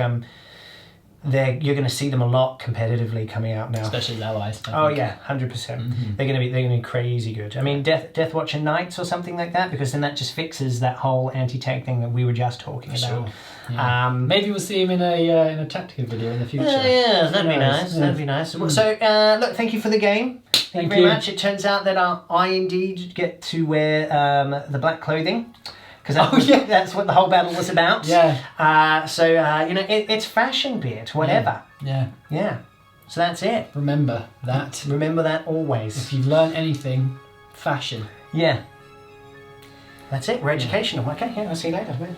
you're going to see them a lot competitively coming out now. Especially the allies. I Oh think. yeah, 100%. They're going to be crazy good. I mean, Deathwatch and Knights or something like that, because then that just fixes that whole anti-tank thing that we were just talking about. Sure. Yeah. Maybe Maybe we'll see him in a tactical video in the future. yeah, that'd be Who knows? nice. Yeah. That'd be nice. So, look, thank you for the game. Thank you very much. It turns out that I indeed get to wear the black clothing. Because that's what the whole battle was about. Yeah. So, it's fashion, be it, whatever. Yeah. Yeah. So that's it. Remember that. Remember that always. If you've learned anything, fashion. Yeah. That's it. We're educational. Okay, yeah, I'll see you later. Bye.